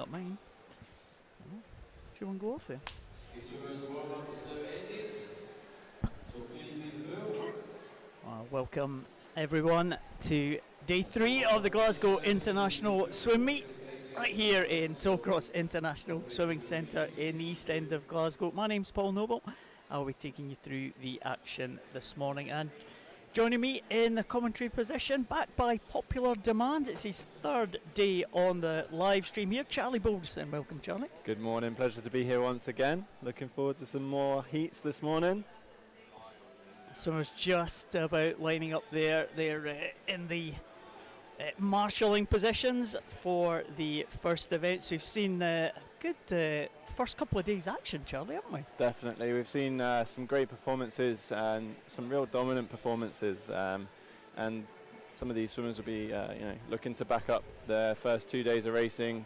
Not mine. Do you want to go off there? Welcome everyone to day 3 of the Glasgow International Swim Meet right here in Tollcross International Swimming Centre in the East End of Glasgow. My name's Paul Noble. I'll be taking you through the action this morning, and joining me in the commentary position, back by popular demand, it's his 3rd day on the live stream here, Charlie Bolderson. Welcome, Charlie. Good morning, pleasure to be here once again. Looking forward to some more heats this morning. Swimmers just about lining up there. They're in the marshalling positions for the first event. So we've seen a good first couple of days action, Charlie, haven't we? Definitely. We've seen some great performances and some real dominant performances. And some of these swimmers will be looking to back up their first 2 days of racing,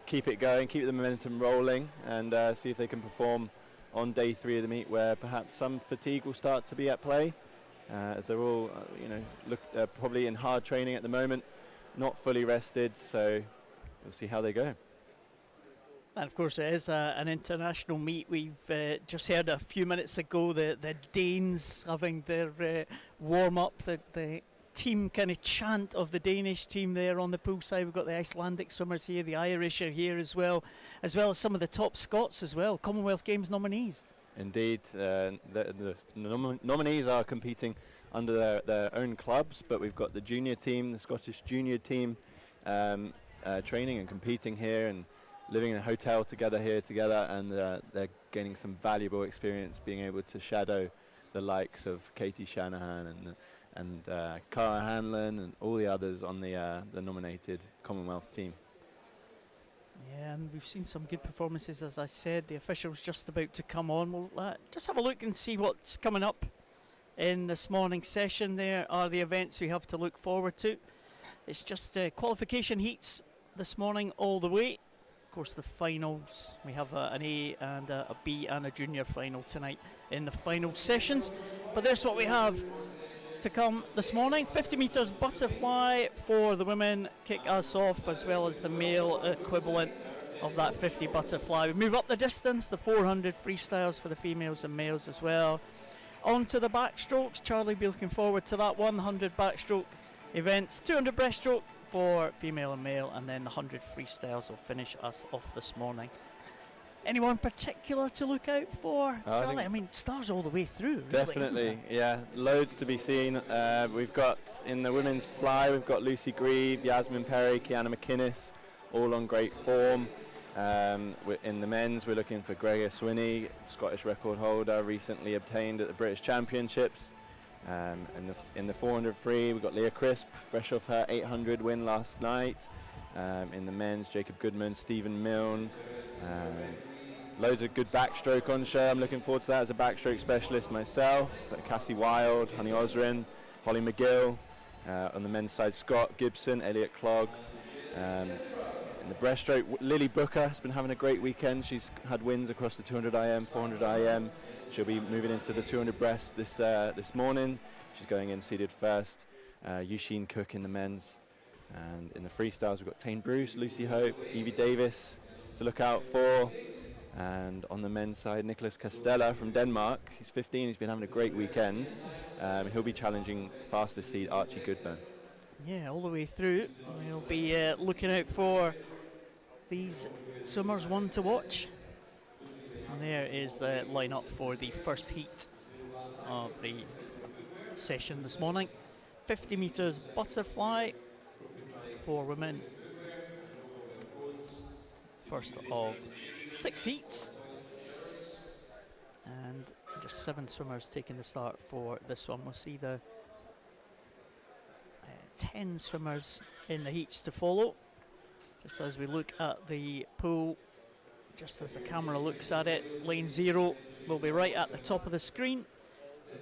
keep it going, keep the momentum rolling, and see if they can perform on day 3 of the meet, where perhaps some fatigue will start to be at play, as they're all, probably in hard training at the moment, not fully rested. So we'll see how they go. And of course, it is an international meet. We've just heard a few minutes ago the Danes having their warm up, the team kind of chant of the Danish team there on the pool side. We've got the Icelandic swimmers here, the Irish are here as well as some of the top Scots as well, Commonwealth Games nominees. Indeed, the nominees are competing under their own clubs, but we've got the junior team, the Scottish junior team, training and competing here and living in a hotel together, and they're gaining some valuable experience, being able to shadow the likes of Katie Shanahan and Cara Hanlon and all the others on the nominated Commonwealth team. Yeah, and we've seen some good performances, as I said. The officials just about to come on. We'll just have a look and see what's coming up in this morning's session. There are the events we have to look forward to. It's just qualification heats this morning all the way. Of course, the finals, we have an A and a B and a junior final tonight in the final sessions. But there's what we have to come this morning. 50 metres butterfly for the women kick us off, as well as the male equivalent of that 50 butterfly. We move up the distance, the 400 freestyles for the females and males as well. On to the backstrokes. Charlie will be looking forward to that 100 backstroke events, 200 breaststroke for female and male, and then the 100 freestyles will finish us off this morning. Anyone particular to look out for, Charlie? I mean, stars all the way through. Definitely, really, yeah. Loads to be seen. We've got, in the women's fly, we've got Lucy Grieve, Yasmin Perry, Kiana McInnes, all on great form. In the men's, we're looking for Gregor Swinney, Scottish record holder, recently obtained at the British Championships. In the 400 free, we've got Leah Crisp, fresh off her 800 win last night. In the men's, Jacob Goodman, Stephen Milne. Loads of good backstroke on show. I'm looking forward to that as a backstroke specialist myself. Cassie Wilde, Honey Osrin, Holly McGill. On the men's side, Scott Gibson, Elliot Clogg. In the breaststroke, Lily Booker has been having a great weekend. She's had wins across the 200 IM, 400 IM. She'll be moving into the 200 breast this morning. She's going in seeded first. Eugene Cook in the men's. And in the freestyles, we've got Tane Bruce, Lucy Hope, Evie Davis to look out for. And on the men's side, Nicholas Castella from Denmark. He's 15, he's been having a great weekend. He'll be challenging fastest seed Archie Goodman. Yeah, all the way through. We'll be looking out for these swimmers, one to watch. And there is the lineup for the first heat of the session this morning. 50 metres butterfly for women. First of 6 heats, and just 7 swimmers taking the start for this one. We'll see the 10 swimmers in the heats to follow. Just as we look at the pool, just as the camera looks at it, lane 0 will be right at the top of the screen,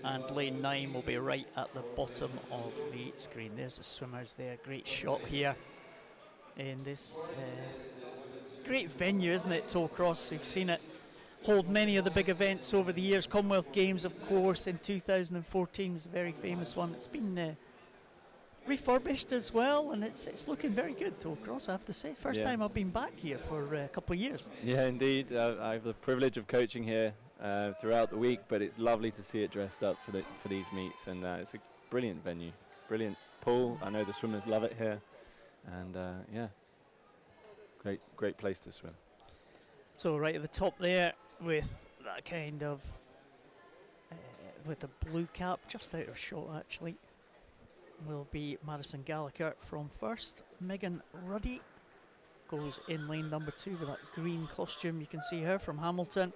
and lane 9 will be right at the bottom of the screen. There's the swimmers there. Great shot here in this great venue, isn't it, Tollcross? We've seen it hold many of the big events over the years. Commonwealth Games, of course, in 2014 was a very famous one. It's been refurbished as well, and it's looking very good. Tollcross, I have to say. First time I've been back here for a couple of years. Yeah, indeed. I have the privilege of coaching here throughout the week, but it's lovely to see it dressed up for these meets, and it's a brilliant venue, brilliant pool. I know the swimmers love it here, and yeah, great place to swim. So right at the top there, with that kind of with the blue cap, just out of shot actually, will be Madison Gallagher from first. Megan Ruddy goes in lane number 2 with that green costume. You can see her from Hamilton.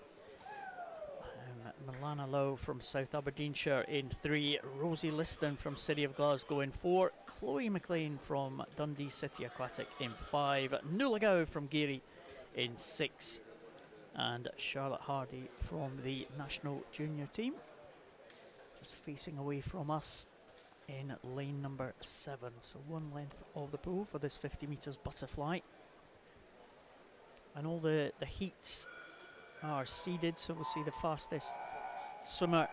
Milana Lowe from South Aberdeenshire in 3. Rosie Liston from City of Glasgow in 4. Chloe McLean from Dundee City Aquatic in 5. Nuala Gow from Geary in 6. And Charlotte Hardy from the national junior team, just facing away from us in lane number 7. So one length of the pool for this 50 metres butterfly. And all the heats are seeded, so we'll see the fastest swimmer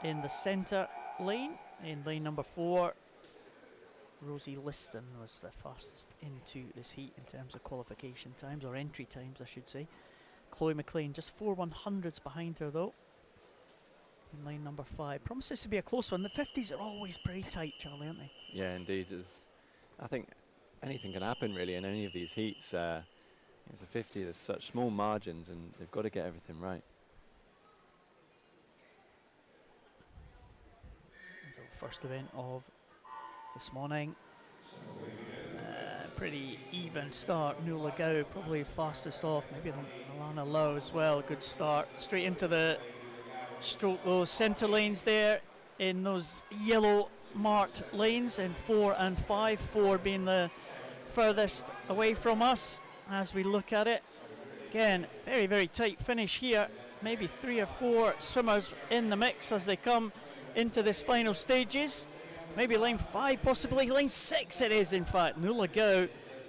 in the centre lane, in lane number 4. Rosie Liston was the fastest into this heat in terms of qualification times, or entry times I should say. Chloe McLean just 4/100ths behind her though, in lane number 5. Promises to be a close one. The 50s are always pretty tight, Charlie, aren't they? Yeah, indeed. I think anything can happen really in any of these heats. It's a 50, there's such small margins, and they've got to get everything right. So first event of this morning. Pretty even start. Nuala Gow probably fastest off. Maybe Milana Lowe as well. Good start. Straight into the stroke, those centre lanes there in those yellow marked lanes in 4 and 5. 4 being the furthest away from us as we look at it. Again, very, very tight finish here. Maybe 3 or 4 swimmers in the mix as they come into this final stages. Maybe lane 5, possibly lane 6 it is in fact. Nuala Gow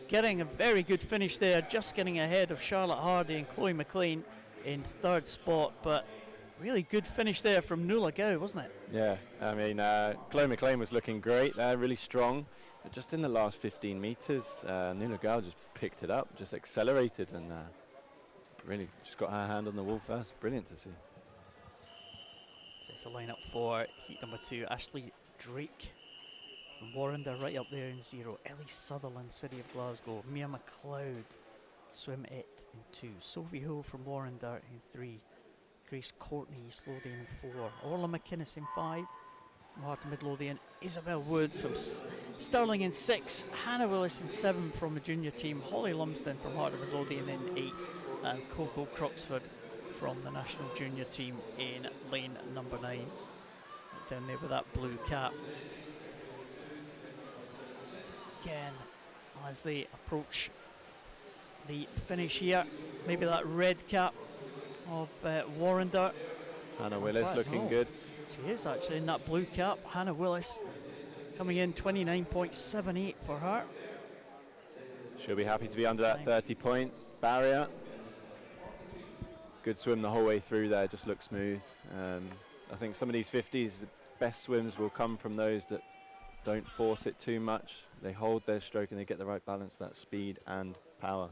getting a very good finish there, just getting ahead of Charlotte Hardy and Chloe McLean in 3rd spot. But really good finish there from Nuala Gow, wasn't it? Yeah, I mean, Chloe McLean was looking great there, really strong. But just in the last 15 metres, Nuala Gow just picked it up, just accelerated, and really just got her hand on the wall first. Brilliant to see. It's the lineup for heat number 2. Ashley Drake from Warrender right up there in 0. Ellie Sutherland, City of Glasgow. Mia McLeod, swim it in 2. Sophie Ho from Warrender in 3. Grace Courtney, East Lothian in 4. Orla McInnes in 5. Martin Midlothian. Isabel Wood from Stirling in 6. Hannah Willis in 7 from the junior team. Holly Lumsden from Heart of Midlothian in 8. And Coco Croxford from the national junior team in lane number 9. Down there with that blue cap. Again, as they approach the finish here, maybe that red cap of Warrender. Hannah Willis looking good. She is actually in that blue cap. Hannah Willis coming in 29.78 for her. She'll be happy to be under that 30-point barrier. Good swim the whole way through there, just looks smooth. I think some of these 50s, the best swims will come from those that don't force it too much. They hold their stroke and they get the right balance, that speed and power.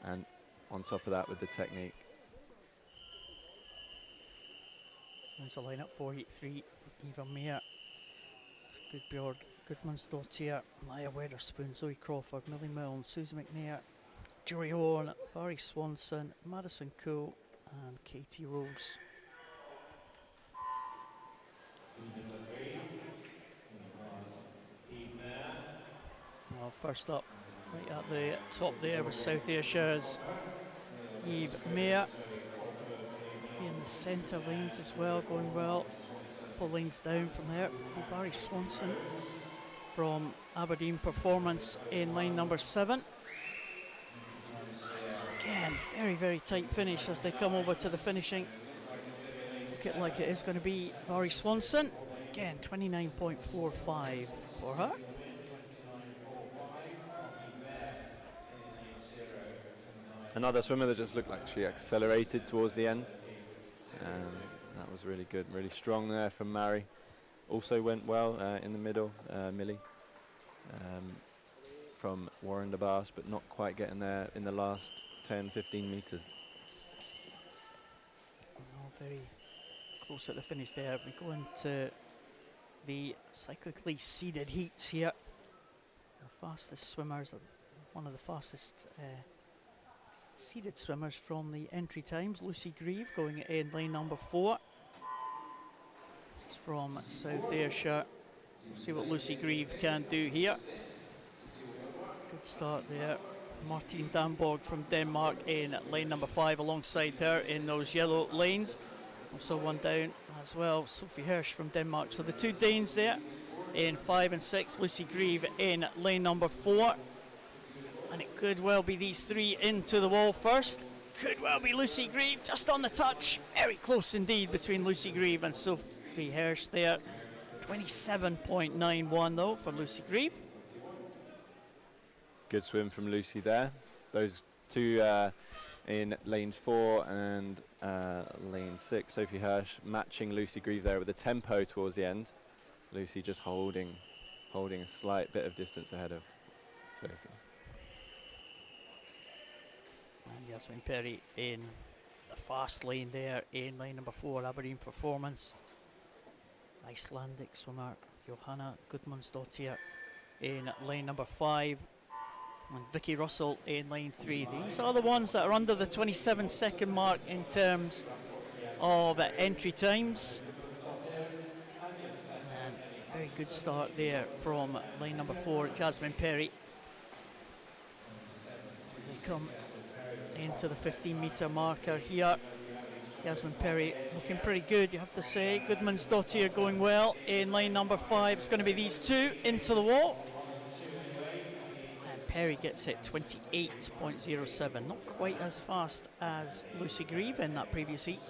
And on top of that with the technique. There's a lineup for heat 3. Eva Mayer, Gudbjorg Gudmundsdottir, Maya Weatherspoon, Zoe Crawford, Millie Milne, Susie McNair, Jory Horn, Barry Swanson, Madison Coe and Katie Rose. Well, first up, right at the top there was South Ayrshire's Eve Mayer. In the centre lanes as well, going well. Couple lanes down from there. Barry Swanson from Aberdeen Performance in lane number 7. Again, very, very tight finish as they come over to the finishing. Look it like it is going to be Barry Swanson. Again, 29.45 for her. Another swimmer that just looked like she accelerated towards the end. That was really good, really strong there from Mary. Also went well in the middle, Millie. from Warren Bash, but not quite getting there in the last 10-15 metres. Very close at the finish there. We go into the cyclically seeded heats here. The fastest swimmers, one of the fastest seeded swimmers from the entry times. Lucy Grieve going in lane number 4. She's from South Ayrshire. We'll see what Lucy Grieve can do here. Good start there. Martine Damborg from Denmark in lane number 5 alongside her in those yellow lanes. Also one down as well, Sophie Hirsch from Denmark. So the two Danes there in 5 and 6. Lucy Grieve in lane number 4. And it could well be these three into the wall first. Could well be Lucy Grieve just on the touch. Very close indeed between Lucy Grieve and Sophie Hirsch there. 27.91 though for Lucy Grieve. Good swim from Lucy there. Those two in lanes 4 and lane 6. Sophie Hirsch matching Lucy Grieve there with the tempo towards the end. Lucy just holding a slight bit of distance ahead of Sophie. And Yasmin Perry in the fast lane there in lane number 4, Aberdeen Performance. Icelandic swimmer Johanna Gudmundsdottir in lane number 5. And Vicky Russell in lane 3. These are the ones that are under the 27-second mark in terms of entry times. And very good start there from lane number 4, Jasmine Perry. They come into the 15-metre marker here. Jasmine Perry looking pretty good, you have to say. Gudmundsdottir going well in lane number 5. It's going to be these two into the wall. Perry gets it 28.07, not quite as fast as Lucy Grieve in that previous heat.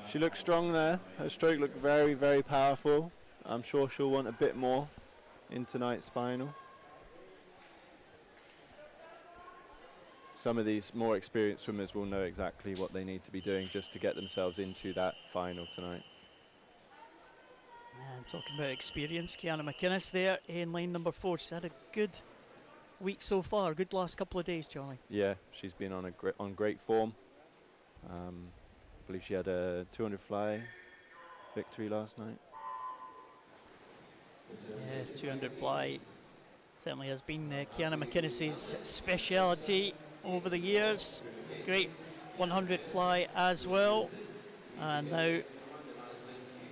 She looks strong there. Her stroke looked very, very powerful. I'm sure she'll want a bit more in tonight's final. Some of these more experienced swimmers will know exactly what they need to be doing just to get themselves into that final tonight. And talking about experience, Kiana McInnes there in lane number 4. She's had a good week so far, good last couple of days, Charlie. Yeah, she's been on great form. I believe she had a 200 fly victory last night. Yes, 200 fly certainly has been Kiana McInnes' speciality over the years. Great 100 fly as well. And now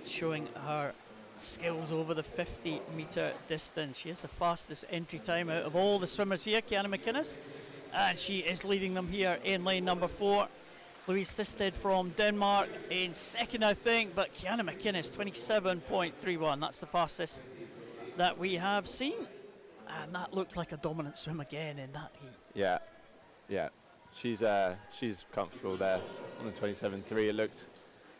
showing her skills over the 50-metre distance. She has the fastest entry time out of all the swimmers here, Kiana McInnes, and she is leading them here in lane number 4. Louise Thisted from Denmark in second, I think, but Kiana McInnes 27.31. That's the fastest that we have seen, and that looked like a dominant swim again in that heat. Yeah, she's comfortable there on the 27.3. It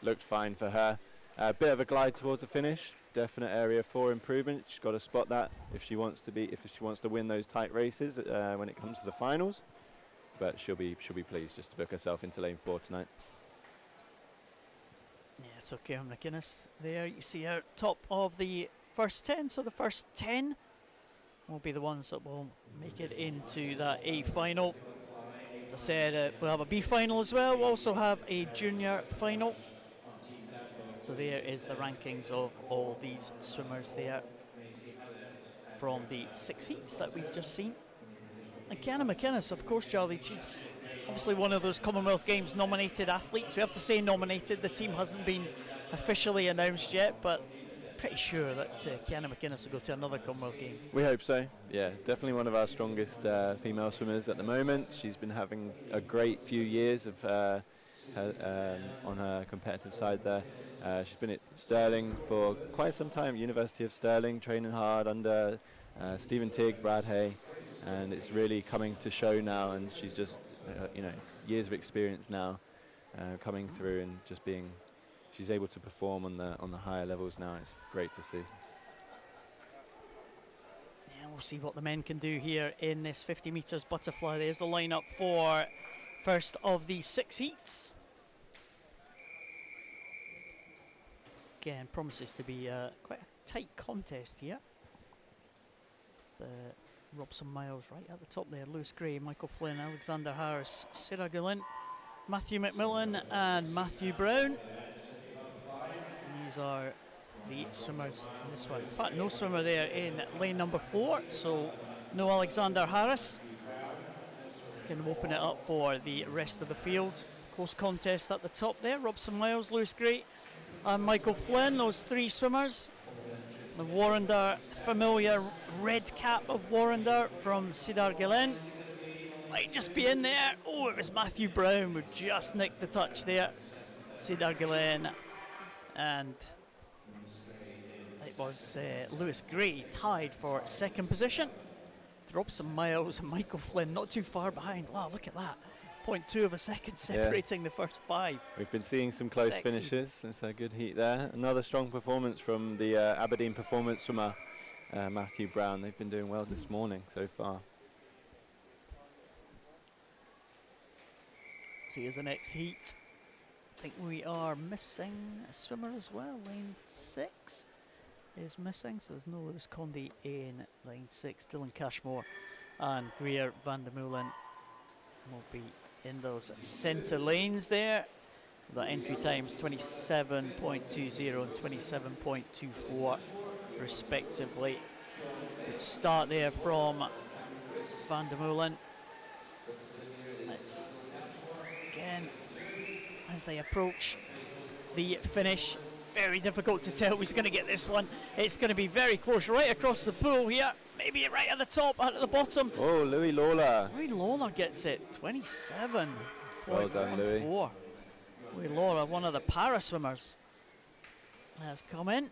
looked fine for her. A bit of a glide towards the finish. Definite area for improvement. She's got to spot that if she wants to win those tight races when it comes to the finals. But she'll be pleased just to book herself into lane 4 tonight. Yeah, so Kiana McInnes there. You see her top of the first 10. So the first 10 will be the ones that will make it into that A final. As I said, we'll have a B final as well. We'll also have a junior final. So there is the rankings of all these swimmers there from the 6 heats that we've just seen. And Kiana McInnes, of course, Charlie, she's obviously one of those Commonwealth Games nominated athletes. We have to say nominated. The team hasn't been officially announced yet, but pretty sure that Kiana McInnes will go to another Commonwealth Game. We hope so. Yeah, definitely one of our strongest female swimmers at the moment. She's been having a great few years of on her competitive side there. She's been at Stirling for quite some time, University of Stirling, training hard under Stephen Tigg, Brad Hay, and it's really coming to show now, and she's just, years of experience now coming through and just she's able to perform on the higher levels now. It's great to see. Yeah, we'll see what the men can do here in this 50 metres butterfly. There's the lineup for first of the 6 heats. Again, promises to be quite a tight contest here. Robson Miles right at the top there. Lewis Gray, Michael Flynn, Alexander Harris, Sarah Gillin, Matthew McMillan and Matthew Brown. These are the swimmers in this one. In fact, no swimmer there in lane number 4, so no Alexander Harris. It's going to open it up for the rest of the field. Close contest at the top there. Robson Miles, Lewis Gray and Michael Flynn, those 3 swimmers. The Warrender, familiar red cap of Warrender from Cedar Gillin. Might just be in there. Oh, it was Matthew Brown who just nicked the touch there. Cedar Gillin, and it was Lewis Gray tied for 2nd position. Robson Miles and Michael Flynn not too far behind. Wow, look at that. 0.2 of a second separating the first 5. We've been seeing some close finishes. It's a good heat there. Another strong performance from the Aberdeen performance swimmer, Matthew Brown. They've been doing well this morning so far. So here's the next heat. I think we are missing a swimmer as well. Lane 6 is missing, so there's no Lewis Condy in lane 6. Dylan Cashmore and Greer van der Meulen will be in those centre lanes there. The entry times 27.20 and 27.24 respectively. Good start there from van der Meulen. Let's again, as they approach the finish, very difficult to tell who's going to get this one. It's going to be very close right across the pool here. Maybe right at the top, at the bottom. Oh, Louis Lawler. Louis Lawler gets it. 27.14. Well done, Louis. Louis Lawler, one of the para-swimmers, has come in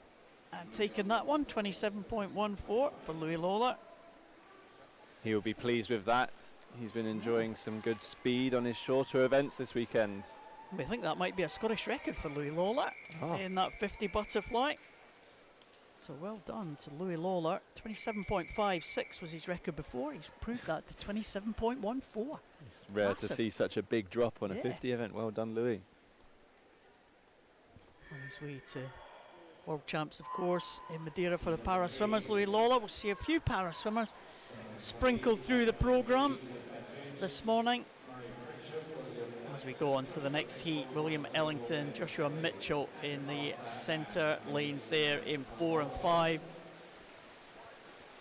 and taken that one. 27.14 for Louis Lawler. He will be pleased with that. He's been enjoying some good speed on his shorter events this weekend. We think that might be a Scottish record for Louis Lawler in that 50 butterfly. So well done to Louis Lawler. 27.56 was his record before. He's improved that to 27.14. It's rare to see such a big drop on a 50 event. Well done, Louis. On his way to World Champs, of course, in Madeira for the para swimmers. Louis Lawler. We'll see a few para swimmers sprinkled through the programme this morning. As we go on to the next heat, William Ellington, Joshua Mitchell in the centre lanes there in 4 and 5.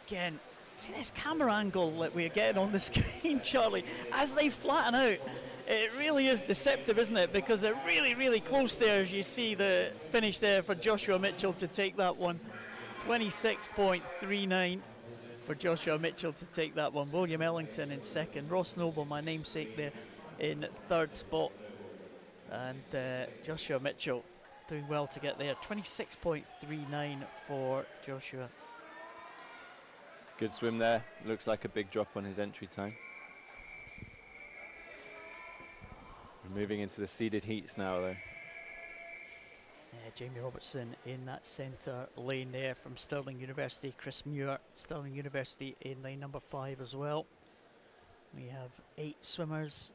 Again, see this camera angle that we're getting on the screen, Charlie, as they flatten out. It really is deceptive, isn't it? Because they're really, really close there, as you see the finish there for Joshua Mitchell to take that one. 26.39 for Joshua Mitchell to take that one. William Ellington in 2nd. Ross Noble, my namesake, there in 3rd spot. And Joshua Mitchell doing well to get there. 26.39 for Joshua. Good swim there. Looks like a big drop on his entry time. We're moving into the seeded heats now, though. Jamie Robertson in that centre lane there from Stirling University. Chris Muir, Stirling University in lane number 5 as well. We have 8 swimmers.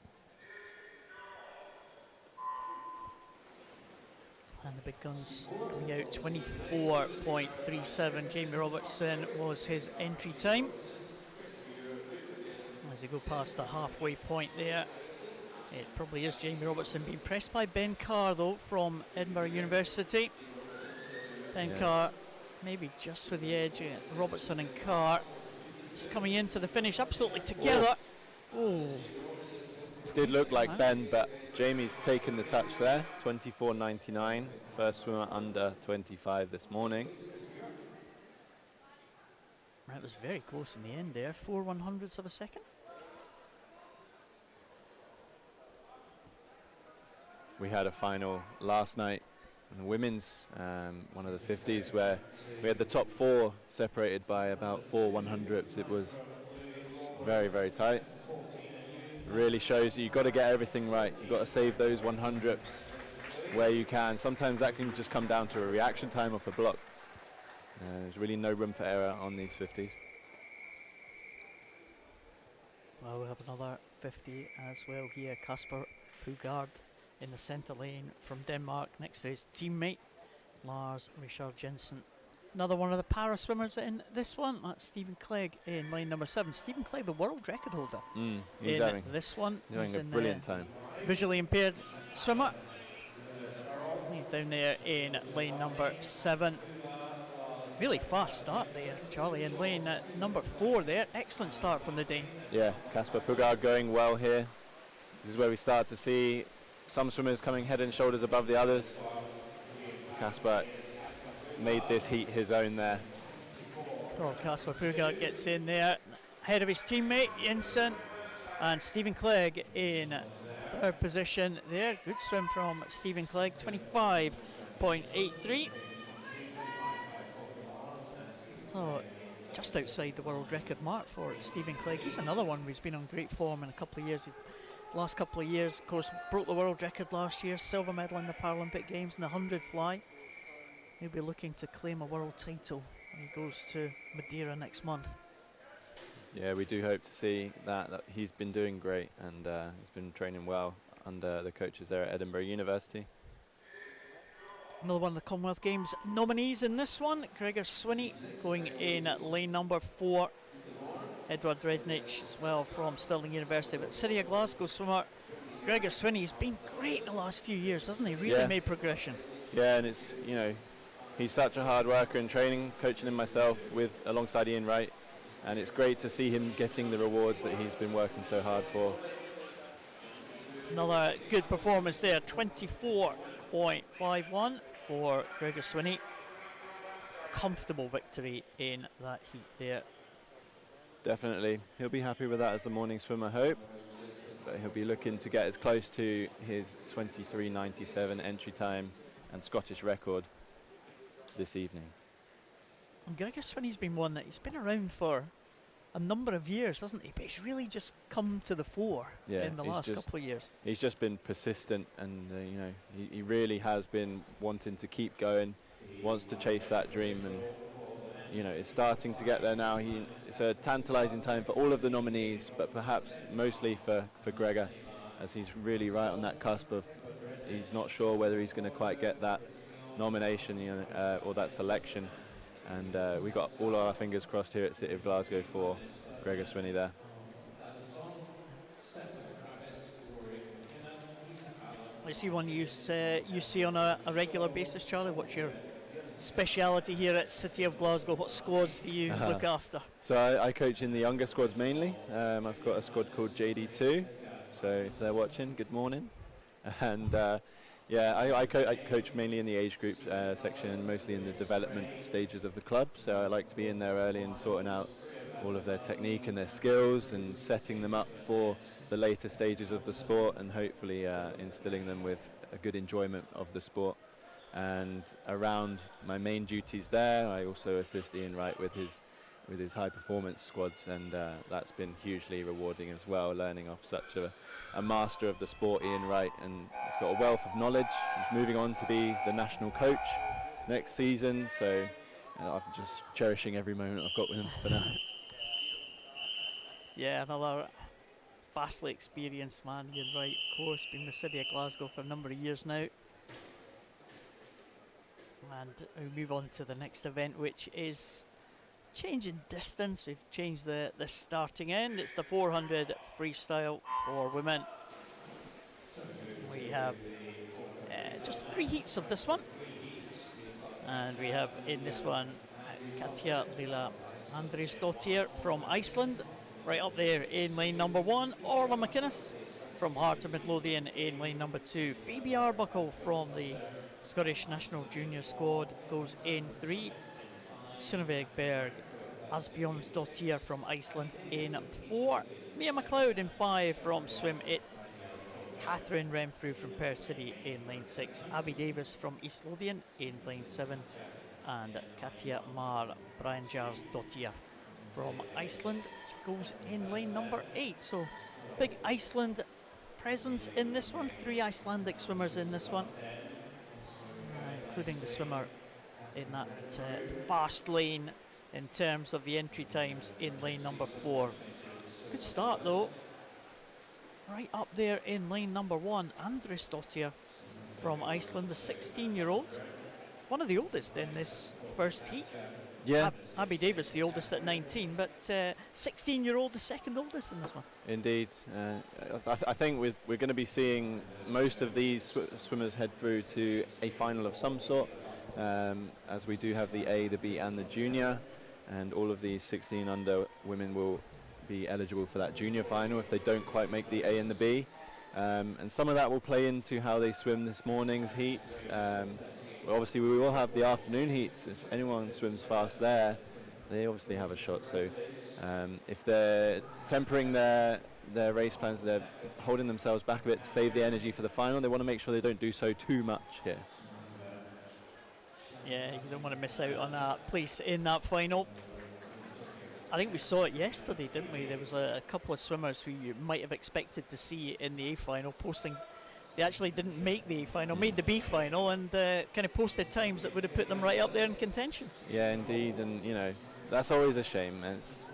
And the big guns coming out 24.37. Jamie Robertson was his entry time. As they go past the halfway point there, it probably is Jamie Robertson being pressed by Ben Carr, though, from Edinburgh University. Ben Carr maybe just with the edge. Robertson and Carr just coming into the finish absolutely together. Oh. Did look like Ben, but Jamie's taken the touch there. 24.99, first swimmer under 25 this morning. That was very close in the end there, 4/100ths of a second. We had a final last night in the women's, one of the 50s, where we had the top 4 separated by about 4/100ths. It was very, very tight. Really shows that you've got to get everything right. You've got to save those 100ths where you can. Sometimes that can just come down to a reaction time off the block. There's really no room for error on these 50s. Well, we have another 50 as well here. Kasper Pugard in the centre lane from Denmark, next to his teammate Lars Richard Jensen Another one of the para swimmers in this one. That's Stephen Clegg in lane number 7. Stephen Clegg, the world record holder. He's in having, this one. He's having a brilliant time. Visually impaired swimmer. He's down there in lane number 7. Really fast start there, Charlie, in lane number 4 there. Excellent start from the Dane. Yeah, Kasper Pugaard going well here. This is where we start to see some swimmers coming head and shoulders above the others. Kasper made this heat his own there. Oh, Kasper Pugaard gets in there ahead of his teammate Jensen, and Stephen Clegg in 3rd position there. Good swim from Stephen Clegg, 25.83. So just outside the world record mark for Stephen Clegg. He's another one who's been on great form in a couple of years. Last couple of years, of course, broke the world record last year, silver medal in the Paralympic Games in the 100 fly. He'll be looking to claim a world title when he goes to Madeira next month. Yeah, we do hope to see that he's been doing great, and he's been training well under the coaches there at Edinburgh University. Another one of the Commonwealth Games nominees in this one, Gregor Swinney going in at lane number 4. Edward Rednich as well from Stirling University. But City of Glasgow swimmer Gregor Swinney has been great in the last few years, hasn't he? Really made progression. Yeah, and it's, you know, he's such a hard worker in training, coaching him myself alongside Ian Wright, and it's great to see him getting the rewards that he's been working so hard for. Another good performance there, 24.51 for Gregor Swinney. Comfortable victory in that heat there. Definitely. He'll be happy with that as the morning swim, I hope. But he'll be looking to get as close to his 23.97 entry time and Scottish record this evening. And Gregor Swinney's been one that he's been around for a number of years, hasn't he? But he's really just come to the fore in the last couple of years. He's just been persistent, and you know, he really has been wanting to keep going, wants to chase that dream, and you know, it's starting to get there now. It's a tantalising time for all of the nominees, but perhaps mostly for Gregor, as he's really right on that cusp of, he's not sure whether he's going to quite get that nomination, you know, or that selection. And we got all our fingers crossed here at City of Glasgow for Gregor Swinney there. I see one you see on a regular basis, Charlie. What's your speciality here at City of Glasgow? What squads do you look after? So I coach in the younger squads mainly. I've got a squad called JD2, so if they're watching, good morning. And yeah, I coach mainly in the age group section, and mostly in the development stages of the club. So I like to be in there early and sorting out all of their technique and their skills and setting them up for the later stages of the sport, and hopefully instilling them with a good enjoyment of the sport. And around my main duties there, I also assist Ian Wright with his high performance squads, and that's been hugely rewarding as well, learning off such a master of the sport, Ian Wright, and he's got a wealth of knowledge. He's moving on to be the national coach next season, so I'm just cherishing every moment I've got with him for now. Yeah, another vastly experienced man, Ian Wright, of course, been with City of Glasgow for a number of years now. And we move on to the next event, which is changing distance. We've changed the starting end. It's the 400 freestyle for women. We have just 3 heats of this one. And we have in this one Katja Lila Andresdottir from Iceland, right up there in lane number 1. Orla McInnes from Heart of Midlothian in lane number 2. Phoebe Arbuckle from the Scottish national junior squad goes in 3. Sunneveg Berg Asbjornsdottir from Iceland in 4. Mia McLeod in 5 from Swim It. Catherine Renfrew from Perth City in lane 6. Abby Davis from East Lothian in lane 7. And Katja Mar Brynjarsdottir from Iceland goes in lane number 8. So big Iceland presence in this one. 3 Icelandic swimmers in this one, including the swimmer in that fast lane in terms of the entry times in lane number 4. Good start though. Right up there in lane number 1, Andresdottir from Iceland, the 16-year-old. one of the oldest in this first heat. Yeah, Abby Davis, the oldest at 19, but 16-year-old, the second oldest in this one. indeed. I think we're going to be seeing most of these swimmers head through to a final of some sort, as we do have the A, the B and the junior, and all of these 16 under women will be eligible for that junior final if they don't quite make the A and the B. And some of that will play into how they swim this morning's heats. Obviously we will have the afternoon heats. If anyone swims fast there, they obviously have a shot. So if they're tempering their race plans, they're holding themselves back a bit to save the energy for the final, they want to make sure they don't do so too much here. Yeah, you don't want to miss out on that place in that final. I think we saw it yesterday, didn't we? There was a couple of swimmers who you might have expected to see in the A final posting. They actually didn't make the A final, made the B final, and kind of posted times that would have put them right up there in contention. Yeah, indeed, and you know that's always a shame. It's,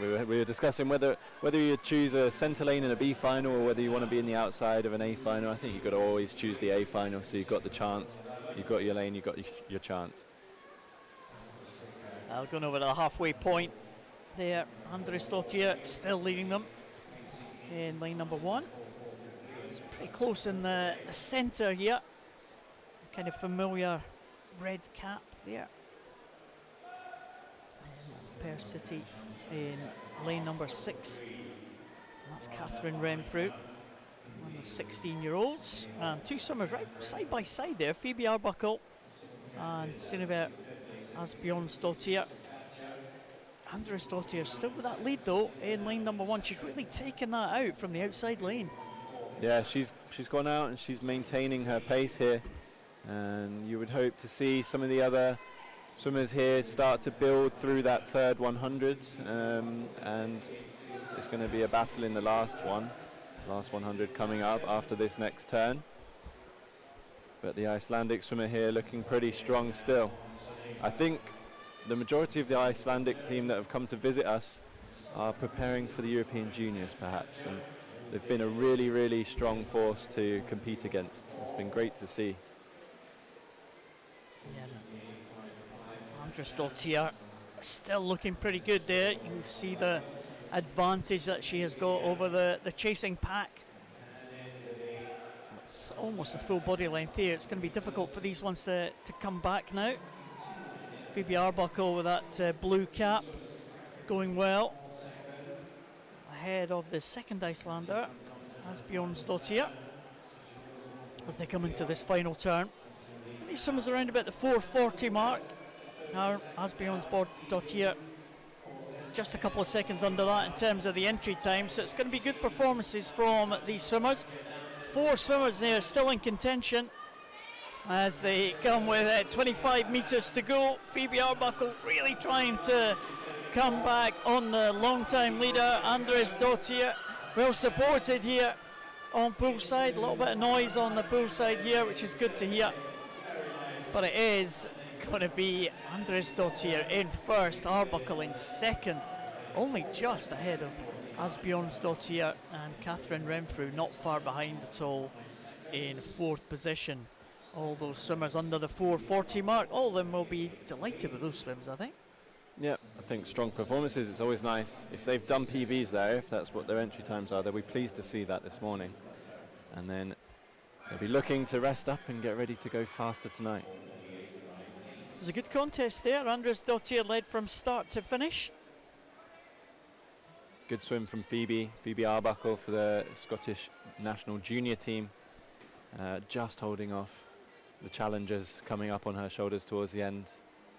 we were discussing whether you choose a centre lane in a B final or whether you want to be in the outside of an A final. I think you've got to always choose the A final, so you've got the chance, you've got your lane, you've got your chance. Going over the halfway point there. Andresdottir still leading them in lane number 1. It's pretty close in the centre here. Kind of familiar red cap there. Pear City in lane number 6. And that's Catherine Renfrew, one of the 16-year-olds. And two swimmers right side by side there. Phoebe Arbuckle and Sunniva Asbjornsdottir. Andresdottir still with that lead though in lane number 1. She's really taken that out from the outside lane. Yeah, she's gone out and she's maintaining her pace here, and you would hope to see some of the other swimmers here start to build through that third 100, and it's going to be a battle in the last 100 coming up after this next turn. But the Icelandic swimmer here looking pretty strong still. I think the majority of the Icelandic team that have come to visit us are preparing for the European Juniors perhaps, and they've been a really, really strong force to compete against. It's been great to see. Yeah, Andresdottir still looking pretty good there. You can see the advantage that she has got over the chasing pack. It's almost a full body length here. It's going to be difficult for these ones to come back now. Phoebe Arbuckle with that blue cap going well. Ahead of the second Icelander, Asbjornsdottir, as they come into this final turn. These swimmers around about the 4:40 mark. Now Asbjornsdottir just a couple of seconds under that in terms of the entry time, so it's going to be good performances from these swimmers. 4 swimmers there still in contention as they come with 25 metres to go. Phoebe Arbuckle really trying to come back on the long-time leader, Andresdottir, well supported here on poolside. A little bit of noise on the poolside here, which is good to hear. But it is going to be Andresdottir in first, Arbuckle in second, only just ahead of Asbjornsdottir and Catherine Renfrew, not far behind at all in 4th position. All those swimmers under the 4:40 mark, all of them will be delighted with those swims, I think. Yeah, I think strong performances. It's always nice. If they've done PBs there, if that's what their entry times are, they'll be pleased to see that this morning. And then they'll be looking to rest up and get ready to go faster tonight. It was a good contest there. Andresdottir led from start to finish. Good swim from Phoebe Arbuckle for the Scottish national junior team. Just holding off the challengers coming up on her shoulders towards the end.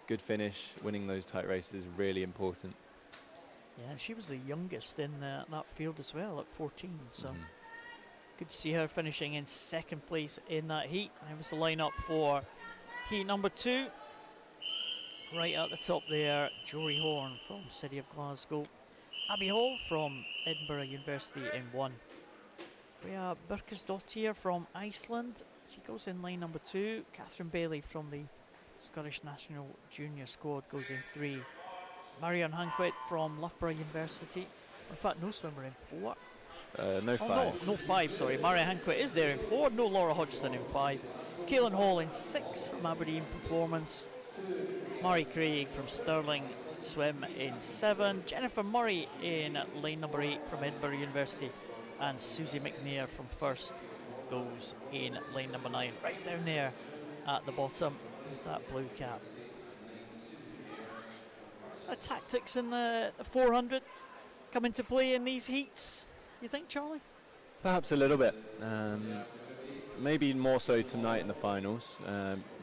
Good finish, winning those tight races, really important. Yeah, she was the youngest in that field as well at 14, so good to see her finishing in second place in that heat. That was the lineup for heat number 2. Right at the top there, Jory Horn from City of Glasgow. Abby Hall from Edinburgh University in 1. We have Birkisdottir from Iceland. She goes in lane number 2. Catherine Bailey from the Scottish National Junior Squad goes in 3. Marianne Hanquet from Loughborough University. In fact, no swimmer in 4. No 5. No 5, sorry. Marianne Hanquet is there in 4. No Laura Hodgson in 5. Kaelin Hall in 6 from Aberdeen Performance. Murray Craig from Stirling Swim in 7. Jennifer Murray in lane number 8 from Edinburgh University. And Susie McNair from First goes in lane number 9. Right down there at the bottom with that blue cap. Tactics in the 400 come into play in these heats, you think, Charlie? Perhaps a little bit. Maybe more so tonight in the finals.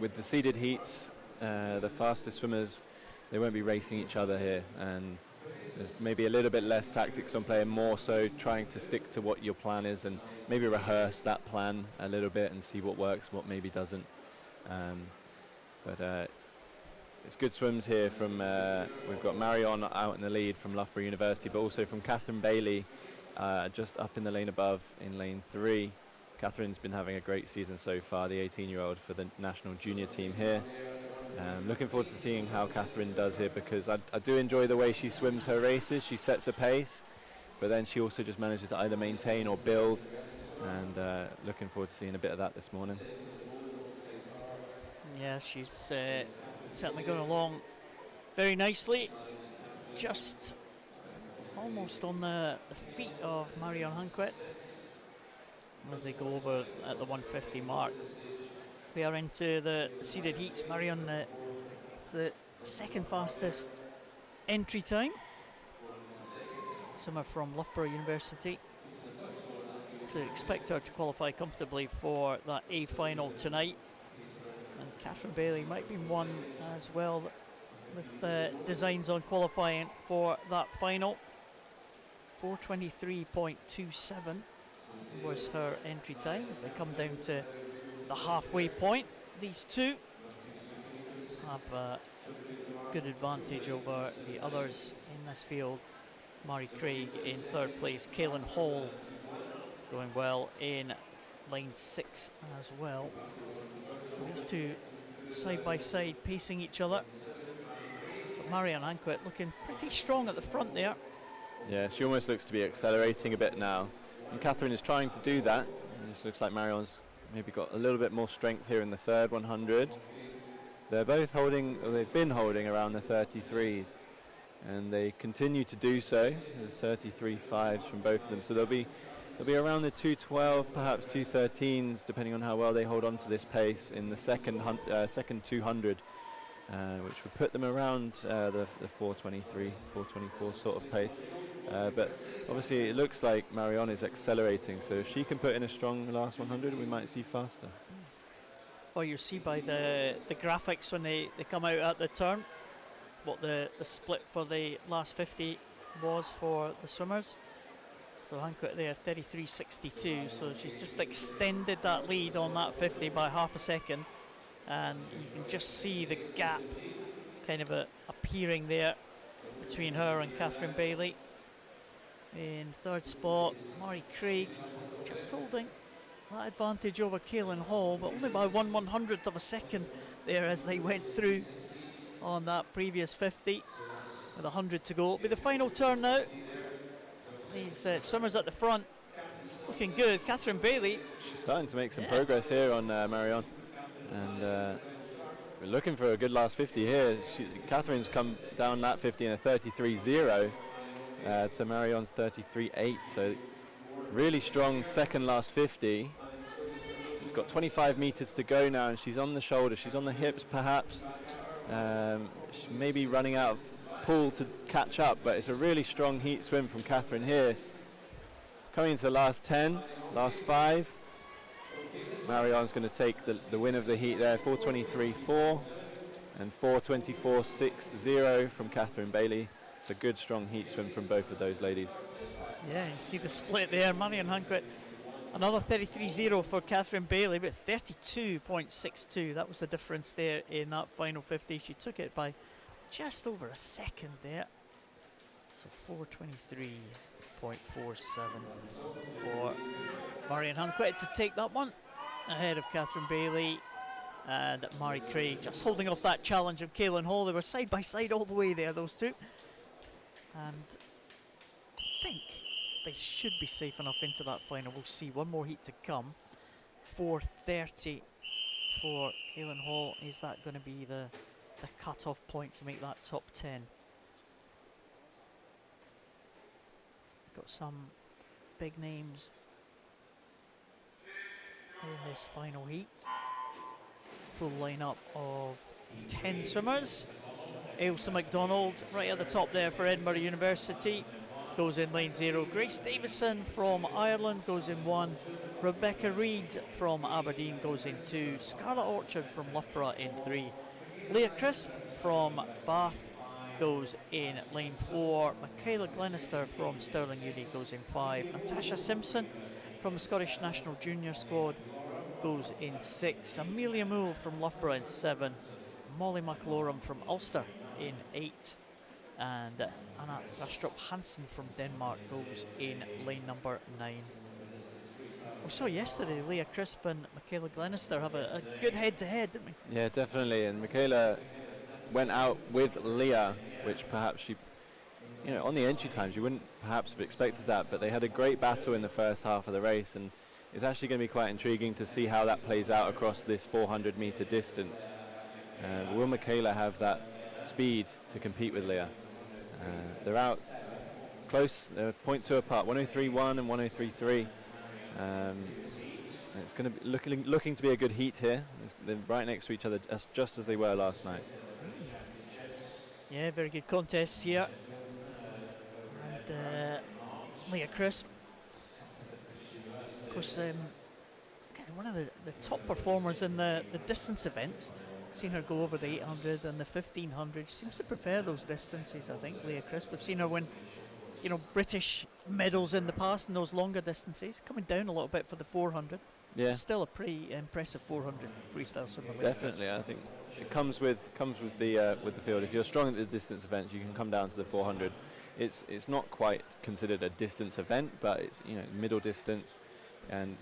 With the seeded heats, the fastest swimmers, they won't be racing each other here, and there's maybe a little bit less tactics on play and more so trying to stick to what your plan is and maybe rehearse that plan a little bit and see what works, what maybe doesn't. But it's good swims here from, we've got Marion out in the lead from Loughborough University, but also from Catherine Bailey, just up in the lane above in lane 3. Catherine's been having a great season so far, the 18-year-old for the national junior team here. Looking forward to seeing how Catherine does here, because I do enjoy the way she swims her races. She sets a pace, but then she also just manages to either maintain or build, and looking forward to seeing a bit of that this morning. Yeah, she's certainly going along very nicely. Just almost on the feet of Marion Hanquet as they go over at the 150 mark. We are into the seeded heats. Marion, the second fastest entry time. Swimmer from Loughborough University. So expect her to qualify comfortably for that A final tonight. And Catherine Bailey might be one as well, with designs on qualifying for that final. 4:23.27 was her entry time as they come down to the halfway point. These two have a good advantage over the others in this field. Murray Craig in 3rd place, Kaelin Hall going well in lane 6 as well. These two side by side pacing each other. But Marion Hanquet looking pretty strong at the front there. Yeah, she almost looks to be accelerating a bit now. And Catherine is trying to do that. It just looks like Marion's maybe got a little bit more strength here in the 3rd 100. They're both holding, or they've been holding around the 33s. And they continue to do so. There's 33.5s from both of them. So they'll be around the 212, perhaps 213s, depending on how well they hold on to this pace in the second 200, which would put them around the 423, 424 sort of pace. But obviously it looks like Marion is accelerating, so if she can put in a strong last 100, we might see faster. Well, you see by the graphics when they come out at the turn, what the split for the last 50 was for the swimmers. So Hanquet there, 33.62, so she's just extended that lead on that 50 by half a second, and you can just see the gap kind of appearing there between her and Catherine Bailey. In 3rd spot, Murray Craig just holding that advantage over Kaelin Hall, but only by 1/100th of a second there as they went through on that previous 50 with 100 to go. It'll be the final turn now. These swimmers at the front looking good. Catherine Bailey, she's starting to make some progress here on Marion, and we're looking for a good last 50 here. Catherine's come down that 50 in a 33.0 to Marion's 33.8, so really strong second last 50. She's got 25 meters to go now, and she's on the shoulder, she's on the hips perhaps. She may be running out of pull to catch up, but it's a really strong heat swim from Catherine here. Coming into the last 10, last 5. Marion's going to take the win of the heat there, 4:23.4 and 4:24.60 from Catherine Bailey. It's a good strong heat swim from both of those ladies. Yeah, you see the split there. Marion Hanquet, another 33.0 for Catherine Bailey, but 32.62. That was the difference there in that final 50. She took it by just over a second there. So 4:23.47 for Marion Hanquet to take that one ahead of Catherine Bailey and Murray Craig, just holding off that challenge of Kaelin Hall. They were side by side all the way there, those two. And I think they should be safe enough into that final. We'll see. One more heat to come. 4:30 for Kaelin Hall. Is that going to be the cut-off point to make that top 10? Got some big names in this final heat. Full lineup of 10 swimmers. Ailsa MacDonald right at the top there for Edinburgh University, goes in lane 0. Grace Davison from Ireland goes in 1. Rebecca Reid from Aberdeen goes in 2. Scarlett Orchard from Loughborough in 3. Leah Crisp from Bath goes in lane 4. Michaela Glenister from Stirling Uni goes in 5. Natasha Simpson from the Scottish National Junior Squad goes in 6. Amelia Moole from Loughborough in 7. Molly McLaurin from Ulster in 8. And Anna Thrastrup Hansen from Denmark goes in lane number 9. We saw yesterday Leah Crisp and Michaela Glenister have a good head-to-head, didn't we? Yeah, definitely. And Michaela went out with Leah, which perhaps she, on the entry times you wouldn't perhaps have expected that, but they had a great battle in the first half of the race, and it's actually going to be quite intriguing to see how that plays out across this 400-metre distance. Will Michaela have that speed to compete with Leah? They're out close, they're 0.2 apart, 103.1 and 103.3. It's going to be looking to be a good heat here. They're right next to each other, just as they were last night. Yeah, very good contest here. And Leah Crisp, of course, one of the top performers in the distance events. Seen her go over the 800 and the 1500. She seems to prefer those distances, I think, Leah Crisp. We've seen her win, British medals in the past in those longer distances. Coming down a little bit for the 400. Yeah, still a pretty impressive 400 freestyle swimmer. Definitely, I think it comes with the field. If you're strong at the distance events, you can come down to the 400. It's not quite considered a distance event, but it's middle distance, and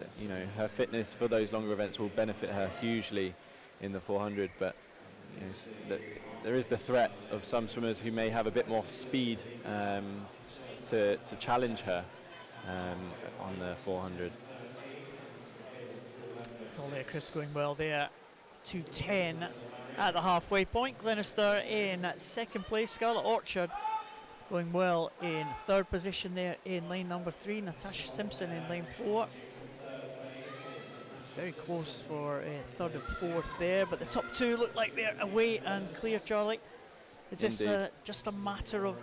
her fitness for those longer events will benefit her hugely in the 400. But there is the threat of some swimmers who may have a bit more speed to challenge her on the 400. Leah Crisp going well there. 2:10 at the halfway point. Glenister in second place. Scarlett Orchard going well in third position there in lane number 3. Natasha Simpson in lane 4. It's very close for third and fourth there, but the top two look like they're away and clear, Charlie. Is this just a matter of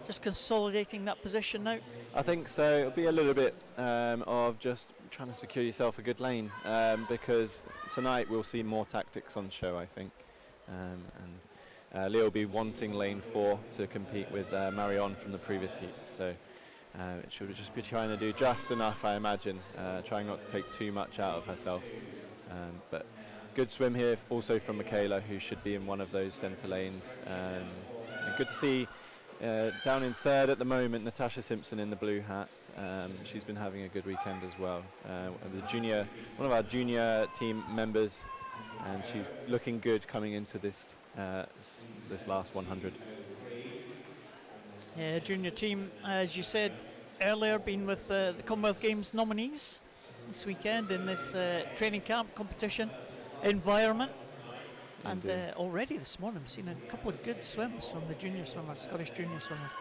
just consolidating that position now? I think so. It'll be a little bit of just trying to secure yourself a good lane, because tonight we'll see more tactics on show, I think. And Leah will be wanting lane 4 to compete with Marion from the previous heat. So she'll just be trying to do just enough, I imagine, trying not to take too much out of herself. But good swim here also from Michaela, who should be in one of those centre lanes. Good to see down in third at the moment, Natasha Simpson in the blue hat. She's been having a good weekend as well. One of our junior team members, and she's looking good coming into this last 100. Yeah, junior team, as you said earlier, been with the Commonwealth Games nominees this weekend in this training camp competition environment. And already this morning I've seen a couple of good swims from the junior swimmers, Scottish junior swimmers.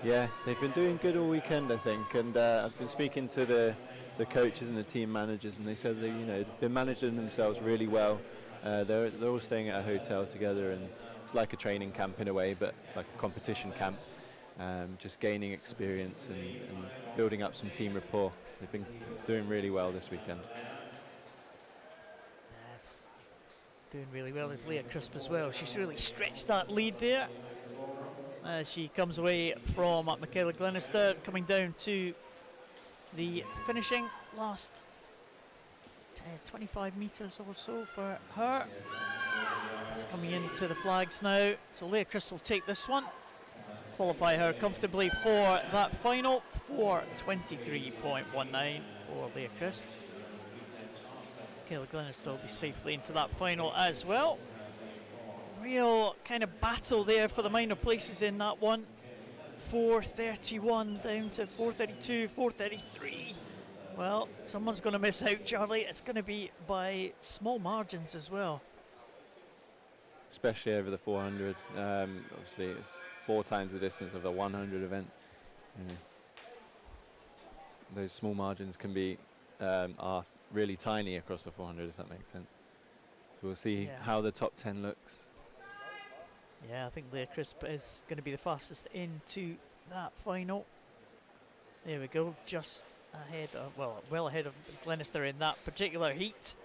Yeah, they've been doing good all weekend, I think. And I've been speaking to the coaches and the team managers, and they said they've been managing themselves really well. They're all staying at a hotel together, and it's like a training camp in a way, but it's like a competition camp. Just gaining experience and building up some team rapport. They've been doing really well this weekend. Doing really well is Leah Crisp as well. She's really stretched that lead there. She comes away from Michaela Glenister, coming down to the finishing last 25 metres or so for her. It's coming into the flags now, so Leah Crisp will take this one, qualify her comfortably for that final, 4:23.19 for Leah Crisp. Michaela Glenister will be safely into that final as well. Real kind of battle there for the minor places in that one. 4:31 down to 4:32, 4:33 Well, someone's going to miss out, Charlie. It's going to be by small margins as well. Especially over the 400. Obviously, it's 4 times the distance of the 100 event. Those small margins can be are really tiny across the 400, if that makes sense. So we'll see how the top 10 looks. Yeah, I think Leah Crisp is going to be the fastest into that final. There we go, just ahead of, well ahead of Glenister in that particular heat.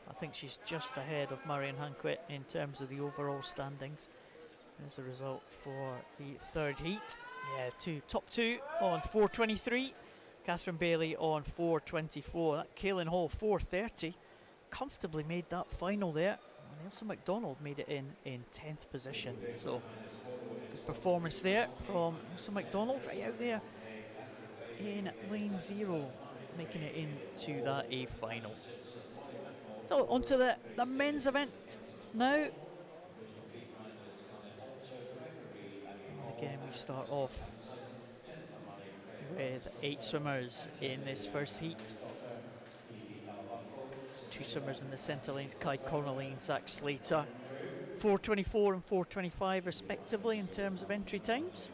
I think she's just ahead of Marion Hanquet in terms of the overall standings. As a result for the third heat. Yeah, top two on 4:23. Catherine Bailey on 4:24. That Kaylin Hall 4:30 comfortably made that final there. And Elsa McDonald made it in 10th position. So good performance there from Elsa McDonald right out there in lane 0, making it into that A final. So onto the men's event now. And again, we start off with 8 swimmers in this first heat. 2 swimmers in the centre lanes, Kai Connolly and Zach Slater. 4:24 and 4:25 respectively in terms of entry times.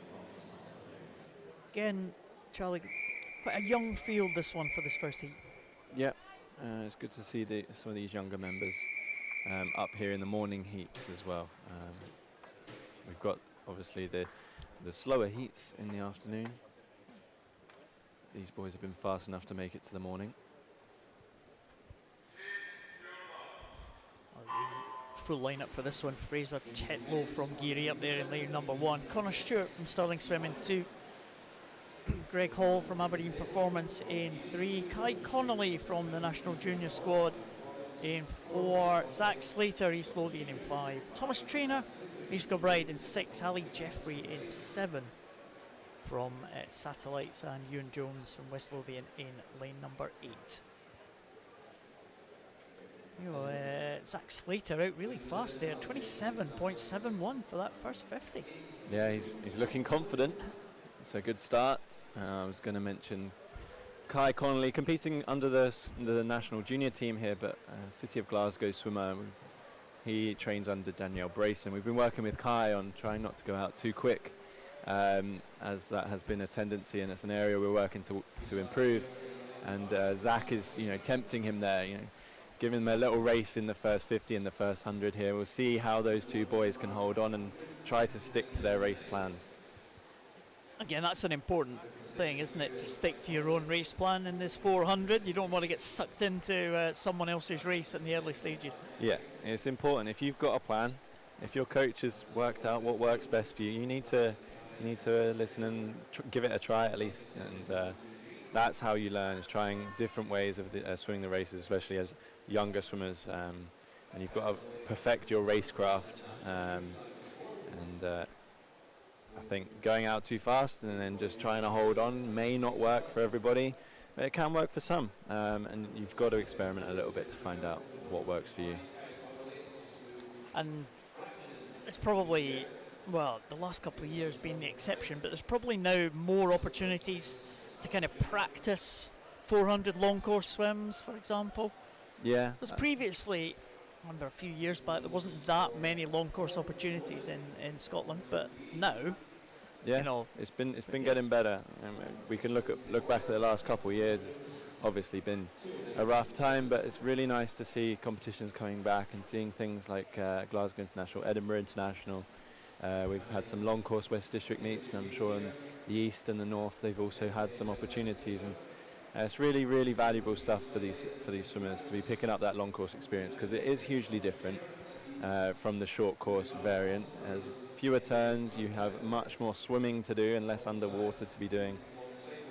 Again, Charlie, quite a young field this one for this first heat. Yeah, it's good to see some of these younger members up here in the morning heats as well. We've got obviously the slower heats in the afternoon. These boys have been fast enough to make it to the morning. Full lineup for this one. Fraser Tetlow from Geary up there in lane number 1. Connor Stewart from Stirling Swimming 2. Greg Hall from Aberdeen Performance in 3. Kai Connolly from the National Junior Squad in 4. Zach Slater, East Lothian in 5. Thomas Trainer, East Kilbride in 6. Hallie Jeffrey in 7 from Satellites, and Ewan Jones from West Lothian in lane number 8. Zach Slater out really fast there, 27.71 for that first 50. Yeah, he's looking confident. It's a good start. I was going to mention Kai Connolly competing under the national junior team here, but City of Glasgow swimmer. He trains under Danielle Brayson. We've been working with Kai on trying not to go out too quick, as that has been a tendency, and it's an area we're working to improve. And Zach is, tempting him there, giving them a little race in the first 50 and the first 100 here. We'll see how those 2 boys can hold on and try to stick to their race plans. Again, that's an important thing, isn't it, to stick to your own race plan in this 400. You don't want to get sucked into someone else's race in the early stages. Yeah, it's important. If you've got a plan, if your coach has worked out what works best for you, you need to listen and give it a try at least. And that's how you learn, is trying different ways of swimming the races, especially as younger swimmers. And you've got to perfect your racecraft. I think going out too fast and then just trying to hold on may not work for everybody, but it can work for some. And you've got to experiment a little bit to find out what works for you. And it's probably, the last couple of years being the exception, but there's probably now more opportunities to kind of practice 400 long course swims, for example. Yeah. Because previously, I remember a few years back, there wasn't that many long course opportunities in Scotland, but now, it's been getting better. We can look back at the last couple of years. It's obviously been a rough time, but it's really nice to see competitions coming back and seeing things like Glasgow International, Edinburgh International. We've had some long course West District meets, and I'm sure in the east and the north they've also had some opportunities, and it's really, really valuable stuff for these swimmers to be picking up that long course experience, because it is hugely different from the short course variant. As fewer turns, you have much more swimming to do and less underwater to be doing,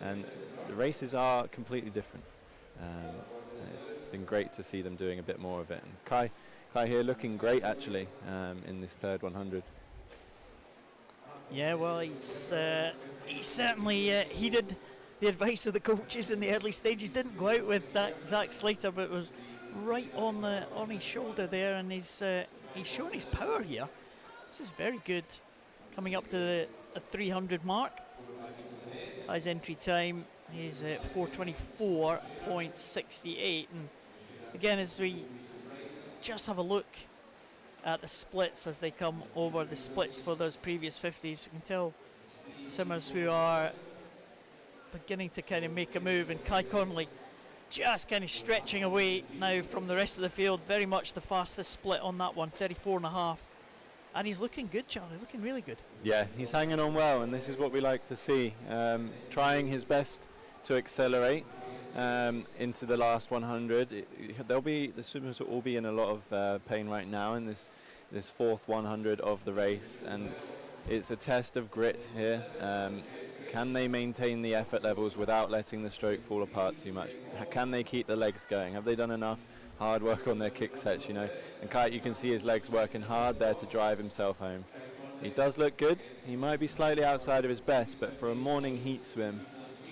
and the races are completely different. It's been great to see them doing a bit more of it. And Kai here looking great actually in this third 100. Yeah, well, he certainly heeded the advice of the coaches in the early stages. Didn't go out with Zach Slater, but it was right on his shoulder there, and he's shown his power here. This is very good. Coming up to the 300 mark. His entry time He's at 4:24.68, and again, as we just have a look at the splits as they come over, the splits for those previous 50s, we can tell swimmers who are beginning to kind of make a move, and Kai Connolly just kind of stretching away now from the rest of the field. Very much the fastest split on that one, 34.5. And he's looking good, Charlie, looking really good. Yeah, he's hanging on well, and this is what we like to see. Trying his best to accelerate into the last 100. The swimmers will all be in a lot of pain right now in this fourth 100 of the race, and it's a test of grit here. Can they maintain the effort levels without letting the stroke fall apart too much? Can they keep the legs going? Have they done enough hard work on their kick sets, you know? And Kite, you can see his legs working hard there to drive himself home. He does look good. He might be slightly outside of his best, but for a morning heat swim,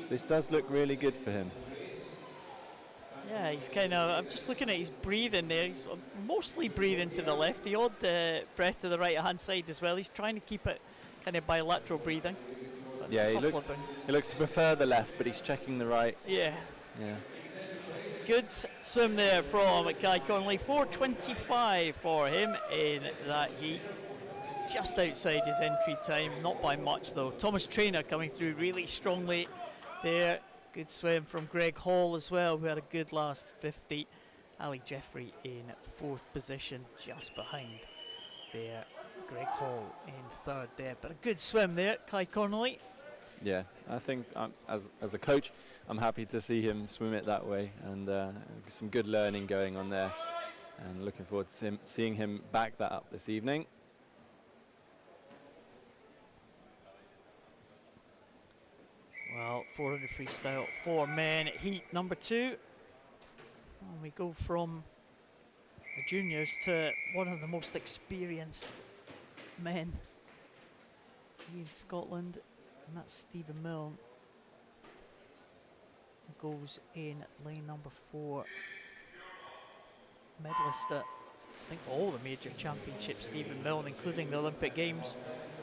this does look really good for him. Yeah, he's kind of, I'm just looking at his breathing there. He's mostly breathing to the left, the odd breath to the right hand side as well. He's trying to keep it kind of bilateral breathing. Yeah, he looks to prefer the left, but he's checking the right. Yeah. Yeah. Good swim there from Kai Connolly. 4:25 for him in that heat. Just outside his entry time, not by much though. Thomas Traynor coming through really strongly there. Good swim from Greg Hall as well, who had a good last 50. Ali Jeffrey in fourth position, just behind there. Greg Hall in third there, but a good swim there, Kai Connolly. Yeah, I think as a coach, I'm happy to see him swim it that way, and some good learning going on there, and looking forward to seeing him back that up this evening. Well, 400 freestyle for men, heat number 2. And we go from the juniors to one of the most experienced men in Scotland, and that's Stephen Milne. Goes in lane number 4. Medalist at, I think, all the major championships, Stephen Milne, including the Olympic Games,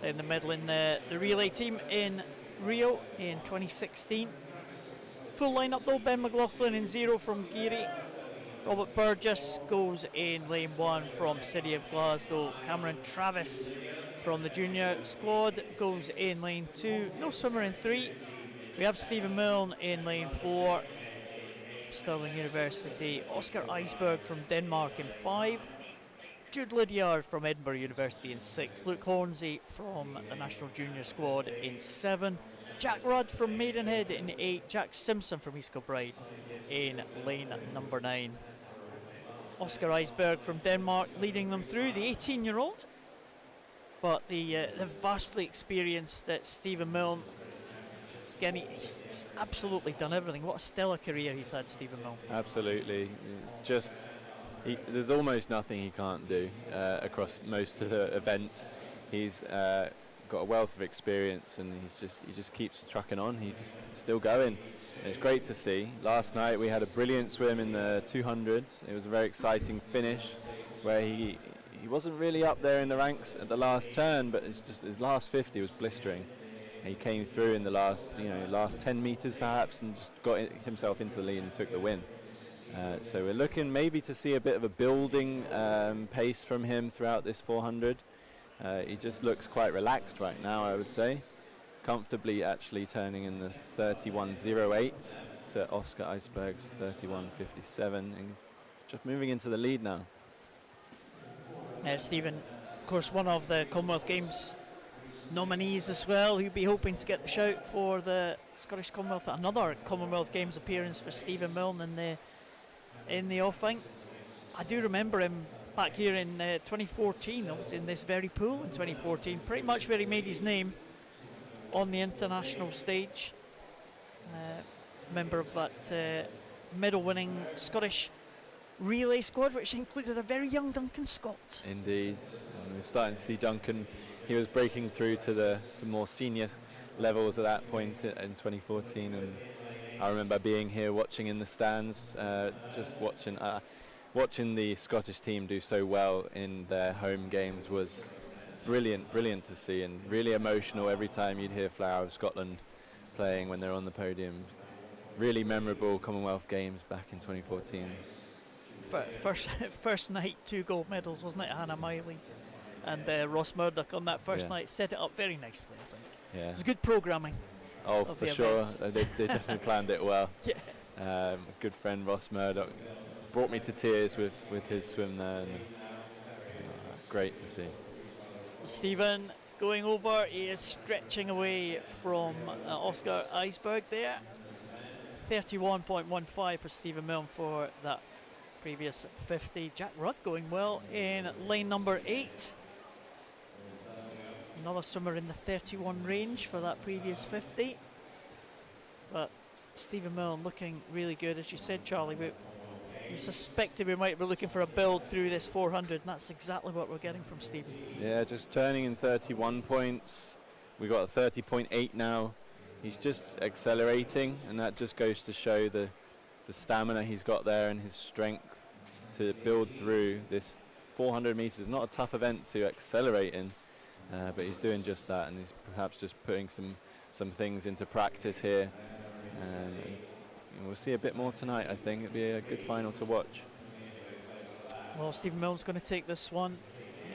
in the medal in the relay team in Rio in 2016. Full lineup though: Ben McLaughlin in 0 from Geary. Robert Burgess goes in lane 1 from City of Glasgow. Cameron Travis from the junior squad goes in lane 2. No swimmer in 3. We have Stephen Milne in lane 4. Stirling University. Oscar Eisberg from Denmark in 5. Jude Lydiard from Edinburgh University in 6. Luke Hornsey from the national junior squad in 7. Jack Rudd from Maidenhead in 8. Jack Simpson from East Kilbride in lane number 9. Oscar Eisberg from Denmark leading them through, the 18-year-old. But the vastly experienced Stephen Milne, again, he's absolutely done everything. What a stellar career he's had, Stephen Milne. Absolutely. It's just, there's almost nothing he can't do across most of the events. He's got a wealth of experience, and he just keeps trucking on. He's just still going. And it's great to see. Last night we had a brilliant swim in the 200. It was a very exciting finish where he wasn't really up there in the ranks at the last turn, but it's just his last 50 was blistering. He came through in the last 10 meters perhaps, and just got himself into the lead and took the win. So we're looking maybe to see a bit of a building pace from him throughout this 400. He just looks quite relaxed right now, I would say. Comfortably actually turning in the 31.08 to Oscar Eisberg's 31.57, and just moving into the lead now. Stephen, of course, one of the Commonwealth Games nominees as well, who'd be hoping to get the shout for the Scottish Commonwealth. Another Commonwealth Games appearance for Stephen Milne in the offing. I do remember him back here in 2014. I was in this very pool in 2014, pretty much where he made his name on the international stage. Member of that medal-winning Scottish relay squad, which included a very young Duncan Scott. Indeed. And we're starting to see Duncan. He was breaking through to the more senior levels at that point in 2014, and I remember being here watching in the stands, just watching the Scottish team do so well in their home games was brilliant to see, and really emotional every time you'd hear Flower of Scotland playing when they're on the podium. really memorable Commonwealth Games back in 2014. First night, 2 gold medals, wasn't it? Hannah Miley and Ross Murdoch on that first night set it up very nicely, I think. Yeah. It was good programming. Oh, for sure. They definitely planned it well. Yeah. A good friend, Ross Murdoch, brought me to tears with his swim there. And, great to see. Stephen going over, he is stretching away from Oscar Eisberg there. 31.15 for Stephen Milne for that previous 50. Jack Rudd going well in lane number 8. Another swimmer in the 31 range for that previous 50. But Stephen Milne looking really good, as you said, Charlie. We suspected we might be looking for a build through this 400, and that's exactly what we're getting from Stephen. Yeah, just turning in 31 points. We got a 30.8 now. He's just accelerating, and that just goes to show the stamina he's got there and his strength to build through this 400 meters. Not a tough event to accelerate in, but he's doing just that, and he's perhaps just putting some things into practice here. And we'll see a bit more tonight, I think. It'll be a good final to watch. Well, Stephen Milne's going to take this one.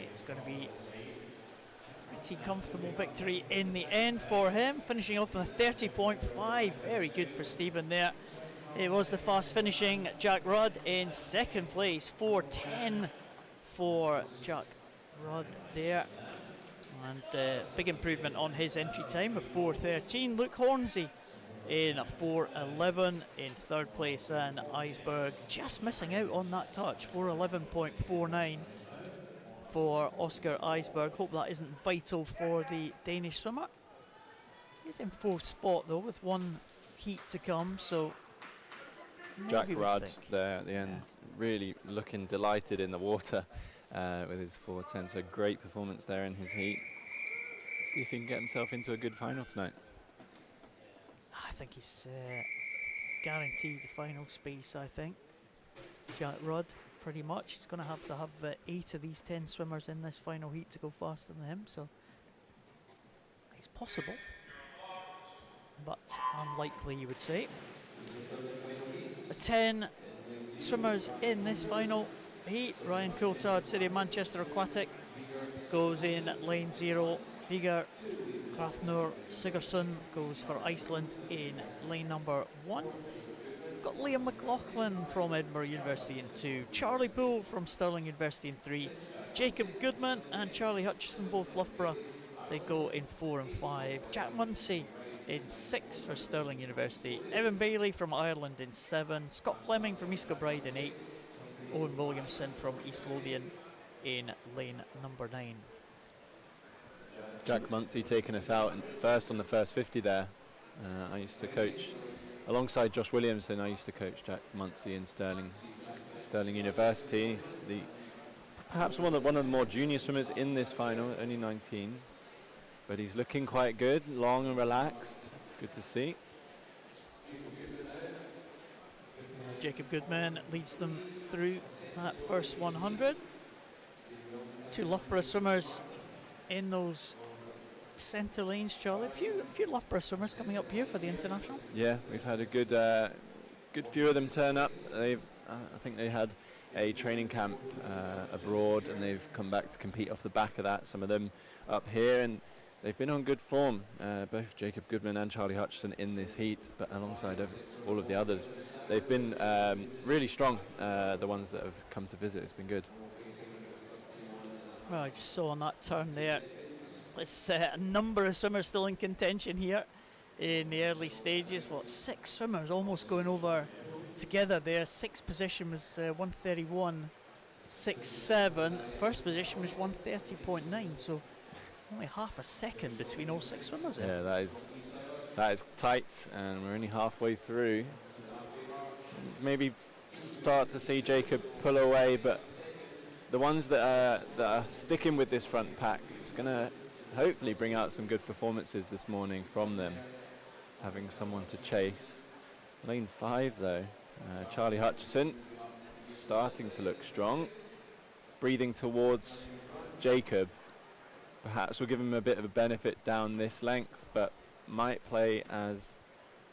It's going to be a pretty comfortable victory in the end for him, finishing off on a 30.5. Very good for Stephen there. It was the fast finishing Jack Rudd in second place. 4:10 for Jack Rudd there. And big improvement on his entry time of 4:13. Luke Hornsey in a 4:11 in third place, and Eisberg just missing out on that touch. 4:11.49 for Oscar Eisberg. Hope that isn't vital for the Danish swimmer. He's in fourth spot though, with one heat to come, so Jack Rudd there at the end, really looking delighted in the water with his 4:10. So great performance there in his heat. Let's see if he can get himself into a good final tonight. I think he's guaranteed the final space, I think. Jack Rudd, pretty much. He's going to have 8 of these 10 swimmers in this final heat to go faster than him, so it's possible, but unlikely, you would say. The 10 swimmers in this final heat. Ryan Coulthard, City of Manchester Aquatic, goes in lane 0. Vigar Hrafnur Sigurdsson goes for Iceland in lane number 1. Got Liam McLaughlin from Edinburgh University in 2. Charlie Poole from Stirling University in 3. Jacob Goodman and Charlie Hutchison, both Loughborough, they go in 4 and 5. Jack Munsey in 6 for Stirling University. Evan Bailey from Ireland in 7. Scott Fleming from East Kilbride in 8. Owen Williamson from East Lothian in lane number 9. Jack Munsey taking us out first on the first 50 there. I used to coach alongside Josh Williamson. I used to coach Jack Munsey in Stirling University. He's perhaps one of the more junior swimmers in this final, only 19, but he's looking quite good, long and relaxed. Good to see. Jacob Goodman leads them through that first 100. 2 Loughborough swimmers in those centre lanes, Charlie. A few Loughborough swimmers coming up here for the international. Yeah, we've had a good few of them turn up. I think they had a training camp abroad, and they've come back to compete off the back of that. Some of them up here, and they've been on good form. Both Jacob Goodman and Charlie Hutchison in this heat, but alongside all of the others, they've been really strong. The ones that have come to visit, it's been good. Well, I just saw on that turn there, there's a number of swimmers still in contention here in the early stages. 6 swimmers almost going over together there. 6th position was 1:31.67. First position was 1:30.9, so only half a second between all 6 swimmers there. Yeah, that is tight, and we're only halfway through. Maybe start to see Jacob pull away, but the ones that are sticking with this front pack, it's going to hopefully bring out some good performances this morning from them, having someone to chase. Lane 5 though, Charlie Hutchison starting to look strong, breathing towards Jacob. Perhaps we'll give him a bit of a benefit down this length, but might play as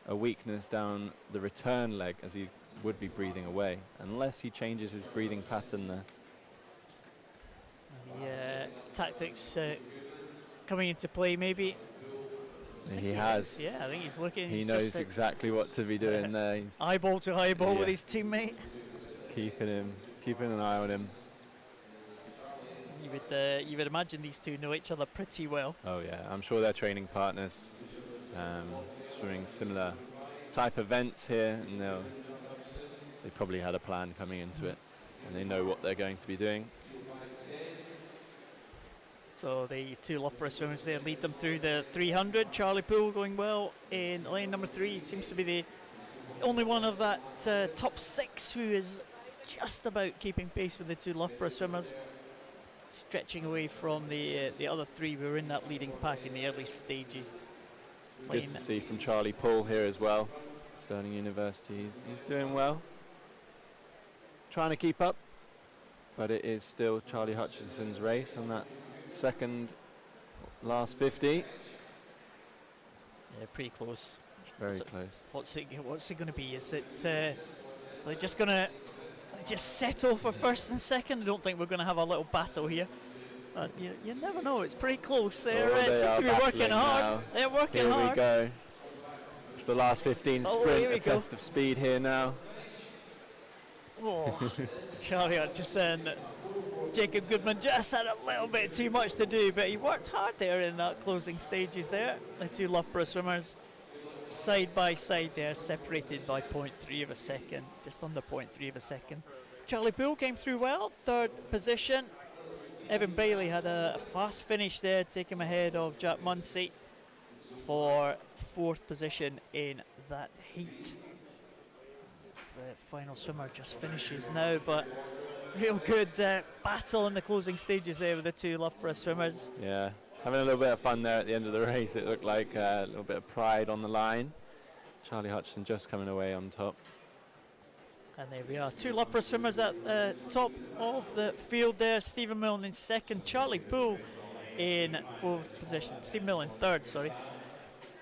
a weakness down the return leg as he would be breathing away, unless he changes his breathing pattern there. The tactics coming into play, maybe. He has. Yeah, I think he's looking. He he's knows just, exactly what to be doing there. He's eyeball to eyeball with his teammate. Keeping an eye on him. You would imagine these two know each other pretty well. Oh yeah, I'm sure they're training partners, swimming similar type events here, and they probably had a plan coming into it, and they know what they're going to be doing. So the two Loughborough swimmers there lead them through the 300. Charlie Poole going well in lane number 3. Seems to be the only one of that top 6 who is just about keeping pace with the two Loughborough swimmers, stretching away from the other 3 who were in that leading pack in the early stages. Good to see from Charlie Poole here as well. Stirling University, he's doing well. Trying to keep up, but it is still Charlie Hutchinson's race on that second last 50. Yeah, pretty close. Very close. What's it going to be? Is it they're just going to settle for first and second? I don't think we're going to have a little battle here. But you never know. It's pretty close. They seem to be working hard. Now. They're working hard. Here we go. It's the last 15 sprint, a test of speed here now. Oh, Charlie Hutchison. Jacob Goodman just had a little bit too much to do, but he worked hard there in that closing stages there. The two Loughborough swimmers side by side there, separated by 0.3 of a second, just under 0.3 of a second. Charlie Poole came through well, 3rd position. Evan Bailey had a fast finish there, take him ahead of Jack Munsey for 4th position in that heat. As the final swimmer just finishes now, but real good battle in the closing stages there with the two Loughborough swimmers. Yeah, having a little bit of fun there at the end of the race. It looked like a little bit of pride on the line. Charlie Hutchison just coming away on top. And there we are, two Loughborough swimmers at the top of the field there. Stephen Milne in 2nd, Charlie Poole in 4th position. Stephen Milne in 3rd, sorry.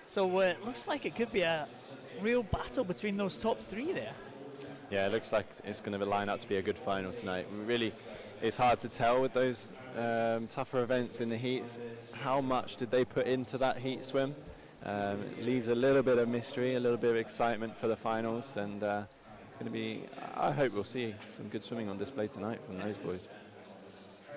So it looks like it could be a real battle between those top 3 there. Yeah, it looks like it's going to line up to be a good final tonight. Really, it's hard to tell with those tougher events in the heats. How much did they put into that heat swim? It leaves a little bit of mystery, a little bit of excitement for the finals, and it's going to be, I hope we'll see some good swimming on display tonight from those boys.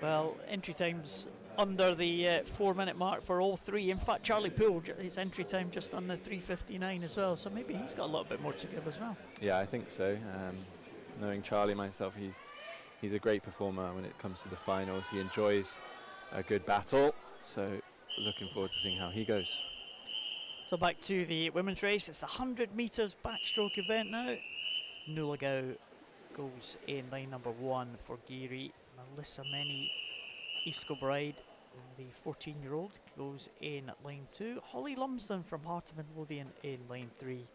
Well, entry times under the 4-minute mark for all 3. In fact, Charlie Poole, his entry time just under 3:59 as well, so maybe he's got a little bit more to give as well. Yeah, I think so. Knowing Charlie myself, he's a great performer when it comes to the finals. He enjoys a good battle, so looking forward to seeing how he goes. So back to the women's race. It's the 100 metres backstroke event now. Nulagau goes in lane number 1 for Geary. Melissa Menny, East Kilbride, the 14-year-old, goes in lane 2. Holly Lumsden from Heart of Midlothian in lane 3.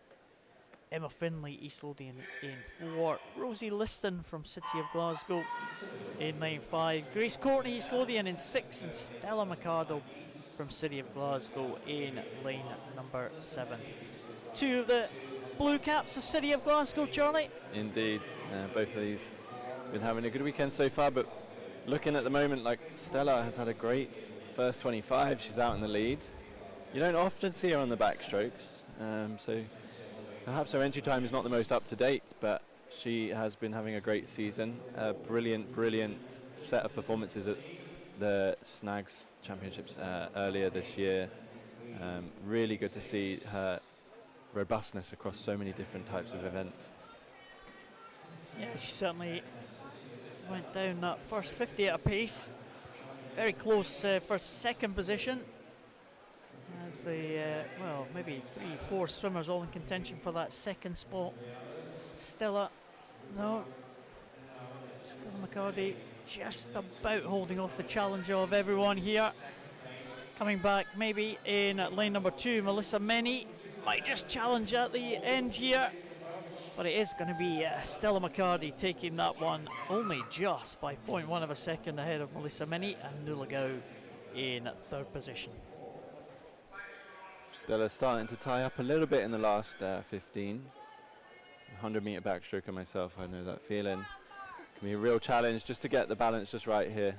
Emma Finlay, East Lothian, in 4. Rosie Liston from City of Glasgow in lane 5. Grace Courtney, East Lothian, in 6. And Stella McArdle from City of Glasgow in lane number 7. 2 of the blue caps of City of Glasgow, Charlie. Indeed, both of these been having a good weekend so far, but looking at the moment, like Stella has had a great first 25. She's out in the lead. You don't often see her on the backstrokes, so perhaps her entry time is not the most up to date, but she has been having a great season. A brilliant set of performances at the Snags Championships earlier this year. Really good to see her robustness across so many different types of events. Yeah, she certainly went down that first 50 at a pace. Very close for 2nd position. As the, well, maybe 3-4 swimmers all in contention for that 2nd spot. Stella, no. Stella McCarty just about holding off the challenge of everyone here. Coming back maybe in lane number 2, Melissa Menny might just challenge at the end here. But it is going to be Stella McCarty taking that one only just by 0.1 of a second ahead of Melissa Menny, and Nulagau in 3rd position. Stella starting to tie up a little bit in the last 15. 100-meter backstroke on myself, I know that feeling. Can be a real challenge just to get the balance just right here.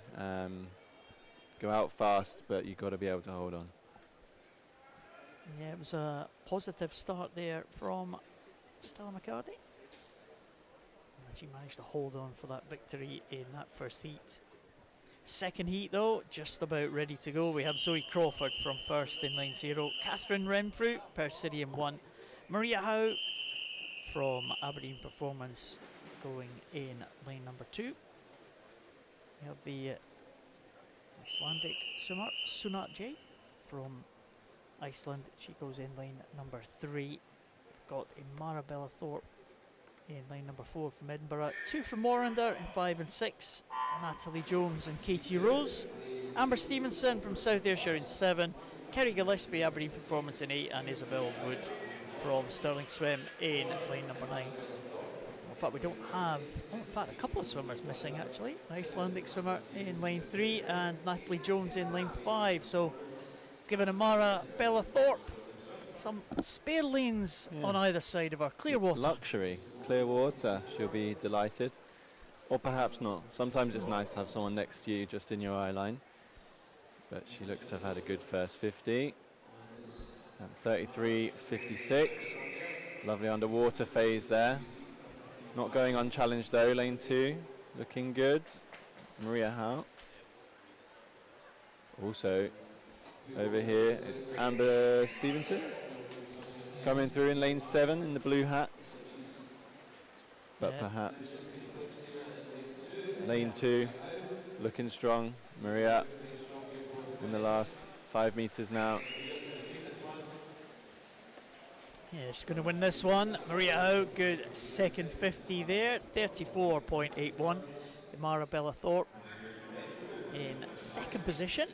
Go out fast, but you've got to be able to hold on. Yeah, it was a positive start there from Stella McCarty. And she managed to hold on for that victory in that first heat. Second heat though, just about ready to go. We have Zoe Crawford from first in line 0, Catherine Renfrew, Persinium 1, Maria Howe from Aberdeen Performance going in lane number 2. We have the Icelandic swimmer Sunat J from Iceland. She goes in lane number 3. We've got Imara Bellathorpe in lane number 4 from Edinburgh. 2 from Warrender in 5 and 6. Natalie Jones and Katie Rose. Amber Stevenson from South Ayrshire in 7. Kerry Gillespie, Aberdeen Performance in 8. And Isabel Wood from Stirling Swim in lane number 9. In fact, we don't have, in fact, a couple of swimmers missing actually. An Icelandic swimmer in lane 3 and Natalie Jones in lane 5. So it's given Amara Bellathorpe some spare lanes on either side of her. Clear water. Luxury. Clear water. She'll be delighted. Or perhaps not. Sometimes it's nice to have someone next to you just in your eye line. But she looks to have had a good first 50. And 33.56. Lovely underwater phase there. Not going unchallenged though, lane 2. Looking good. Maria Howe. Also, over here is Amber Stevenson. Coming through in lane 7 in the blue hat. But perhaps lane 2, looking strong. Maria in the last 5 meters now. Yeah, she's going to win this one. Maria Howe, good second 50 there. 34.81. Imara Bellathorpe in second position.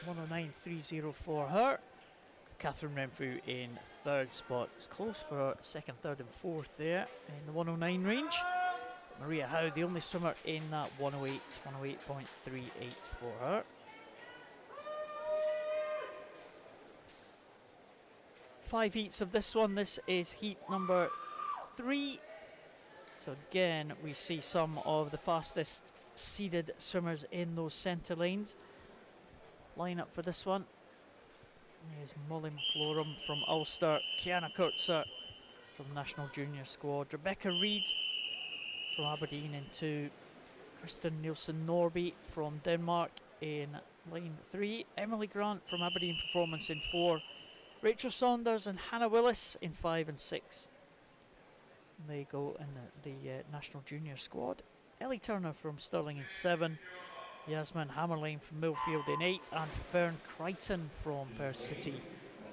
109.30 for her. Catherine Renfrew in third spot. It's close for second, third and fourth there in the 109 range. Maria Howe, the only swimmer in that 108, 108.38 for her. Five heats of this one. This is heat number 3. So again, we see some of the fastest seeded swimmers in those centre lanes. Line up for this one. There's Molly McLaurin from Ulster, Kiana Kurtzer from National Junior Squad, Rebecca Reid from Aberdeen in 2, Kristen Nielsen Norby from Denmark in lane 3, Emily Grant from Aberdeen Performance in 4, Rachel Saunders and Hannah Willis in 5 and 6. They go in the National Junior Squad. Ellie Turner from Stirling in 7, Yasmin Hammerlane from Millfield in 8, and Fern Crichton from Perth City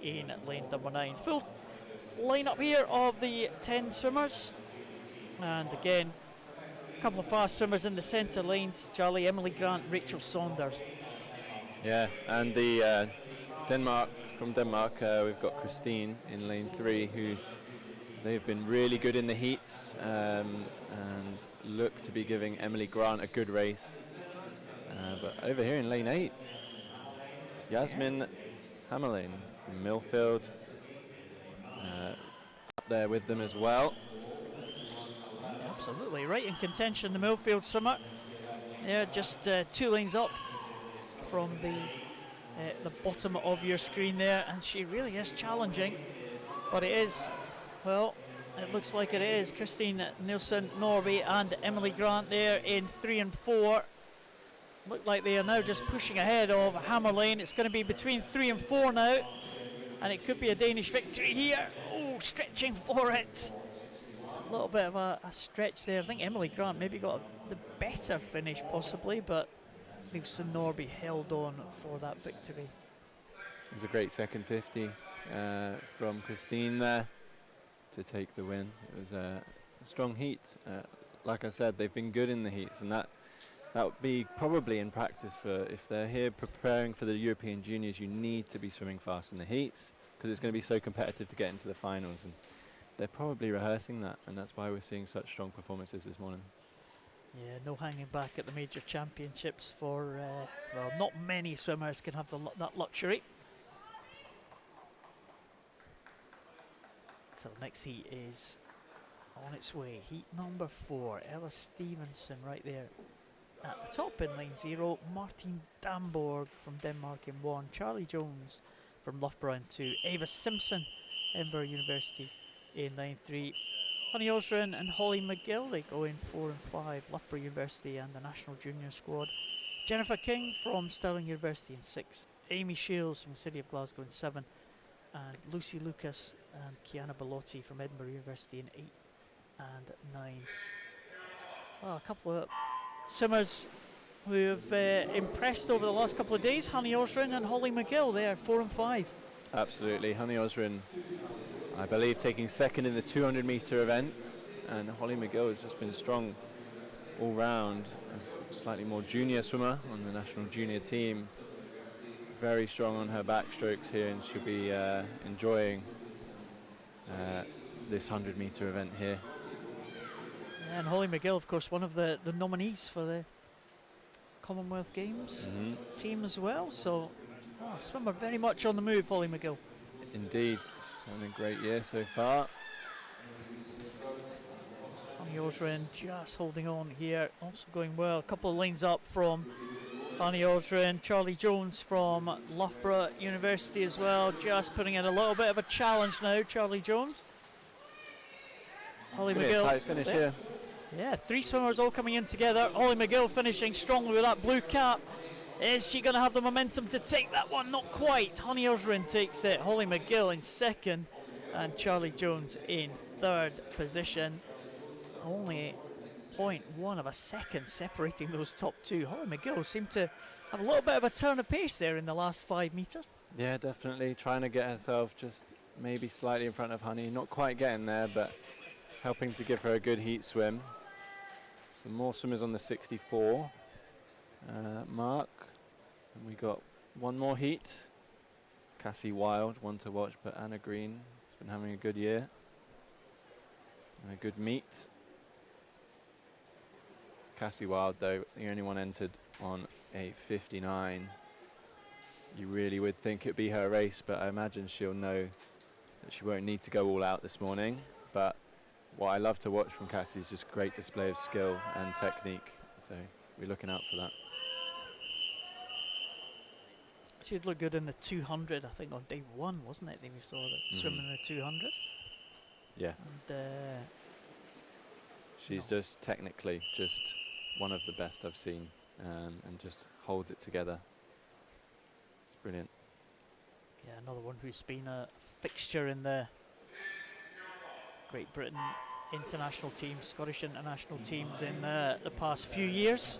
in lane number 9. Full line-up here of the 10 swimmers. And again, a couple of fast swimmers in the centre lanes. Charlie, Emily Grant, Rachel Saunders. Yeah, and the Denmark, we've got Christine in lane 3, who they've been really good in the heats and look to be giving Emily Grant a good race. But over here in lane 8, Yasmin Hammerlane from Millfield up there with them as well. Absolutely, right in contention, the Millfield swimmer. Yeah, just 2 lanes up from the bottom of your screen there, and she really is challenging. But it is, well, it looks like it is Christine Nielsen Norby and Emily Grant there in 3 and 4. Look like they are now just pushing ahead of Hammerlane. It's going to be between 3 and 4 now, and it could be a Danish victory here. Oh, stretching for it. It's a little bit of a stretch there. I think Emily Grant maybe got the better finish possibly, but Nielsen Norby held on for that victory. It was a great second 50 from Christine there to take the win. It was a strong heat. Like I said, they've been good in the heats, and that would be probably in practice for if they're here preparing for the European Juniors. You need to be swimming fast in the heats because it's going to be so competitive to get into the finals, and they're probably rehearsing that, and that's why we're seeing such strong performances this morning. Yeah, no hanging back at the major championships for, well, not many swimmers can have that luxury. So next heat is on its way. Heat number 4. Ella Stevenson right there at the top in line 0. Martin Damborg from Denmark in 1. Charlie Jones from Loughborough in 2. Ava Simpson, Edinburgh University in line 3. Honey Osrin and Holly McGill, they go in 4 and 5. Loughborough University and the national junior squad. Jennifer King from Stirling University in 6. Amy Shields from the City of Glasgow in 7. And Lucy Lucas and Kiana Bellotti from Edinburgh University in 8 and 9. Well, a couple of swimmers who have impressed over the last couple of days. Honey Osrin and Holly McGill there, 4 and 5. Absolutely. Honey Osrin, I believe, taking second in the 200 metre event, and Holly McGill has just been strong all round. As a slightly more junior swimmer on the national junior team, very strong on her backstrokes here, and she'll be enjoying this 100 metre event here. Yeah, and Holly McGill, of course, one of the nominees for the Commonwealth Games team as well. So, swimmer very much on the move, Holly McGill. Indeed, she's having a great year so far. Honey Osrin just holding on here, also going well. A couple of lanes up from Honey Osrin. Charlie Jones from Loughborough University as well, just putting in a little bit of a challenge now. Charlie Jones. Holly McGill. Tight finish here. Yeah, 3 swimmers all coming in together. Holly McGill finishing strongly with that blue cap. Is she going to have the momentum to take that one? Not quite. Honey Osrin takes it. Holly McGill in 2nd and Charlie Jones in 3rd position. Only 0.1 of a second separating those top 2. Holly McGill seemed to have a little bit of a turn of pace there in the last 5 metres. Yeah, definitely trying to get herself just maybe slightly in front of Honey. Not quite getting there, but helping to give her a good heat swim. Some more swimmers on the 64 mark. And we got one more heat. Cassie Wild, one to watch, but Anna Green has been having a good year and a good meet. Cassie Wild, though, the only one entered on a 59. You really would think it'd be her race, but I imagine she'll know that she won't need to go all out this morning. But what I love to watch from Cassie is just great display of skill and technique. So we're looking out for that. She'd look good in the 200, I think, on day 1, wasn't it? Then we saw the swim in the 200. Yeah. And she's just technically just one of the best I've seen, and just holds it together. It's brilliant. Yeah, another one who's been a fixture in the Great Britain international team, Scottish international teams in the past few years.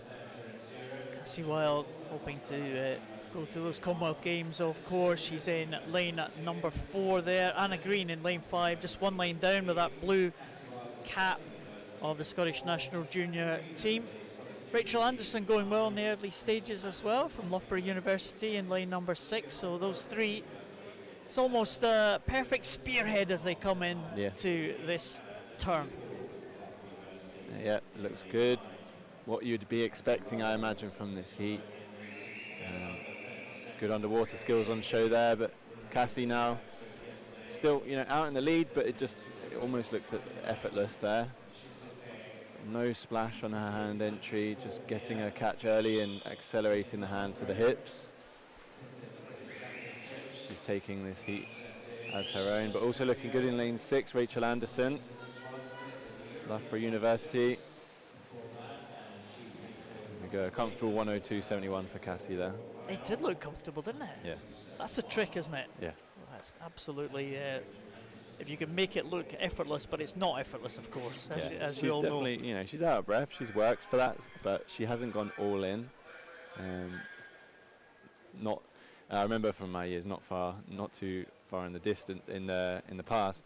Cassie Wild hoping to go to those Commonwealth Games, of course. She's in lane number 4 there. Anna Green in lane 5, just one lane down with that blue cap of the Scottish national junior team. Rachel Anderson going well in the early stages as well from Loughborough University in lane number 6. So those 3, it's almost a perfect spearhead as they come in to this turn. Yeah, looks good. What you'd be expecting, I imagine, from this heat. Good underwater skills on show there, but Cassie now still, out in the lead, but it almost looks effortless there. No splash on her hand entry, just getting her catch early and accelerating the hand to the hips. She's taking this heat as her own, but also looking good in lane 6, Rachel Anderson, Loughborough University. There we go, a comfortable 102.71 for Cassie there. It did look comfortable, didn't it? Yeah. That's a trick, isn't it? Yeah. Well, that's absolutely, if you can make it look effortless, but it's not effortless, of course, as we all know. She's definitely, she's out of breath. She's worked for that, but she hasn't gone all in. I remember from my years, not too far in the distance in the past.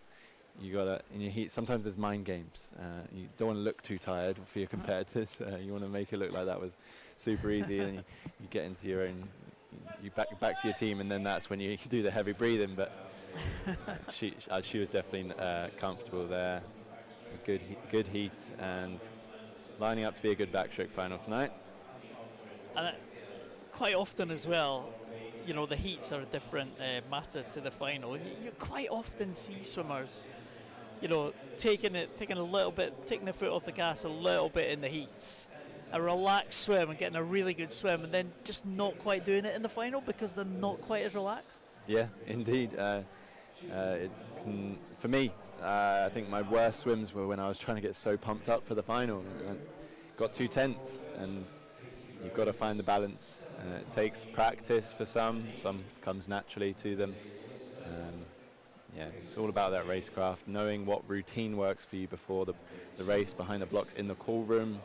You got in your heat. Sometimes there's mind games. You don't want to look too tired for your competitors. You want to make it look like that was super easy, and you get into your own. You back to your team, and then that's when you do the heavy breathing. But she was definitely comfortable there. A good heat, and lining up to be a good backstroke final tonight. And quite often as well, the heats are a different matter to the final. You quite often see swimmers you know, taking a little bit, taking the foot off the gas a little bit in the heats, a relaxed swim and getting a really good swim, and then just not quite doing it in the final because they're not quite as relaxed. Yeah, indeed. It can, for me, I think my worst swims were when I was trying to get so pumped up for the final. And got too tense, and you've got to find the balance. It takes practice for some comes naturally to them. Yeah, it's all about that racecraft, knowing what routine works for you before the race, behind the blocks, in the call room,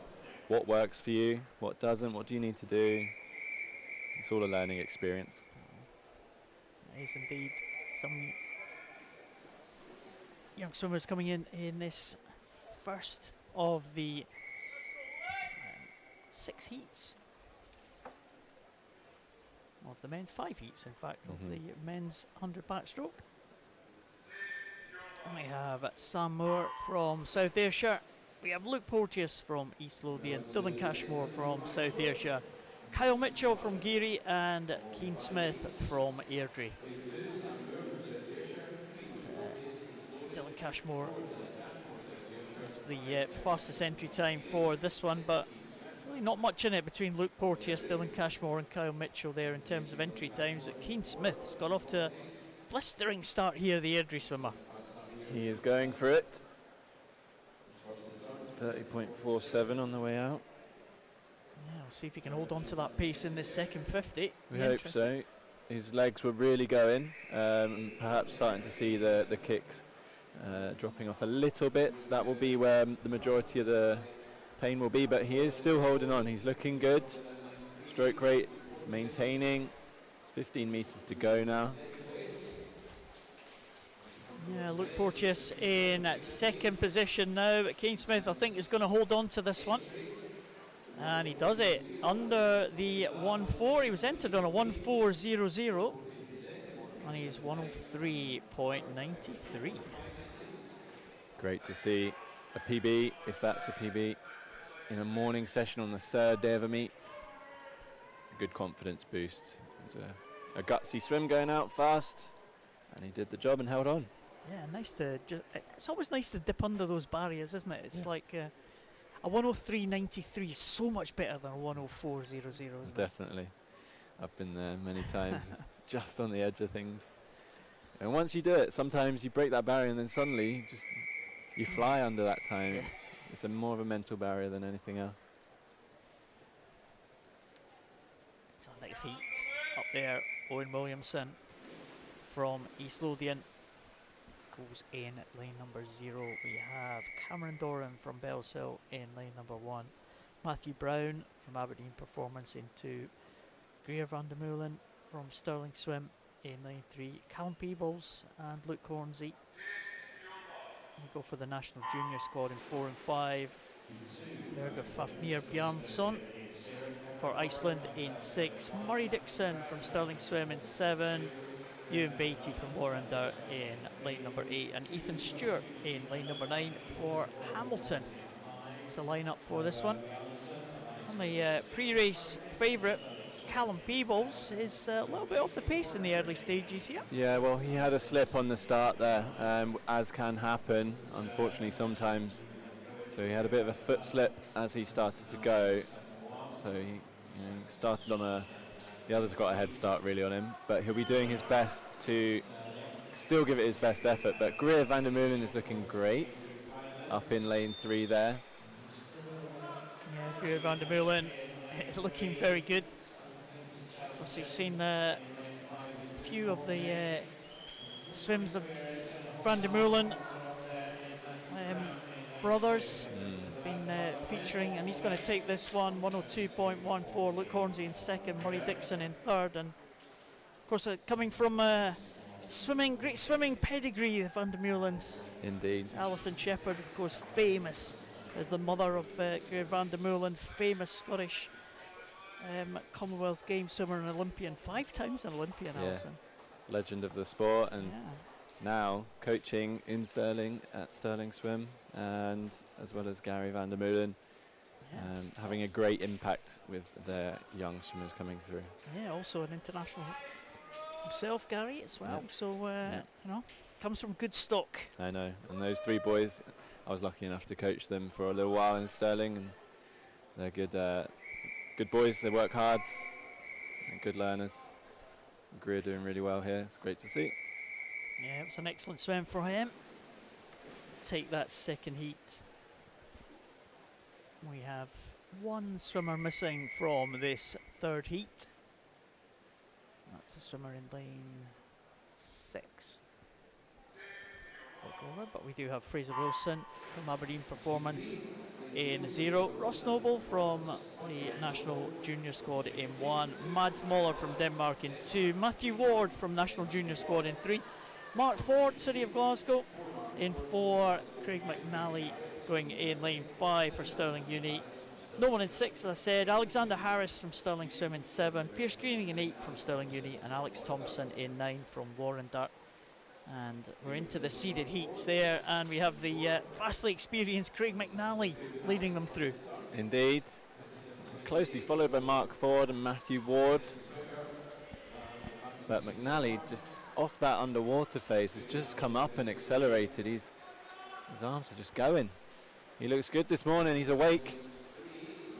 what works for you, what doesn't, what do you need to do. It's all a learning experience. It is indeed. Some young swimmers coming in this first of the 6 heats. Of the men's 5 heats, in fact, of the men's 100 backstroke. We have Sam Moore from South Ayrshire. We have Luke Porteous from East Lothian, Dylan Cashmore from South Ayrshire, Kyle Mitchell from Geary, and Keane Smith from Airdrie. Dylan Cashmore is the fastest entry time for this one, but really not much in it between Luke Porteous, Dylan Cashmore and Kyle Mitchell there in terms of entry times. But Keane Smith's got off to a blistering start here, the Airdrie swimmer. He is going for it. 30.47 on the way out. Yeah, we'll see if he can hold on to that pace in this second 50. We hope so. His legs were really going. Perhaps starting to see the kicks dropping off a little bit. That will be where the majority of the pain will be, but he is still holding on. He's looking good. Stroke rate maintaining. 15 meters to go now. Yeah, Luke Porteous in second position now, but Keane Smith I think is going to hold on to this one, and he does it under the 1.4. He was entered on a 1.4.00 and he's 103.93. Great to see a PB, if that's a PB, in a morning session on the 3rd day of a meet. A good confidence boost. It was a gutsy swim going out fast, and he did the job and held on. Yeah, nice to it's always nice to dip under those barriers, isn't it? It's like a 103.93 is so much better than a 104.00. Definitely. I've been there many times, just on the edge of things. And once you do it, sometimes you break that barrier and then suddenly you fly under that time. Yes. It's more of a mental barrier than anything else. It's our next heat up there. Owen Williamson from East Lothian goes in lane number 0. We have Cameron Doran from Bellshill in lane number 1. Matthew Brown from Aberdeen Performance in 2. Greer van der Meulen from Stirling Swim in lane 3. Callum Peebles and Luke Hornsey. We go for the national junior squad in 4 and 5. Berger Fafnir Bjarnsson for Iceland in 6. Murray Dixon from Stirling Swim in 7. Ewan Beatty from Warrender in lane number 8, and Ethan Stewart in lane number 9 for Hamilton. It's the lineup for this one. And the pre-race favourite, Callum Peebles, is a little bit off the pace in the early stages here. Yeah, well, he had a slip on the start there, as can happen, unfortunately, sometimes. So he had a bit of a foot slip as he started to go. So he started on the others got a head start really on him, but he'll be doing his best to still give it his best effort. But Greer van der Meulen is looking great up in lane 3 there. Yeah, Greer van der Meulen looking very good. Of course, you've seen a few of the swims of van der Meulen brothers been featuring, and he's going to take this one. 102.14. Luke Hornsey in 2nd, Murray Dixon in 3rd, and of course coming from great swimming pedigree, the van der Meulens. Indeed. Alison Shepherd, of course, famous as the mother of Greer van der Meulen, famous Scottish Commonwealth Games swimmer and Olympian, 5 times an Olympian. Yeah. Alison, legend of the sport, and now coaching in Stirling at Stirling Swim, and as well as Gary van der Meulen, having a great impact with their young swimmers coming through. Yeah, also an international himself, Gary, as well. Yeah. So, Yeah. you know, comes from good stock. I know. And those 3 boys, I was lucky enough to coach them for a little while in Stirling, and they're good boys. They work hard, and good learners. Greer doing really well here. It's great to see. Yeah, it was an excellent swim for him. Take that second heat. We have one swimmer missing from this third heat. That's a swimmer in lane 6. But we do have Fraser Wilson from Aberdeen Performance in 0. Ross Noble from the National Junior Squad in 1. Mads Moller from Denmark in 2. Matthew Ward from National Junior Squad in 3. Mark Ford, City of Glasgow, in 4. Craig McNally going in lane 5 for Stirling Uni. No one in 6, as I said. Alexander Harris from Stirling Swim in 7. Pierce Greening in 8 from Stirling Uni. And Alex Thompson in 9 from Warren Dart. And we're into the seeded heats there, and we have the vastly experienced Craig McNally leading them through. Indeed. Closely followed by Mark Ford and Matthew Ward. But McNally, just off that underwater phase, has just come up and accelerated. His arms are just going. He looks good this morning. He's awake.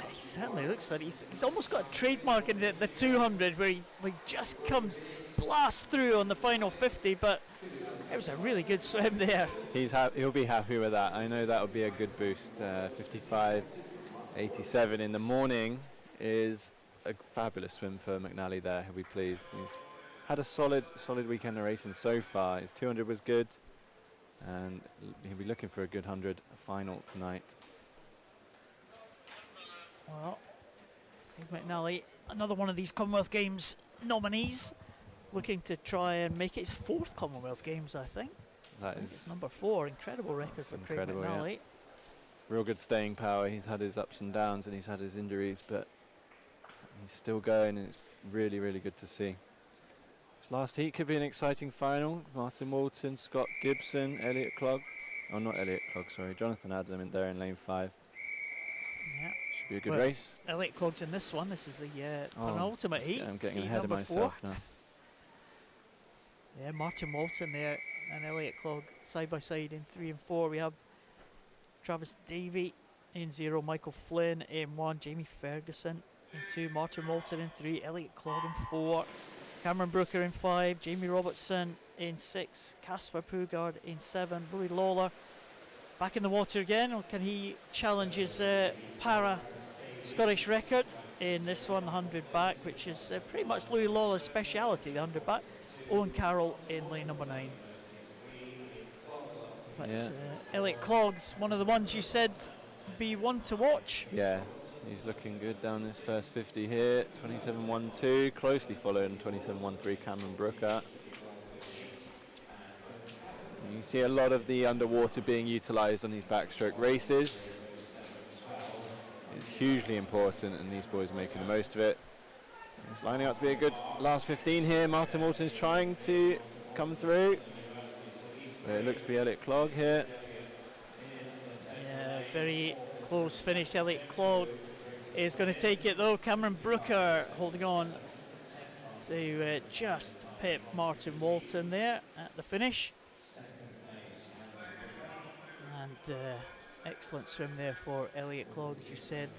He certainly looks like he's almost got a trademark in the 200 where he just comes blast through on the final 50, but it was a really good swim there. He'll be happy with that. I know that will be a good boost. 55.87 in the morning is a fabulous swim for McNally there. He'll be pleased. He's had a solid weekend of racing so far. His 200 was good, and he'll be looking for a good 100 final tonight. Well, Craig McNally, another one of these Commonwealth Games nominees, looking to try and make it his 4th Commonwealth Games, I think. That is number 4. Incredible record for Craig McNally. Yeah. Real good staying power. He's had his ups and downs and he's had his injuries, but he's still going, and it's really, really good to see. This last heat could be an exciting final. Martin Walton, Scott Gibson, Elliot Clogg. Oh, not Elliot Clogg, sorry. Jonathan Adam in there in lane 5. Yeah. Should be a good race. Elliot Clogg's in this one. This is the penultimate heat. Yeah, I'm getting heat ahead of myself 4. Now. Yeah, Martin Walton there and Elliot Clogg side by side in 3 and 4. We have Travis Davey in 0, Michael Flynn in 1, Jamie Ferguson in 2, Martin Walton in 3, Elliot Clogg in 4, Cameron Brooker in 5, Jamie Robertson in 6, Casper Pugard in 7, Louis Lawler back in the water again. Or can he challenge his para Scottish record in this one, 100 back, which is pretty much Louis Lawler's speciality, the 100 back. Owen Carroll in lane number 9. But Elliot Clogg's one of the ones you said be one to watch. Yeah, he's looking good down this first 50 here. 27.12, closely followed in 27.13 Cameron Brooker. You see a lot of the underwater being utilised on these backstroke races. It's hugely important, and these boys are making the most of it. It's lining up to be a good last 15 here. Martin Walton's trying to come through. It looks to be Elliot Clogg here. Yeah, very close finish. Elliot Clogg is going to take it though. Cameron Brooker holding on to just pip Martin Walton there at the finish. And excellent swim there for Elliot Clogg, as you said.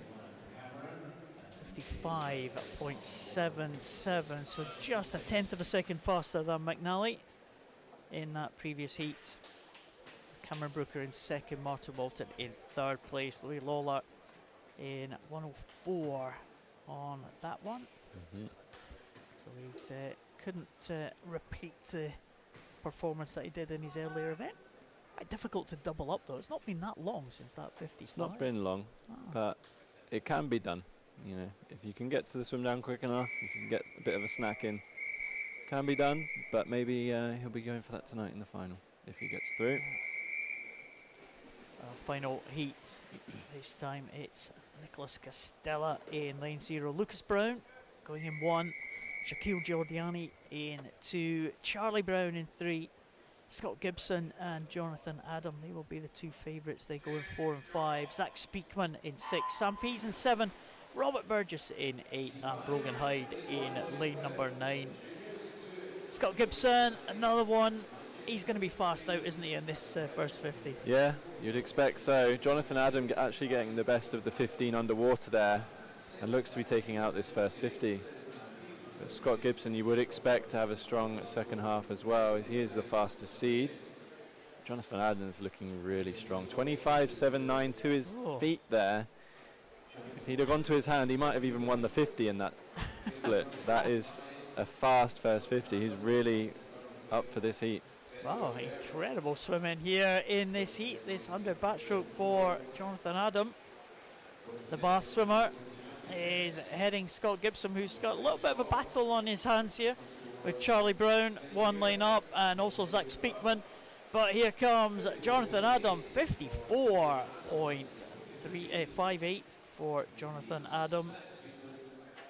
55.77, so just a 1/10 of a second faster than McNally in that previous heat. Cameron Brooker in 2nd, Martin Walton in 3rd place, Louis Lawler in 104 on that one. So he couldn't repeat the performance that he did in his earlier event. Quite difficult to double up though. It's not been that long since that 50. It's not been long, but it can be done. You know, if you can get to the swim down quick enough, you can get a bit of a snack in. Can be done, but maybe he'll be going for that tonight in the final if he gets through. Final heat. This time it's Nicholas Castella in lane 0, Lucas Brown going in 1, Shaquille Giordiani in 2, Charlie Brown in 3, Scott Gibson and Jonathan Adam, they will be the 2 favourites. They go in 4 and 5. Zach Speakman in 6, Sam Pease in 7, Robert Burgess in 8, and Brogan Hyde in lane number 9. Scott Gibson, another one. He's going to be fast out, isn't he, in this first 50? Yeah, you'd expect so. Jonathan Adam actually getting the best of the 15 underwater there, and looks to be taking out this first 50. But Scott Gibson, you would expect to have a strong second half as well. He is the fastest seed. Jonathan Adams looking really strong. 25.79 to his feet there. If he'd have gone to his hand, he might have even won the 50 in that split. That is a fast first 50. He's really up for this heat. Wow, incredible swimming here in this heat. This 100 backstroke for Jonathan Adam. The Bath swimmer is heading Scott Gibson, who's got a little bit of a battle on his hands here with Charlie Brown, one lane up, and also Zach Speakman. But here comes Jonathan Adam, 54.58 for Jonathan Adam.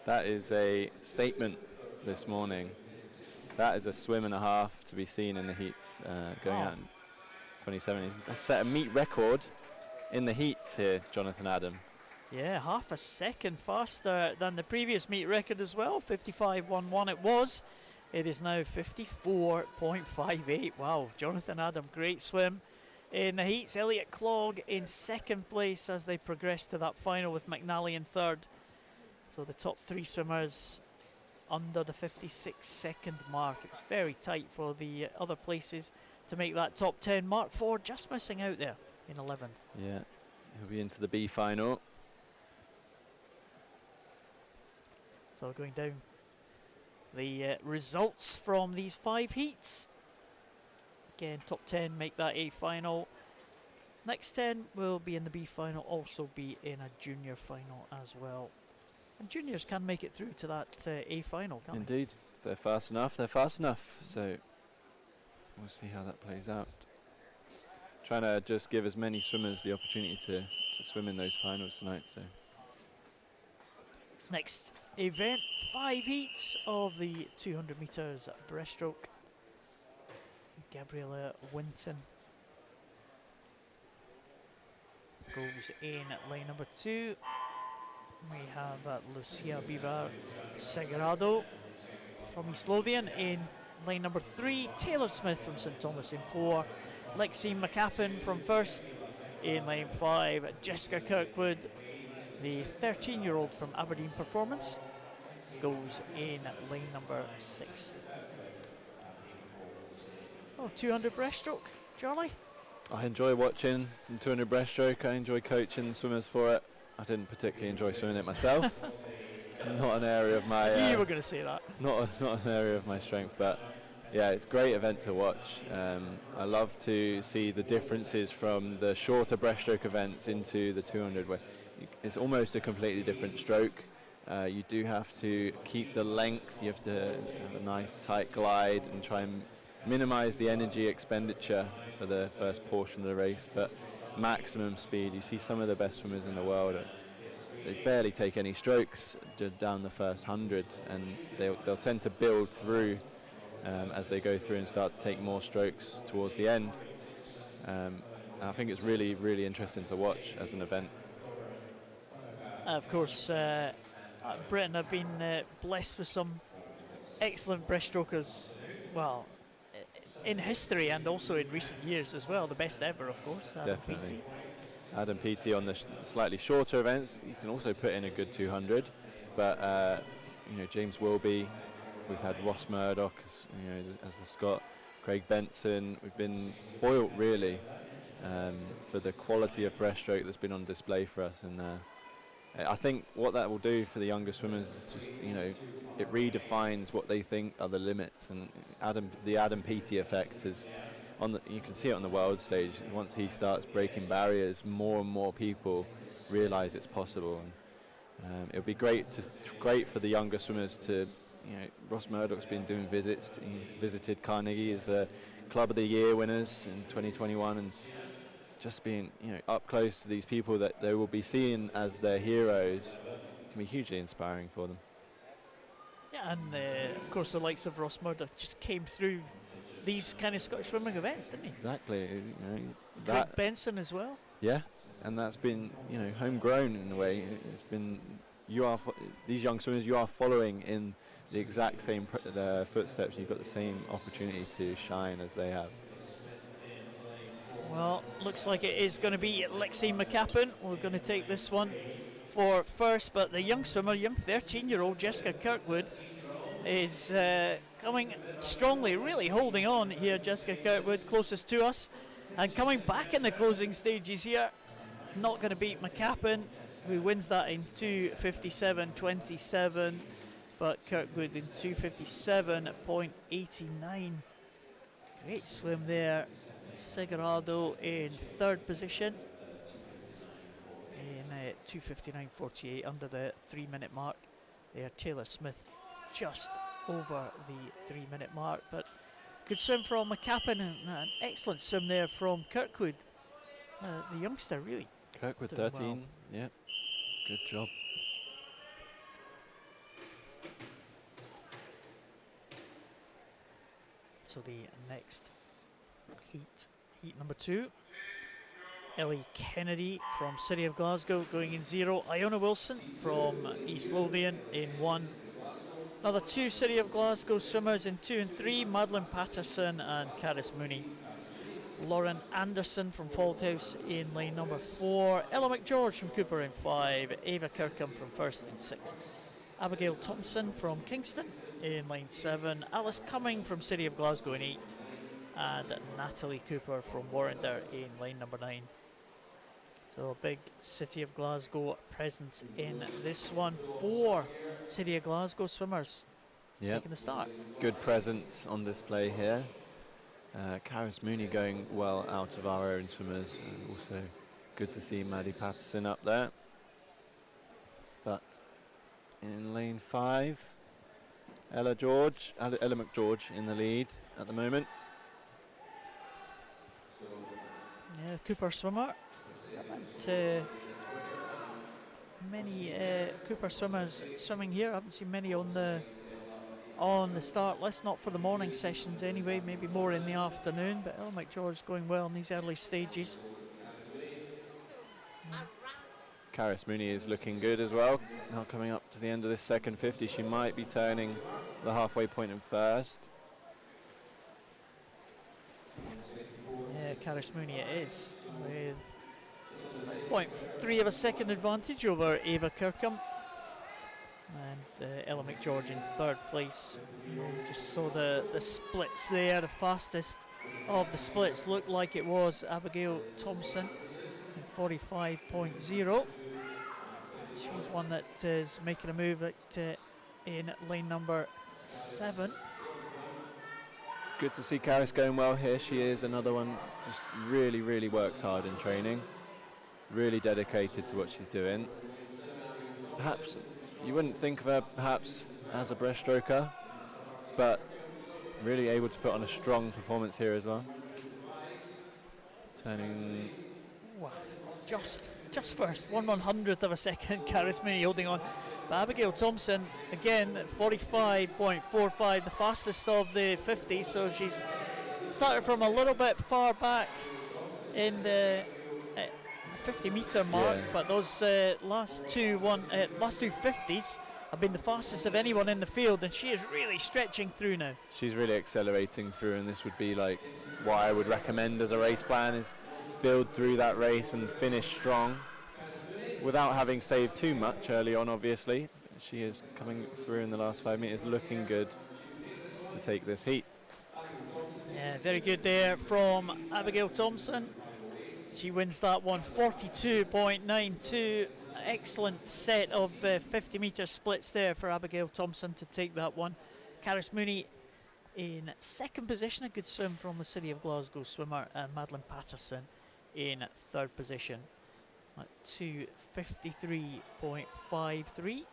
That is a statement this morning. That is a swim and a half to be seen in the heats, going out in 27. He's set a meet record in the heats here, Jonathan Adam. Yeah, half a second faster than the previous meet record as well. 55.11 it was. It is now 54.58. Wow, Jonathan Adam, great swim in the heats. Elliot Clogg in second place as they progress to that final with McNally in third. So the top three swimmers under the 56-second mark. It was very tight for the other places to make that top 10 mark. Ford just missing out there in 11th. Yeah, he'll be into the B final. So going down the results from these 5 heats. Again, top 10 make that A final. Next 10 will be in the B final, also be in a junior final as well. And juniors can make it through to that A final, can't they? Indeed. If they're fast enough, they're fast enough. So we'll see how that plays out. Trying to just give as many swimmers the opportunity to swim in those finals tonight. So next event, 5 heats of the 200 metres breaststroke. Gabriella Winton goes in at lane number 2. We have Lucia Bivar Sagrado from East Lothian in lane number 3. Taylor Smith from St Thomas in 4. Lexi McCappin from first in lane 5. Jessica Kirkwood, the 13-year-old from Aberdeen Performance, goes in lane number 6. Oh, 200 breaststroke, Charlie? I enjoy watching the 200 breaststroke. I enjoy coaching swimmers for it. I didn't particularly enjoy swimming it myself. Not an area of my... I knew you were going to say that. Not an area of my strength, but yeah, it's a great event to watch. I love to see the differences from the shorter breaststroke events into the 200, where it's almost a completely different stroke. You do have to keep the length. You have to have a nice tight glide and try and minimize the energy expenditure for the first portion of the race, but maximum speed. You see some of the best swimmers in the world, they barely take any strokes down the first 100, and they'll tend to build through as they go through and start to take more strokes towards the end. And I think it's really, really interesting to watch as an event. Of course, Britain have been blessed with some excellent breaststrokers, well, in history and also in recent years as well. The best ever, of course. Definitely. Adam Peaty on the slightly shorter events. You can also put in a good 200, but James Wilby. We've had Ross Murdoch as the Scot, Craig Benson. We've been spoilt really for the quality of breaststroke that's been on display for us, and I think what that will do for the younger swimmers is just, it redefines what they think are the limits. And the Adam Peaty effect is you can see it on the world stage. Once he starts breaking barriers, more and more people realise it's possible. And it'll be great for the younger swimmers to, Ross Murdoch's been doing visits. He's visited Carnegie as the Club of the Year winners in 2021, and just being up close to these people that they will be seeing as their heroes can be hugely inspiring for them. Yeah, and of course the likes of Ross Murdoch just came through these kind of Scottish swimming events, didn't he? Exactly. Craig Benson as well. Yeah, and that's been homegrown in a way. It's been these young swimmers, you are following in the exact same the footsteps. You've got the same opportunity to shine as they have. Well, looks like it is going to be Lexi McCappin. We're going to take this one for first, but the young swimmer, young 13-year-old Jessica Kirkwood, is coming strongly, really holding on here. Jessica Kirkwood, closest to us, and coming back in the closing stages here. Not going to beat McCappin, who wins that in 2:57.27, but Kirkwood in 2:57.89. Great swim there. Segurado in third position in 2:59.48, under the 3-minute mark. There, Taylor Smith just over the 3-minute mark, but good swim from McCappin and an excellent swim there from Kirkwood. The youngster really. Kirkwood 13, well. Yeah, good job. So the next heat number 2. Ellie Kennedy from City of Glasgow going in 0. Iona Wilson from East Lothian in 1. Another 2 City of Glasgow swimmers in 2 and 3. Madeline Patterson and Caris Mooney. Lauren Anderson from Fauldhouse in lane number 4. Ella McGeorge from Cooper in 5. Ava Kirkham from First in 6. Abigail Thompson from Kingston in lane 7. Alice Cumming from City of Glasgow in 8. And Natalie Cooper from Warrender in lane number 9. So a big City of Glasgow presence in this one. 4 City of Glasgow swimmers taking the start. Good presence on display here. Caris Mooney going well out of our own swimmers, and also good to see Maddie Patterson up there. But in lane 5, Ella McGeorge in the lead at the moment. Yeah, Cooper swimmer. Many Cooper swimmers swimming here. I haven't seen many on the start list, not for the morning sessions anyway, maybe more in the afternoon, but Ella McGeorge going well in these early stages. Caris Mooney is looking good as well. Now coming up to the end of this second 50, she might be turning the halfway point in first. Yeah, Caris Mooney it is, with 0.3 of a second advantage over Ava Kirkham. And Ella McGeorge in third place. Just saw the splits there. The fastest of the splits looked like it was Abigail Thompson in 45.0. She's one that is making a move in lane number 7. Good to see Caris going well here. She is another one, just really, really works hard in training. Really dedicated to what she's doing. Perhaps you wouldn't think of her perhaps as a breaststroker, but really able to put on a strong performance here as well. Turning... Wow, just first, 1/100th of a second, Caris Mooney holding on. But Abigail Thompson, again, 45.45, the fastest of the 50, so she's started from a little bit far back in the 50-metre mark, but those last two 50s have been the fastest of anyone in the field, and she is really stretching through now. She's really accelerating through, and this would be like what I would recommend as a race plan, is build through that race and finish strong without having saved too much early on, obviously. She is coming through in the last 5 meters looking good to take this heat. Yeah, very good there from Abigail Thompson. She wins that one, 42.92. Excellent set of 50-metre splits there for Abigail Thompson to take that one. Caris Mooney in second position, a good swim from the City of Glasgow swimmer, and Madeline Patterson in third position at 2:53.53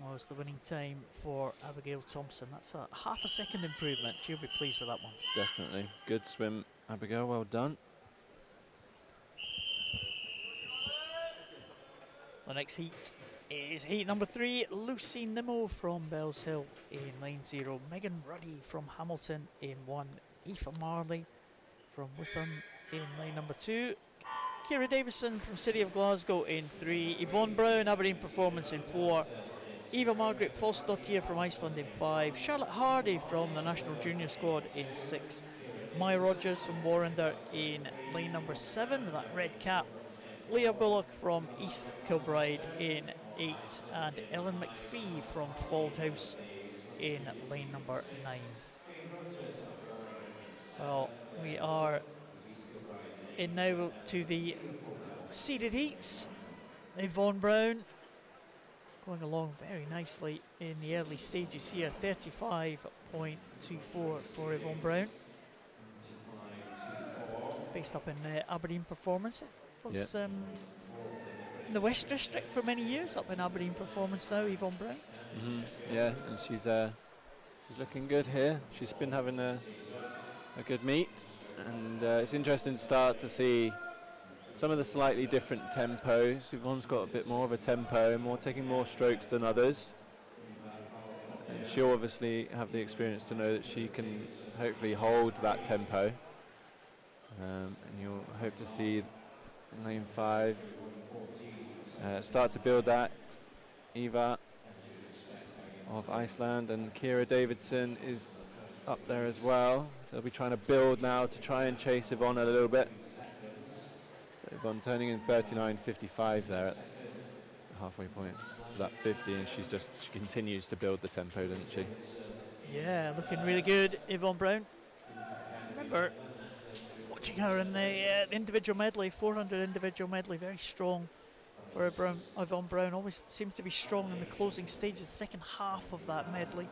was the winning time for Abigail Thompson. That's a half a second improvement. She'll be pleased with that one. Definitely. Good swim, Abigail. Well done. The next heat is heat number 3. Lucy Nimmo from Bells Hill in lane 0. Megan Ruddy from Hamilton in 1. Aoife Marley from Witham in lane number 2. Ciara Davison from City of Glasgow in 3, Yvonne Brown, Aberdeen Performance in 4, Eva Margaret Falsdottir from Iceland in 5, Charlotte Hardy from the National Junior Squad in 6, Maya Rogers from Warrender in lane number 7 with that red cap, Leah Bullock from East Kilbride in 8, and Ellen McPhee from Fauldhouse in lane number 9. Well, we are in now to the seeded heats. Yvonne Brown going along very nicely in the early stages here, 35.24 for Yvonne Brown. Based up in Aberdeen Performance. Was in the West District for many years, up in Aberdeen Performance now, Yvonne Brown. Yeah, and she's looking good here. She's been having a good meet, and it's interesting to start to see some of the slightly different tempos. Yvonne's got a bit more of a tempo, taking more strokes than others. And she'll obviously have the experience to know that she can hopefully hold that tempo. And you'll hope to see in lane 5 start to build that. Eva of Iceland and Ciara Davidson is up there as well. They'll be trying to build now to try and chase Yvonne a little bit. Yvonne turning in 39.55 there at the halfway point for that 50, and she continues to build the tempo, doesn't she? Yeah, looking really good, Yvonne Brown. Remember watching her in the individual medley, 400 individual medley, very strong for Yvonne Brown. Always seems to be strong in the closing stage, the second half of that medley.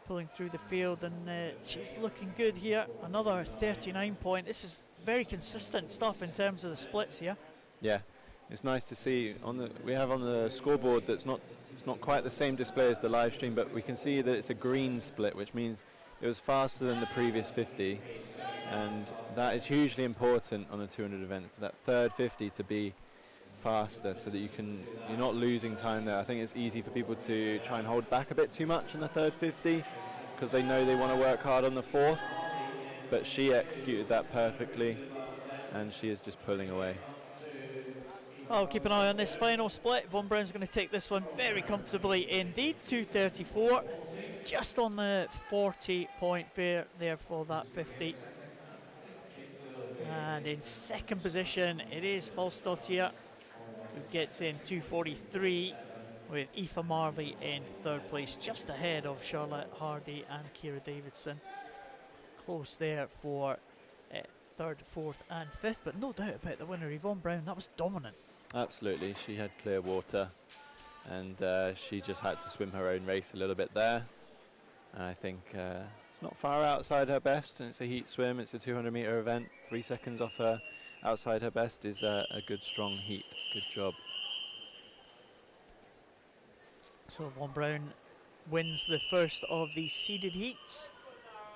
Pulling through the field, and she's looking good here. Another 39 point. This is very consistent stuff in terms of the splits here. Yeah, it's nice to see we have on the scoreboard it's not quite the same display as the live stream, but we can see that it's a green split, which means it was faster than the previous 50, and that is hugely important on a 200 event for that third 50 to be faster, so that you're not losing time there. I think it's easy for people to try and hold back a bit too much in the third 50 because they know they want to work hard on the fourth, but she executed that perfectly, and she is just pulling away. I'll keep an eye on this final split. Yvonne Brown's going to take this one very comfortably indeed. 2:34, just on the 40 point fair there for that 50. And in second position it is Falsdottir, who gets in 2:43, with Aoife Marley in third place, just ahead of Charlotte Hardy and Ciara Davidson. Close there for third, fourth and fifth, but no doubt about the winner, Yvonne Brown. That was dominant. Absolutely, she had clear water, and she just had to swim her own race a little bit there. And I think it's not far outside her best, and it's a heat swim, it's a 200-metre event. 3 seconds off her outside her best is a good strong heat. Good job. So Yvonne Brown wins the first of the seeded heats.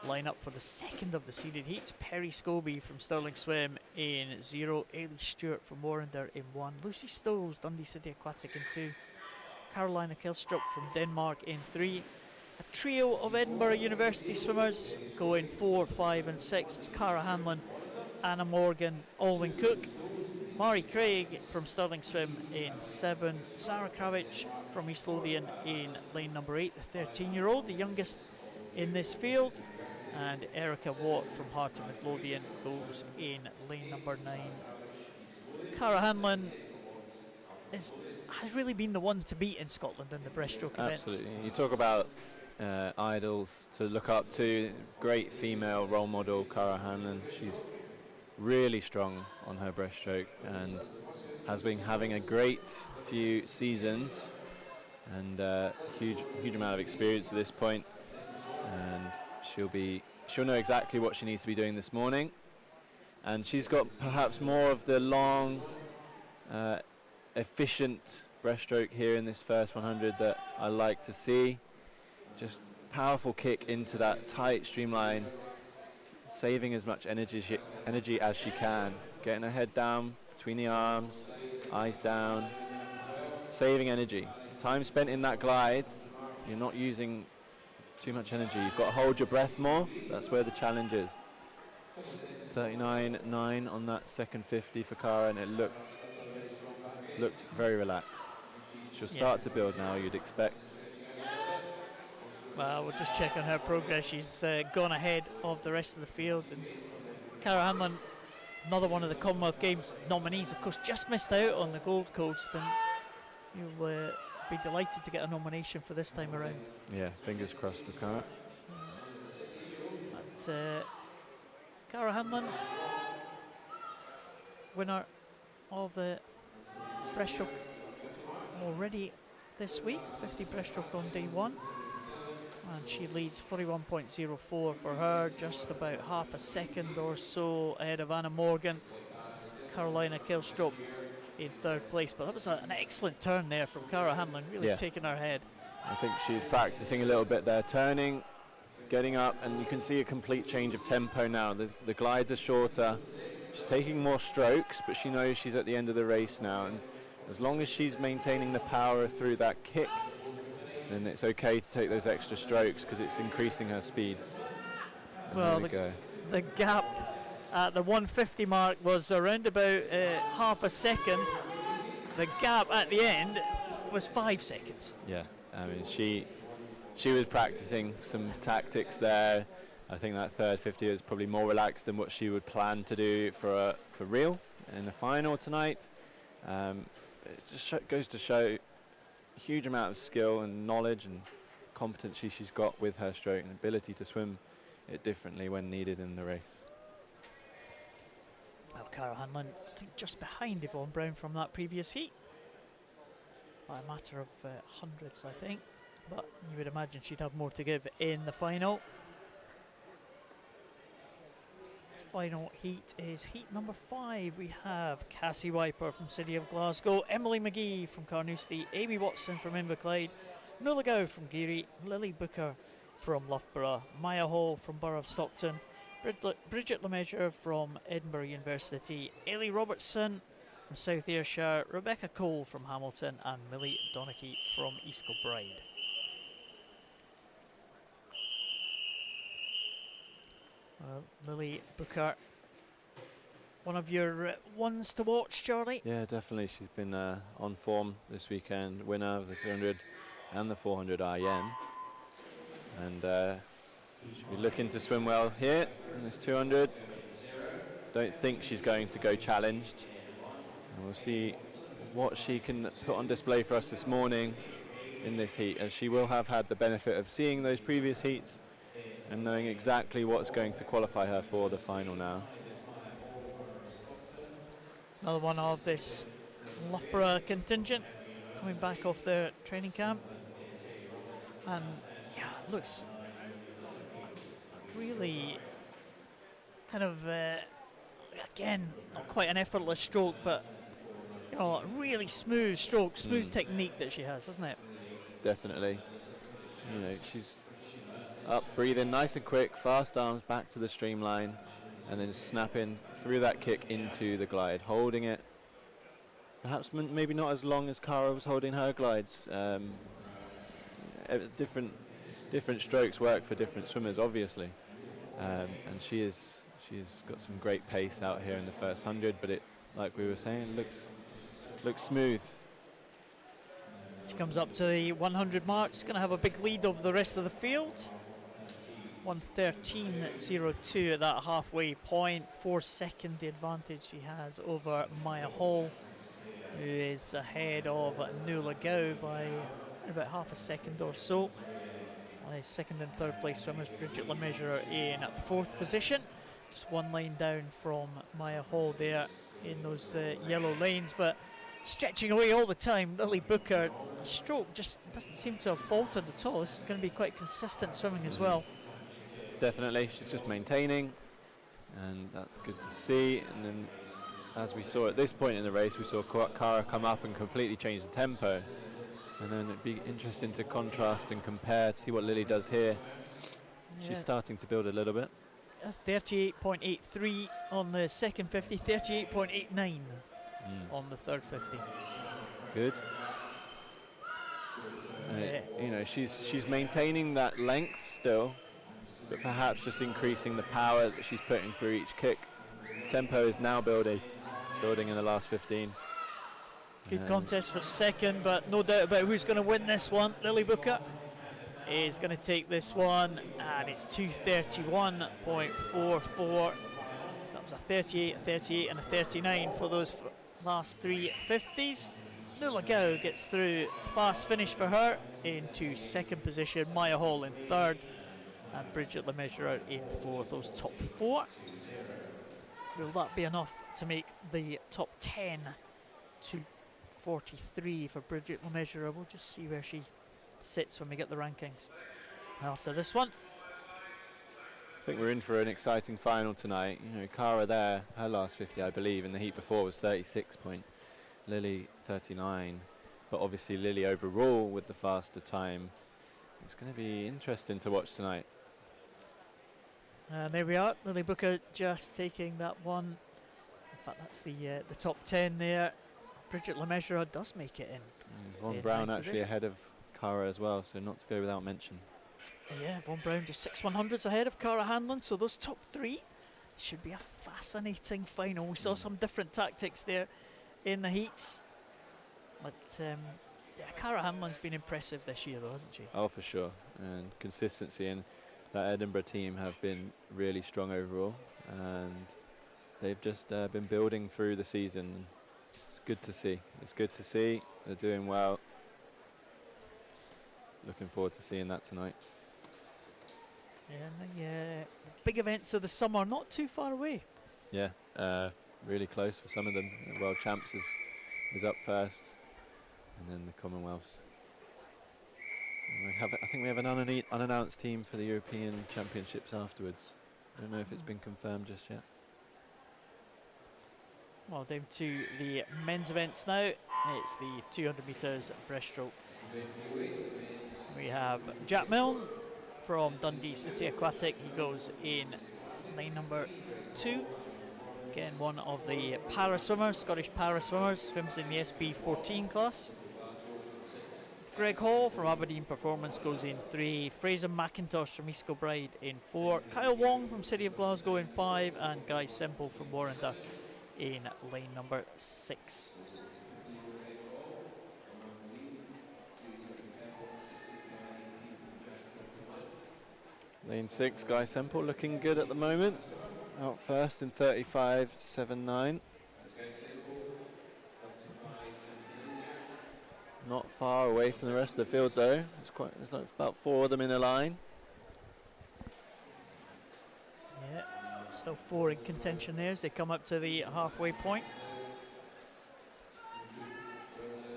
Line up for the second of the seeded heats: Perry Scobie from Stirling Swim in 0, Ailey Stewart from Warrender in 1, Lucy Stoves, Dundee City Aquatic in 2, Carolina Kelstrup from Denmark in 3. A trio of Edinburgh University swimmers go in 4, 5 and 6. It's Cara Hanlon, Anna Morgan, Alwyn Cook, Mari Craig from Stirling Swim in 7, Sarah Kravich from East Lothian in lane number 8, the 13-year-old, the youngest in this field, and Erica Watt from Heart of Midlothian goes in lane number 9. Cara Hanlon has really been the one to beat in Scotland in the breaststroke events. Absolutely. You talk about idols to look up to, great female role model, Cara Hanlon. She's really strong on her breaststroke and has been having a great few seasons, and huge amount of experience at this point, and she'll know exactly what she needs to be doing this morning. And she's got perhaps more of the long efficient breaststroke here in this first 100 that I like to see. Just powerful kick into that tight streamline, saving as much energy as she can, getting her head down between the arms, eyes down, saving energy. Time spent in that glide, you're not using too much energy. You've got to hold your breath more. That's where the challenge is. 39.9 on that second 50 for Cara, and it looked very relaxed. She'll start to build now, you'd expect. Well, we'll just check on her progress. She's gone ahead of the rest of the field. And Cara Hanlon, another one of the Commonwealth Games nominees, of course, just missed out on the Gold Coast, and you'll be delighted to get a nomination for this time around. Yeah, fingers crossed for Cara. But Cara Hanlon, winner of the breaststroke already this week, 50 breaststroke on day one. And she leads 41.04 for her, just about half a second or so ahead of Anna Morgan. Carolina Killstrop in third place, but that was an excellent turn there from Cara Hanlon, really taking her head. I think she's practicing a little bit there, turning, getting up, and you can see a complete change of tempo now. The glides are shorter, she's taking more strokes, but she knows she's at the end of the race now, and as long as she's maintaining the power through that kick, then it's okay to take those extra strokes because it's increasing her speed. And well, the gap at the 150 mark was around about half a second. The gap at the end was 5 seconds. Yeah, I mean, she was practicing some tactics there. I think that third 50 is probably more relaxed than what she would plan to do for real in the final tonight. It just goes to show a huge amount of skill and knowledge and competency she's got with her stroke and ability to swim it differently when needed in the race. Well, Cara Hanlon, I think just behind Yvonne Brown from that previous heat. By a matter of hundreds, I think. But you would imagine she'd have more to give in the final. Final heat is heat number 5. We have Cassie Wiper from City of Glasgow, Emily McGee from Carnoustie, Amy Watson from Inverclyde, Nuala Gow from Geary, Lily Booker from Loughborough, Maya Hall from Borough of Stockton, Bridget Lemessurier from Edinburgh University, Ailey Robertson from South Ayrshire, Rebecca Cole from Hamilton, and Millie Donachie from East Kilbride. Lily Booker, one of your ones to watch, Charlie? Yeah, definitely. She's been on form this weekend, winner of the 200 and the 400 IM. And she'll be looking to swim well here in this 200. Don't think she's going to go challenged. And we'll see what she can put on display for us this morning in this heat, as she will have had the benefit of seeing those previous heats and knowing exactly what's going to qualify her for the final now. Another one of this Loughborough contingent coming back off their training camp. And yeah, looks really kind of, again, not quite an effortless stroke, but you know, a really smooth stroke, smooth technique that she has, isn't it? Definitely. You know, she's up, breathing nice and quick, fast arms back to the streamline, and then snapping through that kick into the glide, holding it. Perhaps maybe not as long as Cara was holding her glides. Different strokes work for different swimmers, obviously. And she's got some great pace out here in the first 100, but it, like we were saying, looks smooth. She comes up to the 100 mark. She's going to have a big lead over the rest of the field. 1:13.02 at that halfway point. 4 second the advantage she has over Maya Hall, who is ahead of Nuala Gow by about half a second or so. Second and third place swimmers, Bridget Lemessurier in 4th position. Just one line down from Maya Hall there in those yellow lanes, but stretching away all the time. Lily Booker, stroke just doesn't seem to have faltered at all. This is going to be quite consistent swimming as well. Definitely, she's just maintaining, and that's good to see. And then, as we saw at this point in the race, we saw Cara come up and completely change the tempo. And then it'd be interesting to contrast and compare to see what Lily does here. Yeah. She's starting to build a little bit. 38.83 on the second 50, 38.89 on the third 50. Good. You know, she's maintaining that length still, but perhaps just increasing the power that she's putting through each kick. Tempo is now building in the last 15. Good contest for second, but no doubt about who's going to win this one. Lily Booker is going to take this one, and it's 231.44. So that was a 38, a 38, and a 39 for those last three 50s. Nula Gao gets through, fast finish for her into second position, Maya Hall in third, and Bridget Lemessurier in fourth. Those top four. Will that be enough to make the top 10 to 43 for Bridget Lemessurier? We'll just see where she sits when we get the rankings after this one. I think we're in for an exciting final tonight. You know, Cara there, her last 50, I believe, in the heat before was 36 point. Lily 39, but obviously Lily overall with the faster time. It's going to be interesting to watch tonight. And there we are, Lily Booker just taking that one. In fact, that's the top 10 there. Bridget Lemessurier does make it in. Von Braun actually ahead of Cara as well, so not to go without mention. Yeah, Von Braun just 6/100s ahead of Cara Hanlon, so those top three should be a fascinating final. We saw some different tactics there in the heats, but yeah, Cara Hanlon's been impressive this year though, hasn't she? Oh, for sure, and consistency, and that Edinburgh team have been really strong overall, and they've just been building through the season. It's good to see. It's good to see. They're doing well. Looking forward to seeing that tonight. Yeah, and the big events of the summer not too far away. Yeah, really close for some of them. The World Champs is up first, and then the Commonwealths. I think we have an unannounced team for the European Championships afterwards. I don't know if it's been confirmed just yet. Well, down to the men's events now. It's the 200 metres breaststroke. We have Jack Milne from Dundee City Aquatic. He goes in lane number 2. Again, one of the para swimmers, Scottish para swimmers, swims in the SB14 class. Greg Hall from Aberdeen Performance goes in 3. Fraser McIntosh from East Kilbride in 4. Kyle Wong from City of Glasgow in 5. And Guy Semple from Warrender in lane number 6. Lane 6, Guy Semple looking good at the moment. Out first in 35.79. Not far away from the rest of the field though. There's like about 4 of them in a line. Yeah, still 4 in contention there as they come up to the halfway point.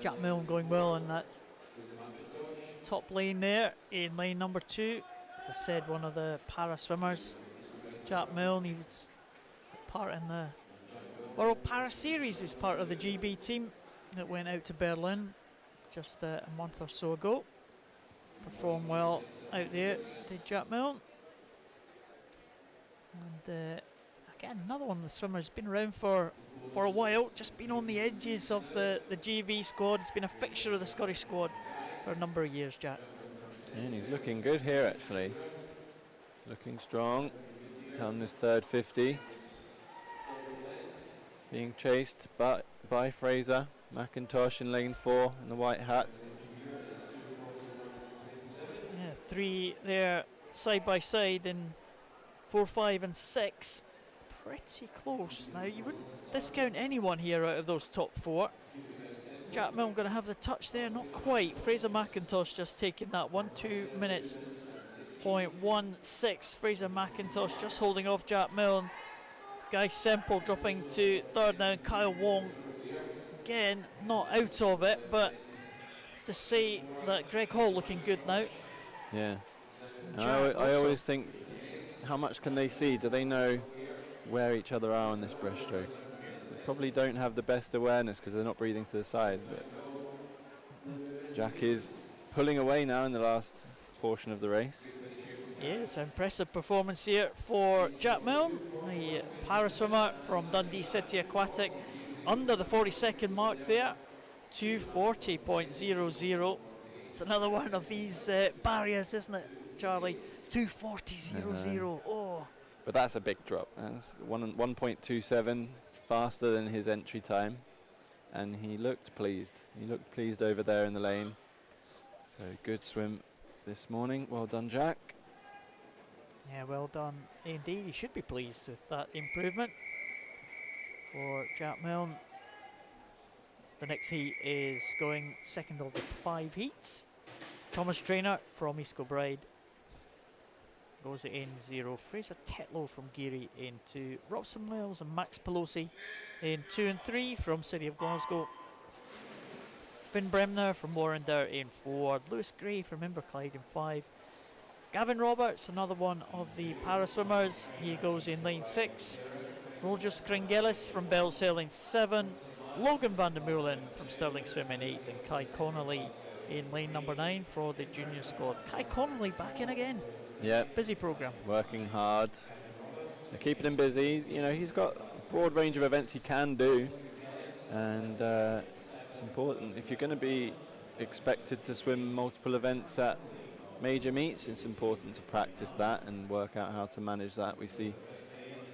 Jack Milne going well in that top lane there in lane number 2. As I said, one of the para swimmers, Jack Milne. He was part in the World Para Series. He's part of the GB team that went out to Berlin just a month or so ago. Performed well out there, did Jack Milne. And again, another one of the swimmers, been around for a while, just been on the edges of the GB squad. He's been a fixture of the Scottish squad for a number of years, Jack. And he's looking good here actually. Looking strong. Down this third 50. Being chased by Fraser McIntosh in lane 4 in the white hat. Yeah, 3 there side by side in 4, 5 and 6. Pretty close. Now you wouldn't discount anyone here out of those top 4. Jack Milne going to have the touch there, not quite. Fraser McIntosh just taking that 2 minutes .16. Fraser McIntosh just holding off Jack Milne. Guy Semple dropping to 3rd now. Kyle Wong again not out of it, but I have to say that Greg Hall looking good now. Yeah. I always think, how much can they see? Do they know where each other are on this breaststroke? Probably don't have the best awareness because they're not breathing to the side, but Jack is pulling away now in the last portion of the race. Yeah, it's an impressive performance here for Jack Milne, the para swimmer from Dundee City Aquatic, under the 40-second mark there, 240.00. It's another one of these barriers, isn't it, Charlie? 2:40.00. Oh. But that's a big drop. That's 1.27 faster than his entry time. And he looked pleased. He looked pleased over there in the lane. So good swim this morning. Well done, Jack. Yeah, well done indeed. He should be pleased with that improvement for Jack Milne. The next heat is going second of the 5 heats. Thomas Traynor from East Kilbride goes in 0. Fraser Tetlow from Geary in 2. Robson Mills and Max Pelosi in 2 and 3 from City of Glasgow. Finn Bremner from Warrender in 4. Lewis Gray from Inverclyde in 5. Gavin Roberts, another one of the para swimmers, he goes in lane 6. Rogers Kringelis from Bellshill in 7. Logan van der Meulen from Stirling Swim in 8. And Kai Connolly in lane number 9 for the junior squad. Kai Connolly back in again. Yeah. Busy programme. Working hard. They're keeping him busy. You know, he's got a broad range of events he can do. And it's important. If you're going to be expected to swim multiple events at major meets, it's important to practice that and work out how to manage that. We see,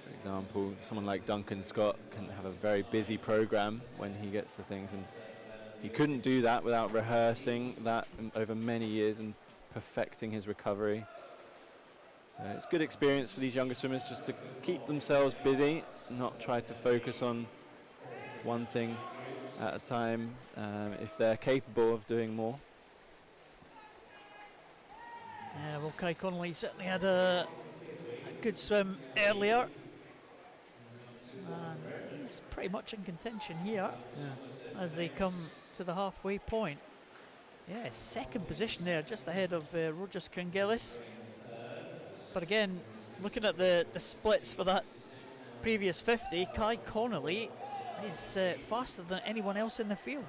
for example, someone like Duncan Scott can have a very busy program when he gets to things, and he couldn't do that without rehearsing that over many years and perfecting his recovery. So it's good experience for these younger swimmers just to keep themselves busy, not try to focus on one thing at a time if they're capable of doing more. Yeah, well, Kai Connolly certainly had a good swim earlier. And he's pretty much in contention here as they come to the halfway point. Yeah, second position there, just ahead of Rogers Kringelis. But again, looking at the splits for that previous 50, Kai Connolly is faster than anyone else in the field.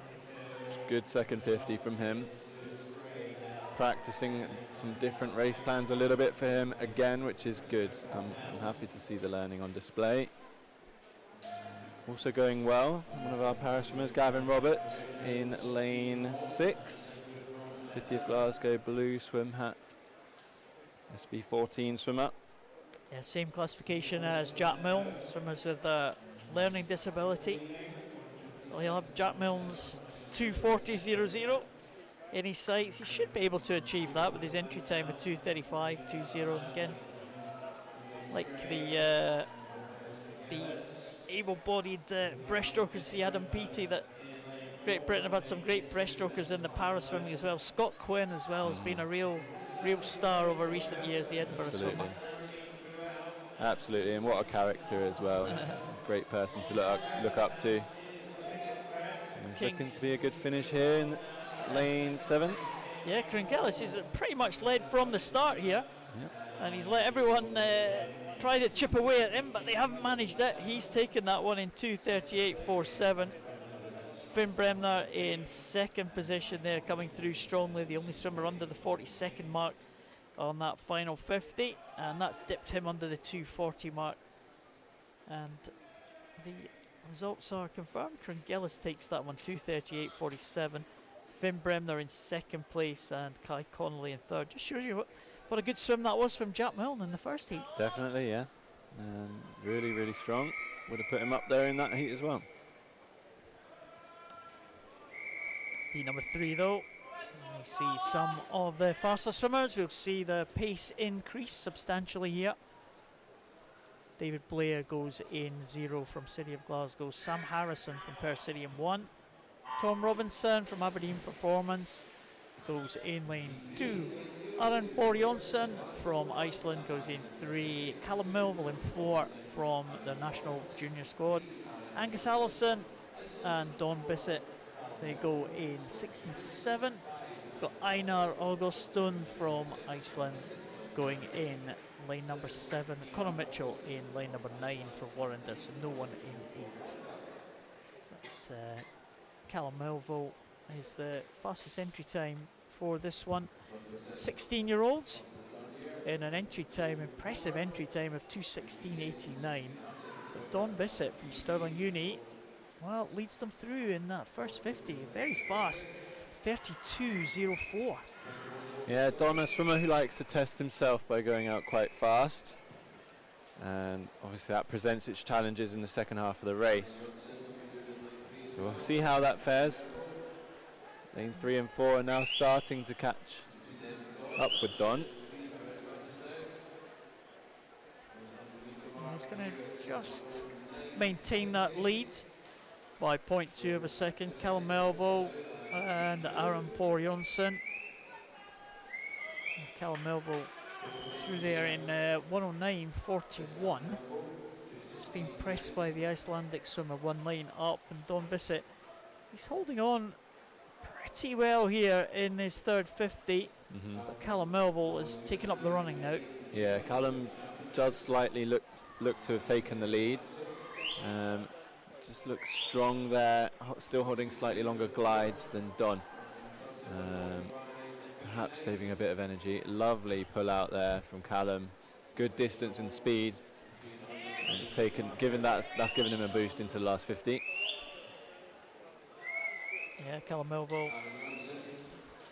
Good second 50 from him. Practicing some different race plans a little bit for him again, which is good. I'm happy to see the learning on display. Also going well, one of our para swimmers, Gavin Roberts, in lane 6. City of Glasgow blue swim hat. SB14 swimmer. Yeah, same classification as Jack Milne, swimmers with a learning disability. So he'll have Jack Milne's 2:40.00 in his sights. He should be able to achieve that with his entry time of 2:35.20. And again, like the able-bodied breaststrokers, see Adam Peaty, that Great Britain have had some great breaststrokers in the para swimming as well. Scott Quinn as well has been a real star over recent years, the Edinburgh swimmer. Absolutely, and what a character as well. Great person to look up to. He's looking to be a good finish here in lane 7. Yeah, Kringelis is pretty much led from the start here. Yep. And he's let everyone try to chip away at him, but they haven't managed it. He's taken that one in 2:38.47. Finn Bremner in second position there, coming through strongly, the only swimmer under the 40-second mark on that final 50, and that's dipped him under the 2:40 mark. And the results are confirmed. Kringelis takes that one, 2:38.47. Finn Bremner in second place and Kai Connolly in third. Just shows you what a good swim that was from Jack Milne in the first heat. Definitely, yeah. Really, really strong. Would have put him up there in that heat as well. Heat number 3 though. We see some of the faster swimmers. We'll see the pace increase substantially here. David Blair goes in 0 from City of Glasgow. Sam Harrison from Perth City in 1. Tom Robinson from Aberdeen Performance goes in lane 2. Aaron Borjonsson from Iceland goes in 3. Callum Melville in 4 from the national junior squad. Angus Allison and Don Bissett, they go in 6 and 7. Got Einar Augustsson from Iceland going in lane number 7. Conor Mitchell in lane number 9 for Warrender, so no one in 8. But, Callum Melville is the fastest entry time for this one. 16-year-olds in an entry time, impressive entry time of 2:16.89. But Don Bissett from Stirling Uni, well, leads them through in that first 50. Very fast, 32.04. Yeah, Don, a swimmer who likes to test himself by going out quite fast. And obviously that presents its challenges in the second half of the race. So we'll see how that fares. Lane 3 and 4 are now starting to catch up with Don. He's going to just maintain that lead by 0.2 of a second. Callum Melville and Aaron Porionsson. Callum Melville through there in 109.41. Just been pressed by the Icelandic swimmer one lane up, and Don Bissett, he's holding on pretty well here in his third 50. But Callum Melville is taking up the running now. Yeah, Callum does slightly look to have taken the lead. Just looks strong there, still holding slightly longer glides than Don. Perhaps saving a bit of energy. Lovely pull out there from Callum. Good distance and speed. And it's that's given him a boost into the last 50. Yeah, Callum Melville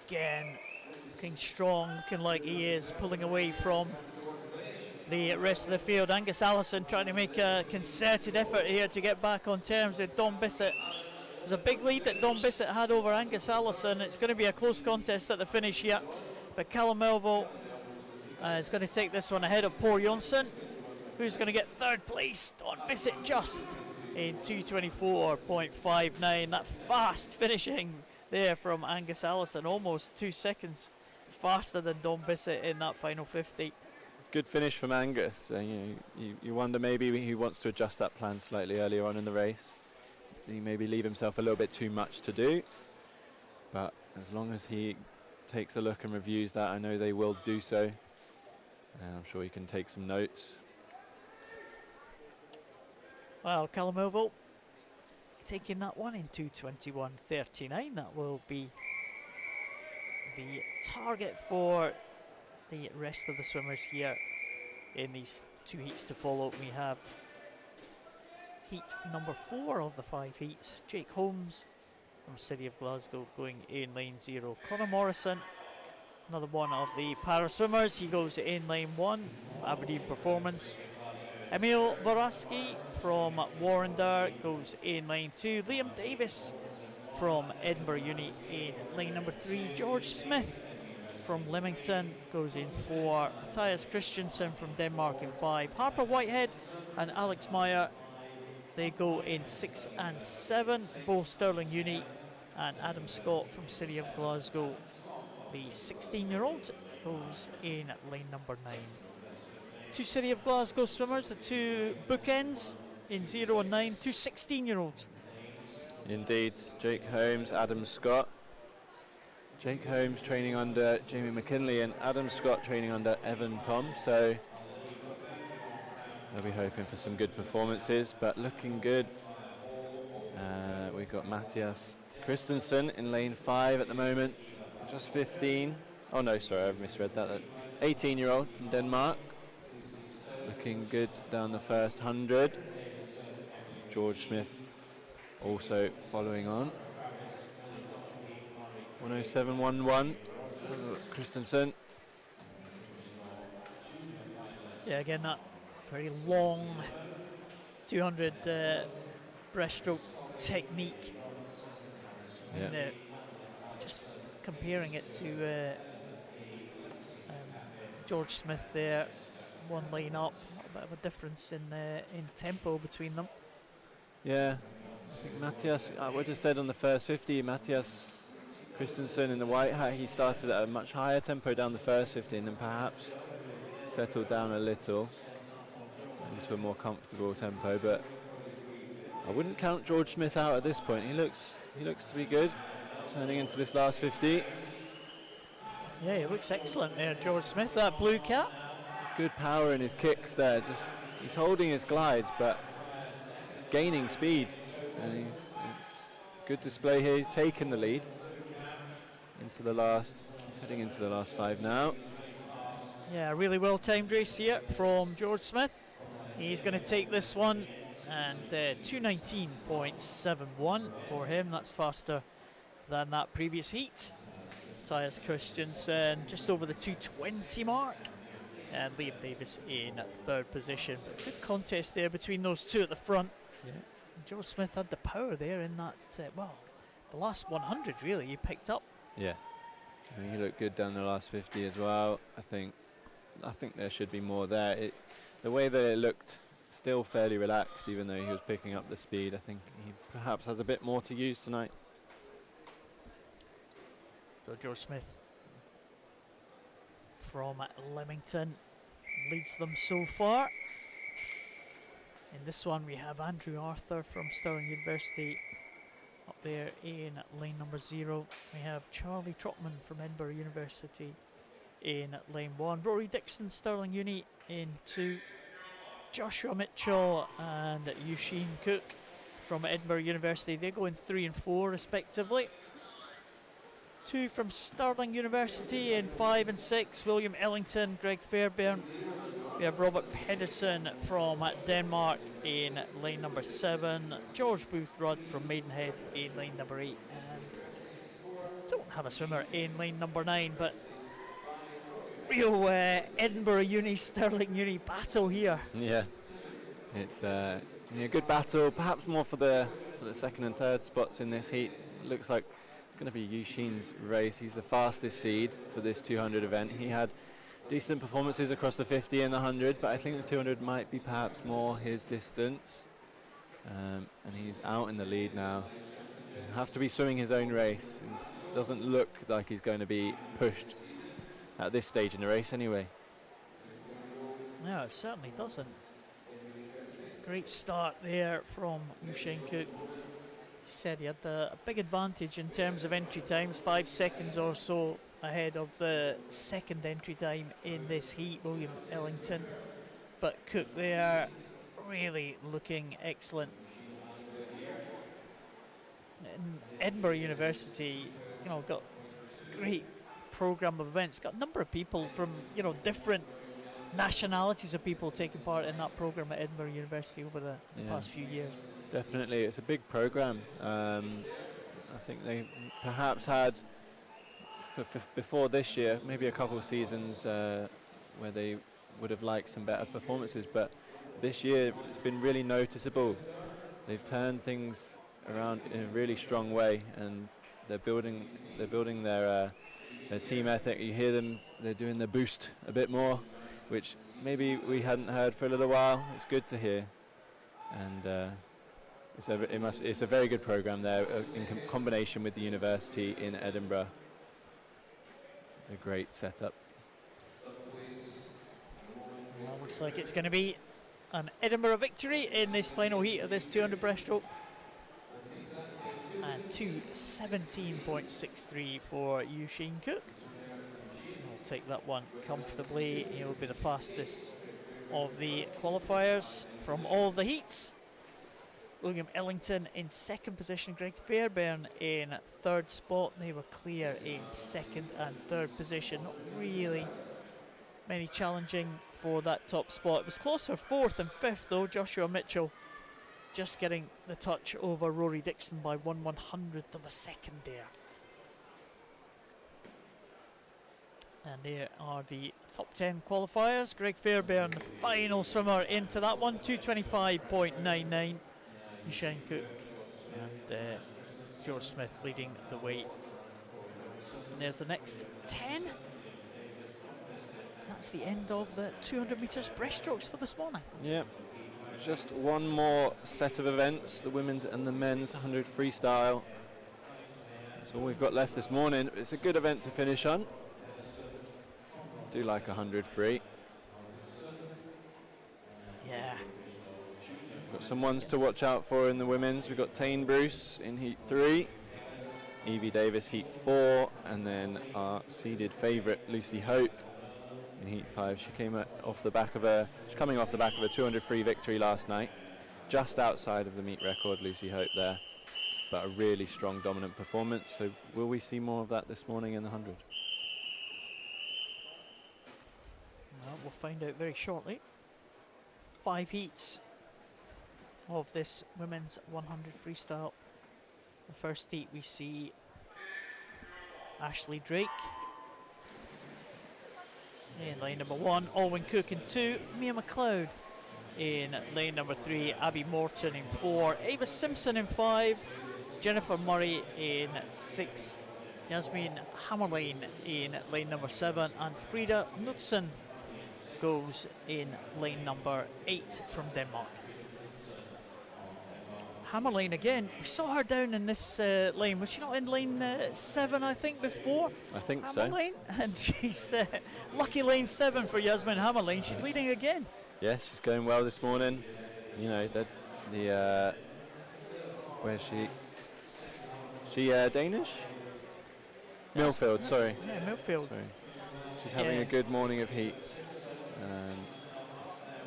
again looking strong, looking like he is pulling away from the rest of the field. Angus Allison trying to make a concerted effort here to get back on terms with Don Bissett. There's a big lead that Don Bissett had over Angus Allison. It's going to be a close contest at the finish here, but Callum Melville is going to take this one ahead of Porionsson, who's going to get third place. Don Bissett just in 2:24.59. That fast finishing there from Angus Allison, almost 2 seconds faster than Don Bissett in that final 50. Good finish from Angus. You wonder maybe he wants to adjust that plan slightly earlier on in the race. He maybe leave himself a little bit too much to do, but as long as he takes a look and reviews that, I know they will do so, and I'm sure he can take some notes. Well, Callum Melville taking that one in 2:21.39. That will be the target for the rest of the swimmers here in these two heats to follow. We have heat number 4 of the 5 heats. Jake Holmes from City of Glasgow going in lane 0. Conor Morrison, another one of the para swimmers, he goes in lane 1, Aberdeen Performance. Emil Borowski from Warrender goes in lane 2. Liam Davis from Edinburgh Uni in lane number 3. George Smith from Leamington goes in 4. Matthias Christensen from Denmark in 5. Harper Whitehead and Alex Meyer, they go in 6 and 7. Bo Stirling Uni and Adam Scott from City of Glasgow. The 16-year-old goes in lane number 9. Two City of Glasgow swimmers, the two bookends in 0 and 9, two 16-year-olds. Indeed, Jake Holmes, Adam Scott. Jake Holmes training under Jamie McKinley and Adam Scott training under Evan Tom. So they'll be hoping for some good performances, but looking good. We've got Matthias Christensen in lane 5 at the moment, just 15. Oh no, sorry, I've misread that. 18-year-old from Denmark. Looking good down the first 100. George Smith also following on. 107.11 Christensen. Yeah, again, that very long 200 breaststroke technique. Yeah. And, just comparing it to George Smith there, one lane up, a bit of a difference in tempo between them. Yeah, I think Matthias, I would have said on the first 50, Matthias Christensen in the white hat, he started at a much higher tempo down the first 50 and then perhaps settled down a little into a more comfortable tempo, but I wouldn't count George Smith out at this point. He looks to be good, turning into this last 50. Yeah, he looks excellent there, George Smith, that blue cap. Good power in his kicks there, just he's holding his glides but gaining speed, and it's good display here. He's taken the lead into the last, he's heading into the last 5 now. Yeah, really well timed race here from George Smith. He's going to take this one, and 2:19.71 for him. That's faster than that previous heat. Matthias Christensen just over the 220 mark. And Liam Davis in third position. But good contest there between those two at the front. Yeah. Joe Smith had the power there in that, the last 100 really he picked up. Yeah. And he looked good down the last 50 as well. I think there should be more there. The way that it looked, still fairly relaxed, even though he was picking up the speed. I think he perhaps has a bit more to use tonight. So Joe Smith from Leamington leads them so far. In this one we have Andrew Arthur from Stirling University up there in lane number 0. We have Charlie Trotman from Edinburgh University in lane 1. Rory Dixon, Stirling Uni in 2. Joshua Mitchell and Eugene Cook from Edinburgh University, they go in 3 and 4 respectively. 2 from Stirling University in 5 and 6, William Ellington, Greg Fairbairn. We have Robert Pedersen from Denmark in lane number 7, George Booth Rudd from Maidenhead in lane number 8, and don't have a swimmer in lane number 9, but real Edinburgh Uni, Stirling Uni battle here. Yeah, it's a good battle, perhaps more for the second and third spots in this heat. It looks like it's going to be Eugene's race. He's the fastest seed for this 200 event. He had decent performances across the 50 and the 100, but I think the 200 might be perhaps more his distance. And he's out in the lead now. He'll have to be swimming his own race. It doesn't look like he's going to be pushed at this stage in the race anyway. No, it certainly doesn't. Great start there from Eugene Cook. He said he had a big advantage in terms of entry times, 5 seconds or so ahead of the second entry time in this heat, William Ellington. But Cook there really looking excellent. And Edinburgh University, got great program of events, got a number of people from different nationalities of people taking part in that program at Edinburgh University over the past few years. Definitely, it's a big program. I think they perhaps had before this year maybe a couple of seasons where they would have liked some better performances, but this year it's been really noticeable. They've turned things around in a really strong way, and they're building their team ethic. You hear them, they're doing the boost a bit more, which maybe we hadn't heard for a little while. It's good to hear, and it's a very good program there in combination with the university in Edinburgh. It's a great setup. Well, looks like it's going to be an Edinburgh victory in this final heat of this 200 breaststroke. And 2:17.63 for Eugene Cook. He'll take that one comfortably. He'll be the fastest of the qualifiers from all the heats. William Ellington in second position, Greg Fairbairn in third spot. They were clear in second and third position. Not really many challenging for that top spot. It was close for fourth and fifth though. Joshua Mitchell just getting the touch over Rory Dixon by 1/100th of a second there. And there are the top 10 qualifiers. Greg Fairbairn, the final swimmer into that one, 2:25.99. Eugene Cook and George Smith leading the way. And there's the next 10. That's the end of the 200 metres breaststrokes for this morning. Yeah. Just one more set of events, the women's and the men's 100 freestyle. That's all we've got left this morning. It's a good event to finish on. Do like 100 free. Yeah. Got some ones to watch out for in the women's. We've got Tane Bruce in heat 3, Evie Davis heat 4, and then our seeded favourite Lucy Hope in heat 5. She's coming off the back of a 200 free victory last night, just outside of the meet record. Lucy Hope there, but a really strong dominant performance. So will we see more of that this morning in the 100? Well, we'll find out very shortly. 5 heats of this women's 100 freestyle. The first heat we see Ashley Drake. In lane number 1, Alwyn Cook in 2, Mia McLeod. In lane number 3, Abby Morton in 4, Ava Simpson in 5, Jennifer Murray in 6, Yasmin Hammerlane in lane number 7, and Frida Knudsen goes in lane number 8 from Denmark. Hammerlane again, we saw her down in this lane. Was she not in lane 7, I think, before? I think Hammerlane? So. And she's lucky lane 7 for Yasmin Hammerlane. She's leading again. Yeah, she's going well this morning. You know, where's she? She Danish? Yes. Millfield, sorry. Yeah, Millfield. Sorry. She's having a good morning of heats. And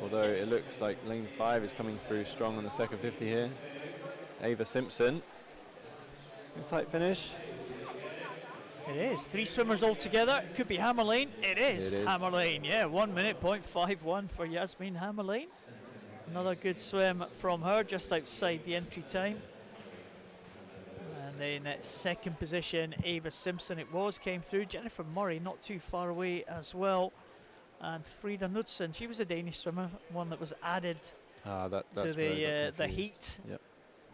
although it looks like lane 5 is coming through strong on the second 50 here. Ava Simpson. A tight finish. It is. 3 swimmers all together. Could be Hammerlane. It is Hammerlane. Yeah, 1 minute, 0.51 for Yasmin Hammerlane. Another good swim from her, just outside the entry time. And then at second position, Ava Simpson it was, came through. Jennifer Murray not too far away as well. And Frida Knudsen, she was a Danish swimmer, one that was added to the heat. Yep.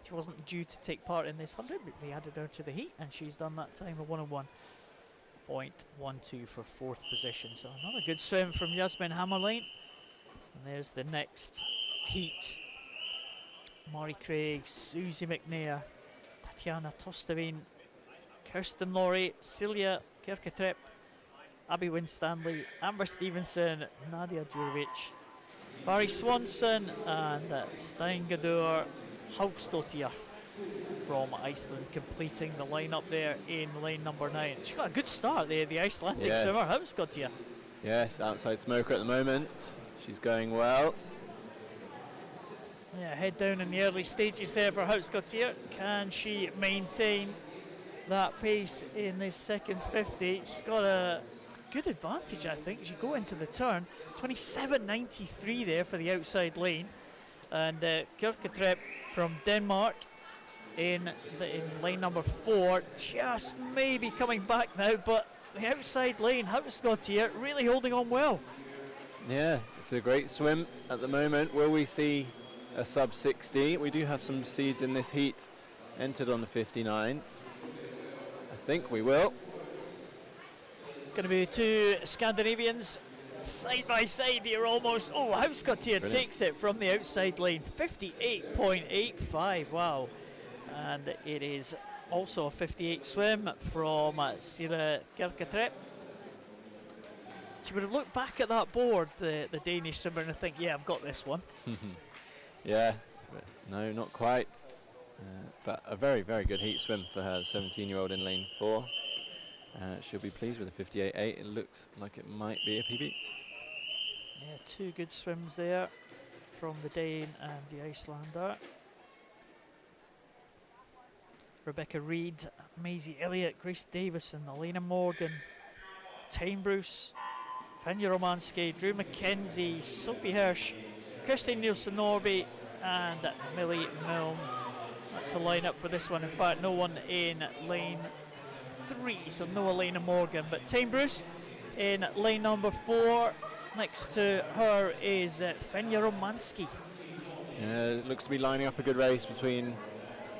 She wasn't due to take part in this 100, but they added her to the heat, and she's done that time of 101.12 for 4th position. So another good swim from Yasmin Hammerlane. And there's the next heat. Maury Craig, Susie McNair, Tatiana Tostavine, Kirsten Laurie, Celia Kirketrep, Abby Winstanley, Amber Stevenson, Nadia Djurovic, Barry Swanson, and Steingadur Haugsdottir from Iceland, completing the lineup there in lane number 9. She got a good start there, the Icelandic swimmer, Haugsdottir. Yes, outside smoker at the moment. She's going well. Yeah, head down in the early stages there for Haugsdottir. Can she maintain that pace in this second 50? She's got a good advantage, I think, as you go into the turn. 27.93 there for the outside lane. And Kirketrep from Denmark in lane number 4, just maybe coming back now, but the outside lane, Haugsdottir really holding on well. Yeah, it's a great swim at the moment. Will we see a sub 60? We do have some seeds in this heat entered on the 59. I think we will. It's going to be 2 Scandinavians side by side here almost. Oh, Haugsdottir takes it from the outside lane. 58.85. Wow. And it is also a 58 swim from Sira Kirketrep. She would have looked back at that board, the Danish swimmer, and I think, yeah, I've got this one. Yeah, but no, not quite. But a very, very good heat swim for her, 17-year-old in lane 4. She'll be pleased with a 58.8. It looks like it might be a PB. Yeah, 2 good swims there from the Dane and the Icelander. Rebecca Reed, Maisie Elliott, Grace Davison, Elena Morgan, Tyne Bruce, Fenya Romanski, Drew McKenzie, Sophie Hirsch, Kirsten Nielsen-Norby, and Millie Milne. That's the lineup for this one. In fact, no one in lane 3, so no Elena Morgan, but Tyne Bruce in lane number 4. Next to her is Fenya Romanski. Yeah, it looks to be lining up a good race between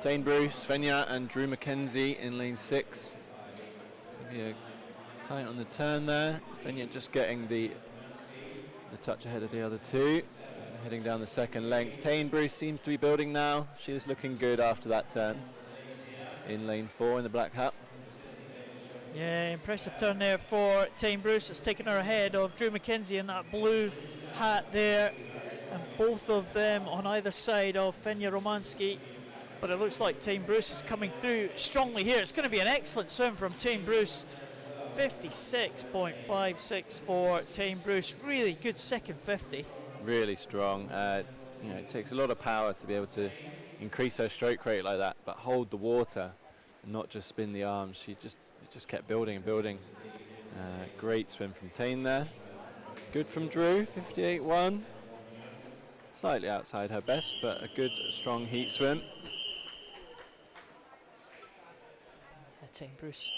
Tyne Bruce, Fenya, and Drew McKenzie in lane 6. Maybe a tight on the turn there. Fenya just getting the touch ahead of the other 2. Heading down the second length. Tyne Bruce seems to be building now. She is looking good after that turn in lane 4 in the black hat. Yeah, impressive turn there for Tyne Bruce. It's taken her ahead of Drew McKenzie in that blue hat there, and both of them on either side of Fenya Romanski. But it looks like Tyne Bruce is coming through strongly here. It's going to be an excellent swim from Tyne Bruce. 56.56 for Tyne Bruce. Really good second 50. Really strong. You know, it takes a lot of power to be able to increase her stroke rate like that, but hold the water and not just spin the arms. She just kept building and building. Great swim from Tyne there. Good from Drew, 58.1. Slightly outside her best, but a good, strong heat swim. Tyne Bruce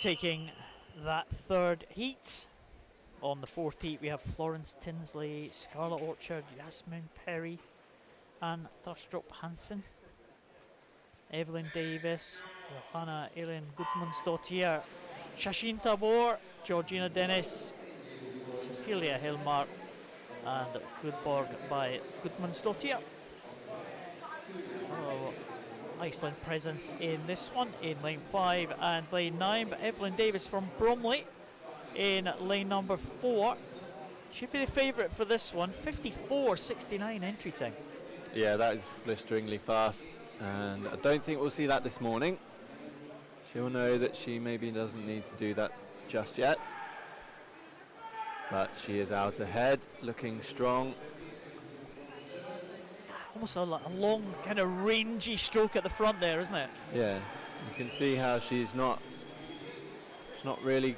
taking that third heat. On the fourth heat, we have Florence Tinsley, Scarlet Orchard, Yasmin Perry, and Thrustrup Hansen. Evelyn Davis, Johanna Elin Gudmundsdottir, Shashin Tabor, Georgina Dennis, Cecilia Hillmark, and Gudborg by Gudmundsdottir. Oh, Iceland presence in this one in lane 5 and lane 9, but Evelyn Davis from Bromley in lane number 4 should be the favourite for this one. 54.69 entry time. Yeah, that is blisteringly fast, and I don't think we'll see that this morning. She'll know that she maybe doesn't need to do that just yet, but she is out ahead, looking strong. Almost a long kind of rangy stroke at the front there, isn't it? Yeah, you can see how she's not really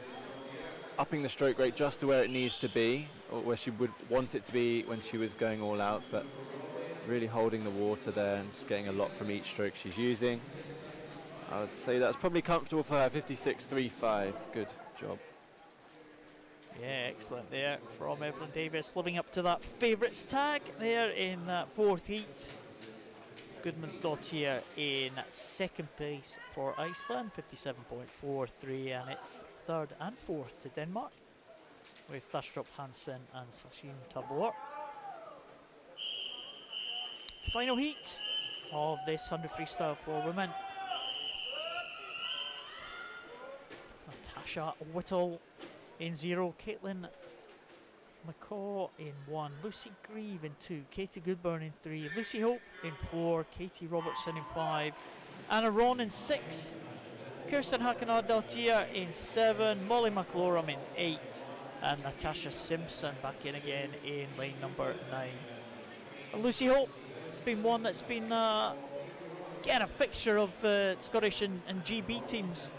upping the stroke rate just to where it needs to be, or where she would want it to be when she was going all out, but really holding the water there and just getting a lot from each stroke she's using. I would say that's probably comfortable for her. 56.35. Good job. Yeah, excellent there from Evelyn Davis, living up to that favourites tag there in that fourth heat. Gudmundsdottir in second place for Iceland, 57.43, and it's third and fourth to Denmark with Thrustrup Hansen and Sachin Tabor. Final heat of this 100 freestyle for women. Natasha Whittle in 0, Caitlin McCaw in 1, Lucy Grieve in 2, Katie Goodburn in 3, Lucy Hope in 4, Katie Robertson in 5, Anna Ron in 6, Kirsten Hakanadottir in 7, Molly McLaurum in 8, and Natasha Simpson back in again in lane number 9. And Lucy Hope has been one that's been getting a fixture of Scottish and GB teams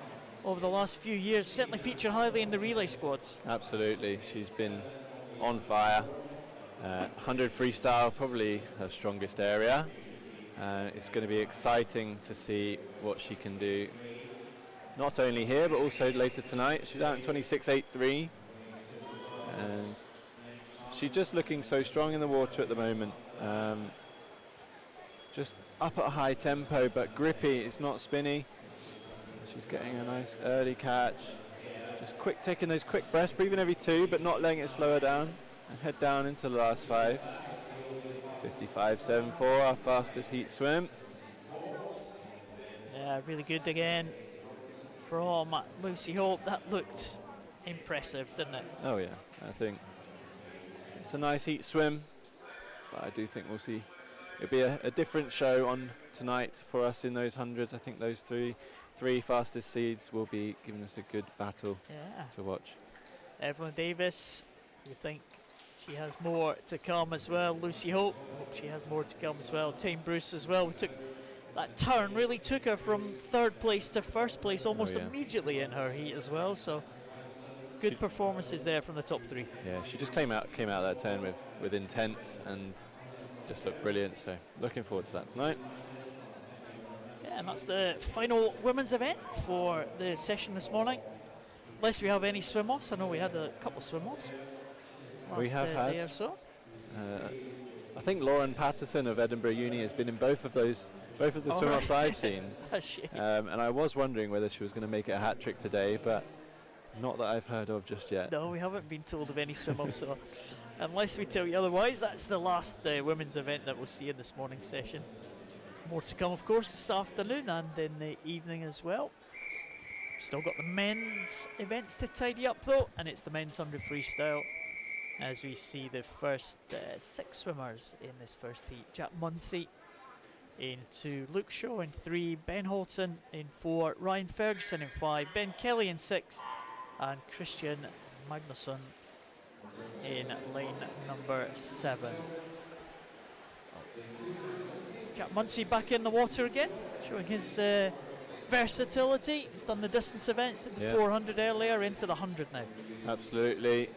over the last few years, certainly featured highly in the relay squads. Absolutely, she's been on fire. 100 freestyle, probably her strongest area. It's going to be exciting to see what she can do, not only here but also later tonight. She's out in 26.83, and she's just looking so strong in the water at the moment. Just up at a high tempo, but grippy. It's not spinny. She's getting a nice early catch. Just taking those quick breaths, breathing every 2, but not letting it slow her down. And head down into the last 5. 55.74, our fastest heat swim. Yeah, really good again from Lucy Hope. That looked impressive, didn't it? Oh yeah, I think it's a nice heat swim, but I do think we'll see it'll be a different show on tonight for us in those hundreds. I think those three fastest seeds will be giving us a good battle to watch. Evelyn Davis, you think she has more to come as well. Lucy Hope, she has more to come as well. Tame Bruce as well. We took that turn, really took her from third place to first place almost immediately in her heat as well. So good performances there from the top 3. Yeah, she just came out that turn with intent and just looked brilliant. So looking forward to that tonight. Yeah, and that's the final women's event for the session this morning. Unless we have any swim-offs. I know we had a couple of swim-offs. We have had. Day or so. I think Lauren Patterson of Edinburgh Uni has been in both of the swim-offs I've seen. And I was wondering whether she was going to make it a hat-trick today, but not that I've heard of just yet. No, we haven't been told of any swim-offs, so unless we tell you otherwise, that's the last women's event that we'll see in this morning's session. More to come, of course, this afternoon and in the evening as well. Still got the men's events to tidy up though, and it's the men's 100 freestyle as we see the first 6 swimmers in this first heat. Jack Munsey in 2, Luke Shaw in 3, Ben Holton in 4, Ryan Ferguson in 5, Ben Kelly in 6, and Christian Magnusson in lane number 7. Jack Munsey back in the water again, showing his versatility. He's done the distance events, did the 400 earlier, into the 100 now. Absolutely.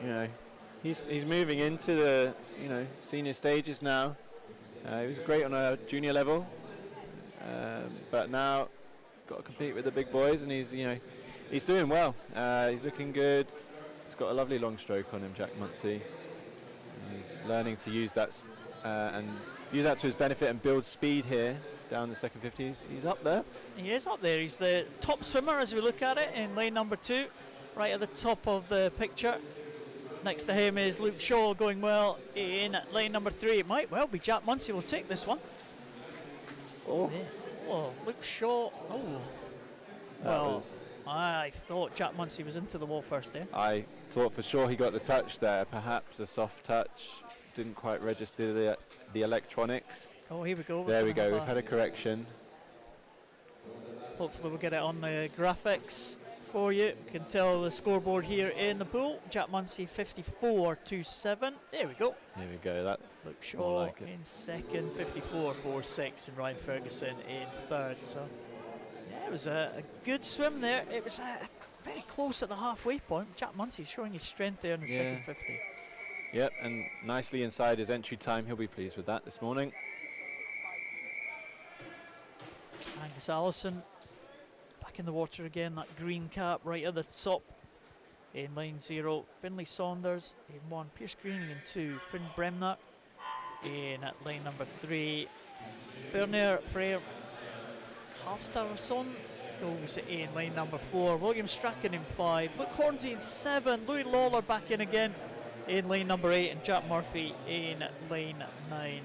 You know, he's moving into the senior stages now. He was great on a junior level, but now he's got to compete with the big boys, and he's He's doing well. He's looking good. He's got a lovely long stroke on him, Jack Munsey. He's learning to use that and use that to his benefit and build speed here down the second 50. He's up there. He is up there. He's the top swimmer as we look at it in lane number 2, right at the top of the picture. Next to him is Luke Shaw going well in lane number 3. It might well be Jack Munsey will take this one. Oh, Yeah. Oh, Luke Shaw. Oh. Well, I thought Jack Munsey was into the wall first there. I thought for sure he got the touch there. Perhaps a soft touch. Didn't quite register the electronics. Oh, here we go. There we go. We've had a correction. Hopefully we'll get it on the graphics for you. You can tell the scoreboard here in the pool. Jack Munsey 54.27. There we go. Here we go. That Luke more Shaw like it. in second, 54.46, and Ryan Ferguson in third. So yeah, it was a good swim there. It was very close at the halfway point. Jack Munsey showing his strength there in the second 50. Yep, and nicely inside his entry time. He'll be pleased with that this morning. Angus Allison back in the water again. That green cap right at the top in lane 0. Finlay Saunders in 1. Pierce Greening in 2. Finn Bremner in lane number 3. Bernier Frere Halfstarson goes in lane number 4. William Strachan in 5. Luke Hornsey in 7. Louis Lawler back in again in lane number 8. And Jack Murphy in lane 9.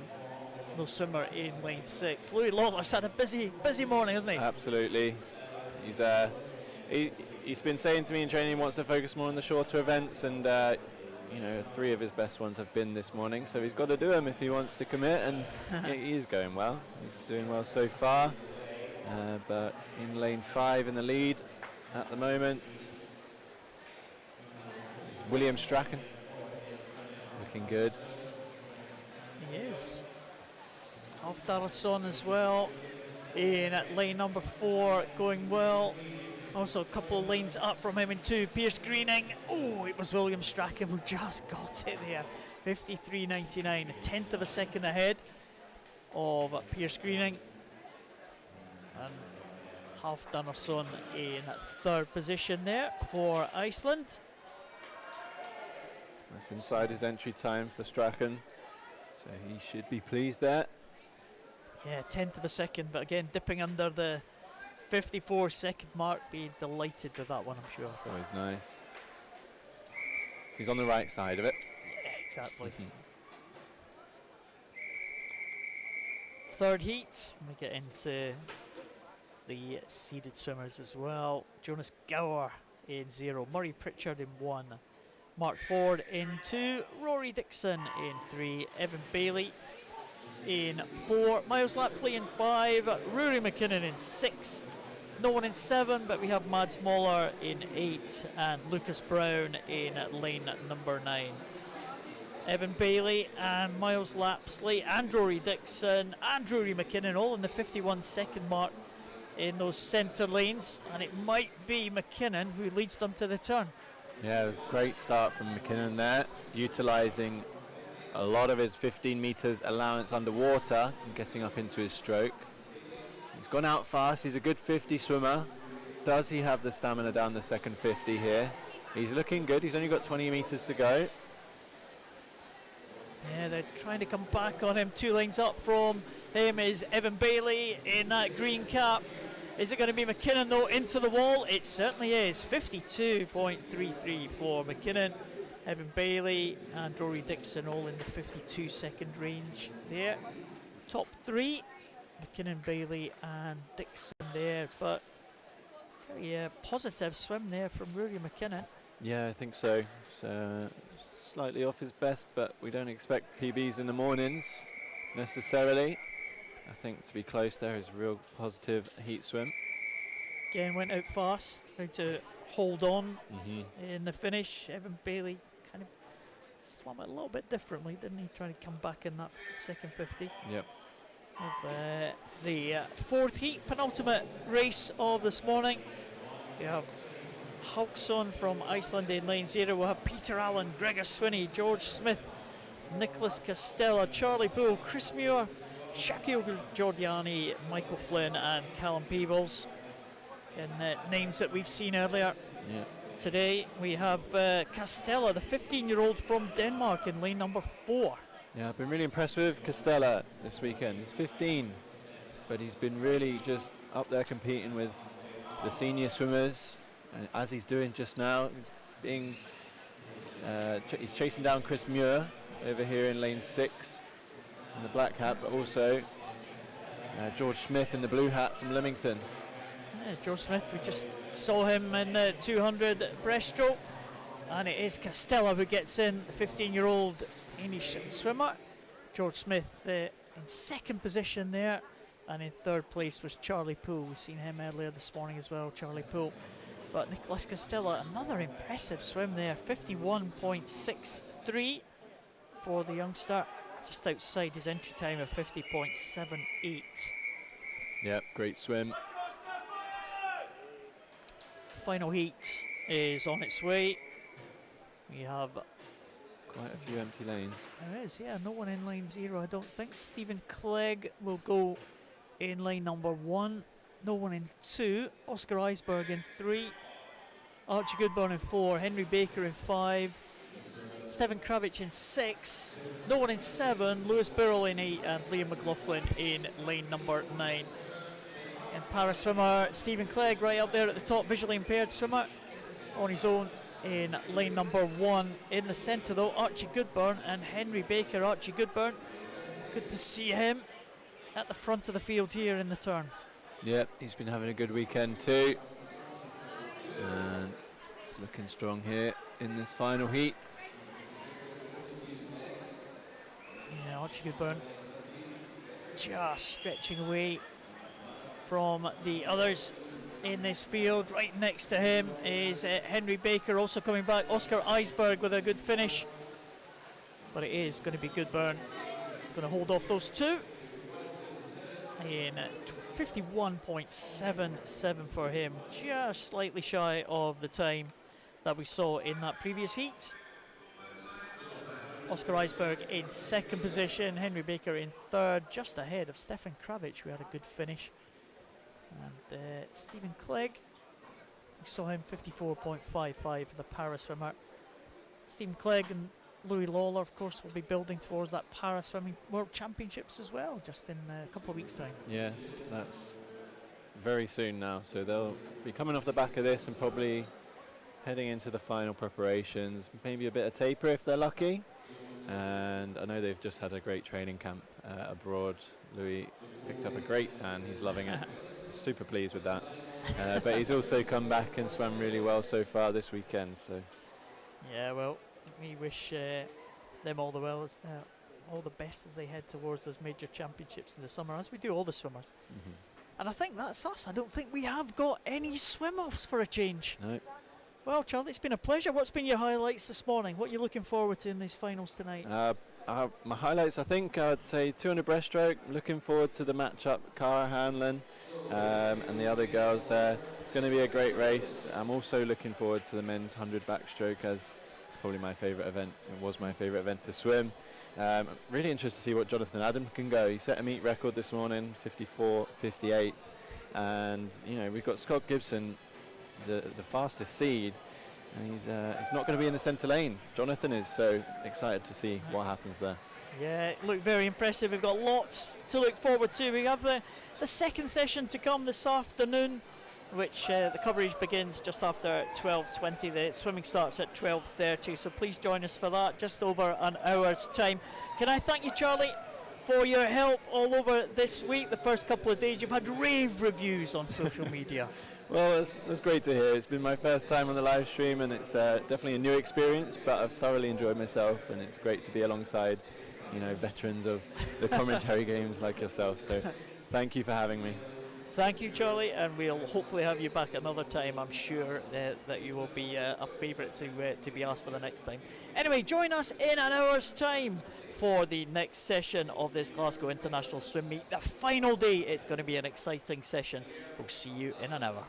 No swimmer in lane 6. Louis Lawler's had a busy morning, hasn't he? Absolutely. He's been saying to me in training he wants to focus more on the shorter events, and you know, 3 of his best ones have been this morning, so he's got to do them if he wants to commit, and he is going well. He's doing well so far, but in lane 5 in the lead at the moment is William Strachan, looking good. He is. Halfstarson as well in at lane number 4, going well. Also a couple of lanes up from him in 2. Pierce Greening. Oh, it was William Strachan who just got it there. 53.99, a tenth of a second ahead of Pierce Greening. And Halfstarson in 3rd position there for Iceland. That's inside his entry time for Strachan, so he should be pleased there. Yeah, tenth of a second, but again dipping under the 54-second mark. Be delighted with that one, I'm sure. It's always nice. He's on the right side of it. Yeah, exactly. Third heat, we get into the seeded swimmers as well. Jonas Gower in 0, Murray Pritchard in 1, Mark Ford in 2, Rory Dixon in 3, Evan Bailey in 4, Miles Lapley in 5, Rory McKinnon in 6, no one in 7, but we have Mads Moller in 8 and Lucas Brown in lane number 9. Evan Bailey and Miles Lapsley and Rory Dixon and Rory McKinnon all in the 51-second mark in those centre lanes, and it might be McKinnon who leads them to the turn. Yeah, it was a great start from McKinnon there, utilising a lot of his 15 metres allowance underwater and getting up into his stroke. He's gone out fast. He's a good 50 swimmer. Does he have the stamina down the second 50 here? He's looking good. He's only got 20 metres to go. Yeah, they're trying to come back on him. 2 lanes up from him is Evan Bailey in that green cap. Is it going to be McKinnon though into the wall? It certainly is. 52.33 for McKinnon. Evan Bailey and Rory Dixon all in the 52-second range there. Top 3, McKinnon, Bailey and Dixon there, but very positive swim there from Rory McKinnon. Yeah, I think so. So slightly off his best, but we don't expect PBs in the mornings necessarily. I think to be close there is a real positive heat swim. Again, went out fast, tried to hold on in the finish. Evan Bailey kind of swam it a little bit differently, didn't he? Trying to come back in that second 50. Yep. Of the 4th heat, penultimate race of this morning. We have Hauksson from Iceland in lane 0. We'll have Peter Allen, Gregor Swinney, George Smith, Nicholas Castella, Charlie Bull, Chris Muir, Shaquille Giorgiani, Michael Flynn and Callum Peebles. and names that we've seen earlier. Yeah. Today we have Castella, the 15-year-old from Denmark, in lane number 4. Yeah, I've been really impressed with Castella this weekend. He's 15, but he's been really just up there competing with the senior swimmers, and as he's doing just now, he's chasing down Chris Muir over here in lane 6 in the black hat, but also George Smith in the blue hat from Leamington. Yeah, George Smith, we just saw him in 200 breaststroke, and it is Castella who gets in, the 15-year-old Danish swimmer. George Smith in second position there, and in third place was Charlie Poole. We've seen him earlier this morning as well, Charlie Poole. But Nicholas Castella, another impressive swim there, 51.63 for the youngster, just outside his entry time of 50.78. Yep, great swim. Final heat is on its way. We have quite a few empty lanes. There is, yeah, no one in lane 0, I don't think. Stephen Clegg will go in lane number 1. No one in 2. Oscar Eisberg in 3. Archie Goodburn in 4. Henry Baker in 5. Stephen Kravich in 6. No one in 7. Lewis Burrell in 8. And Liam McLaughlin in lane number 9. And para swimmer Stephen Clegg right up there at the top, visually impaired swimmer on his own in lane number 1. In the centre though, Archie Goodburn and Henry Baker. Archie Goodburn, good to see him at the front of the field here in the turn. Yep, he's been having a good weekend too, and he's looking strong here in this final heat. Yeah, Archie Goodburn just stretching away from the others in this field. Right next to him is Henry Baker, also coming back. Oscar Eisberg with a good finish, but it is going to be Goodburn. He's going to hold off those two in 51.77 for him, just slightly shy of the time that we saw in that previous heat. Oscar Eisberg in second position, Henry Baker in third, just ahead of Stefan Kravich, who had a good finish. And Stephen Clegg, we saw him 54.55 for the para swimmer. Stephen Clegg and Louis Lawler, of course, will be building towards that para swimming world championships as well, just in a couple of weeks' time. Yeah, that's very soon now, so they'll be coming off the back of this and probably heading into the final preparations, maybe a bit of taper if they're lucky. And I know they've just had a great training camp abroad. Louis picked up a great tan, he's loving it. Super pleased with that. But he's also come back and swam really well so far this weekend. So yeah, well, we wish them all the all the best as they head towards those major championships in the summer, as we do all the swimmers. Mm-hmm. And I think that's us. I don't think we have got any swim-offs for a change. No. Well, Charlie, it's been a pleasure. What's been your highlights this morning? What are you looking forward to in these finals tonight? My highlights, I think I'd say 200 breaststroke. Looking forward to the matchup, Cara Hanlon and the other girls there. It's going to be a great race. I'm also looking forward to the men's 100 backstroke, as it's probably my favourite event. It was my favourite event to swim. I'm really interested to see what Jonathan Adam can go. He set a meet record this morning, 54.58. And, you know, we've got Scott Gibson, the fastest seed, and he's not going to be in the centre lane. Jonathan is, so excited to see what happens there. Yeah, it looked very impressive. We've got lots to look forward to. We have the second session to come this afternoon, which the coverage begins just after 12:20. The swimming starts at 12:30, so please join us for that, just over an hour's time. Can I thank you, Charlie, for your help all over this week? The first couple of days you've had rave reviews on social media. Well, it's great to hear. It's been my first time on the live stream, and it's definitely a new experience, but I've thoroughly enjoyed myself, and it's great to be alongside, you know, veterans of the commentary games like yourself. So thank you for having me. Thank you, Charlie, and we'll hopefully have you back another time. I'm sure that you will be a favourite to be asked for the next time. Anyway, join us in an hour's time for the next session of this Glasgow International Swim Meet. The final day, it's going to be an exciting session. We'll see you in an hour.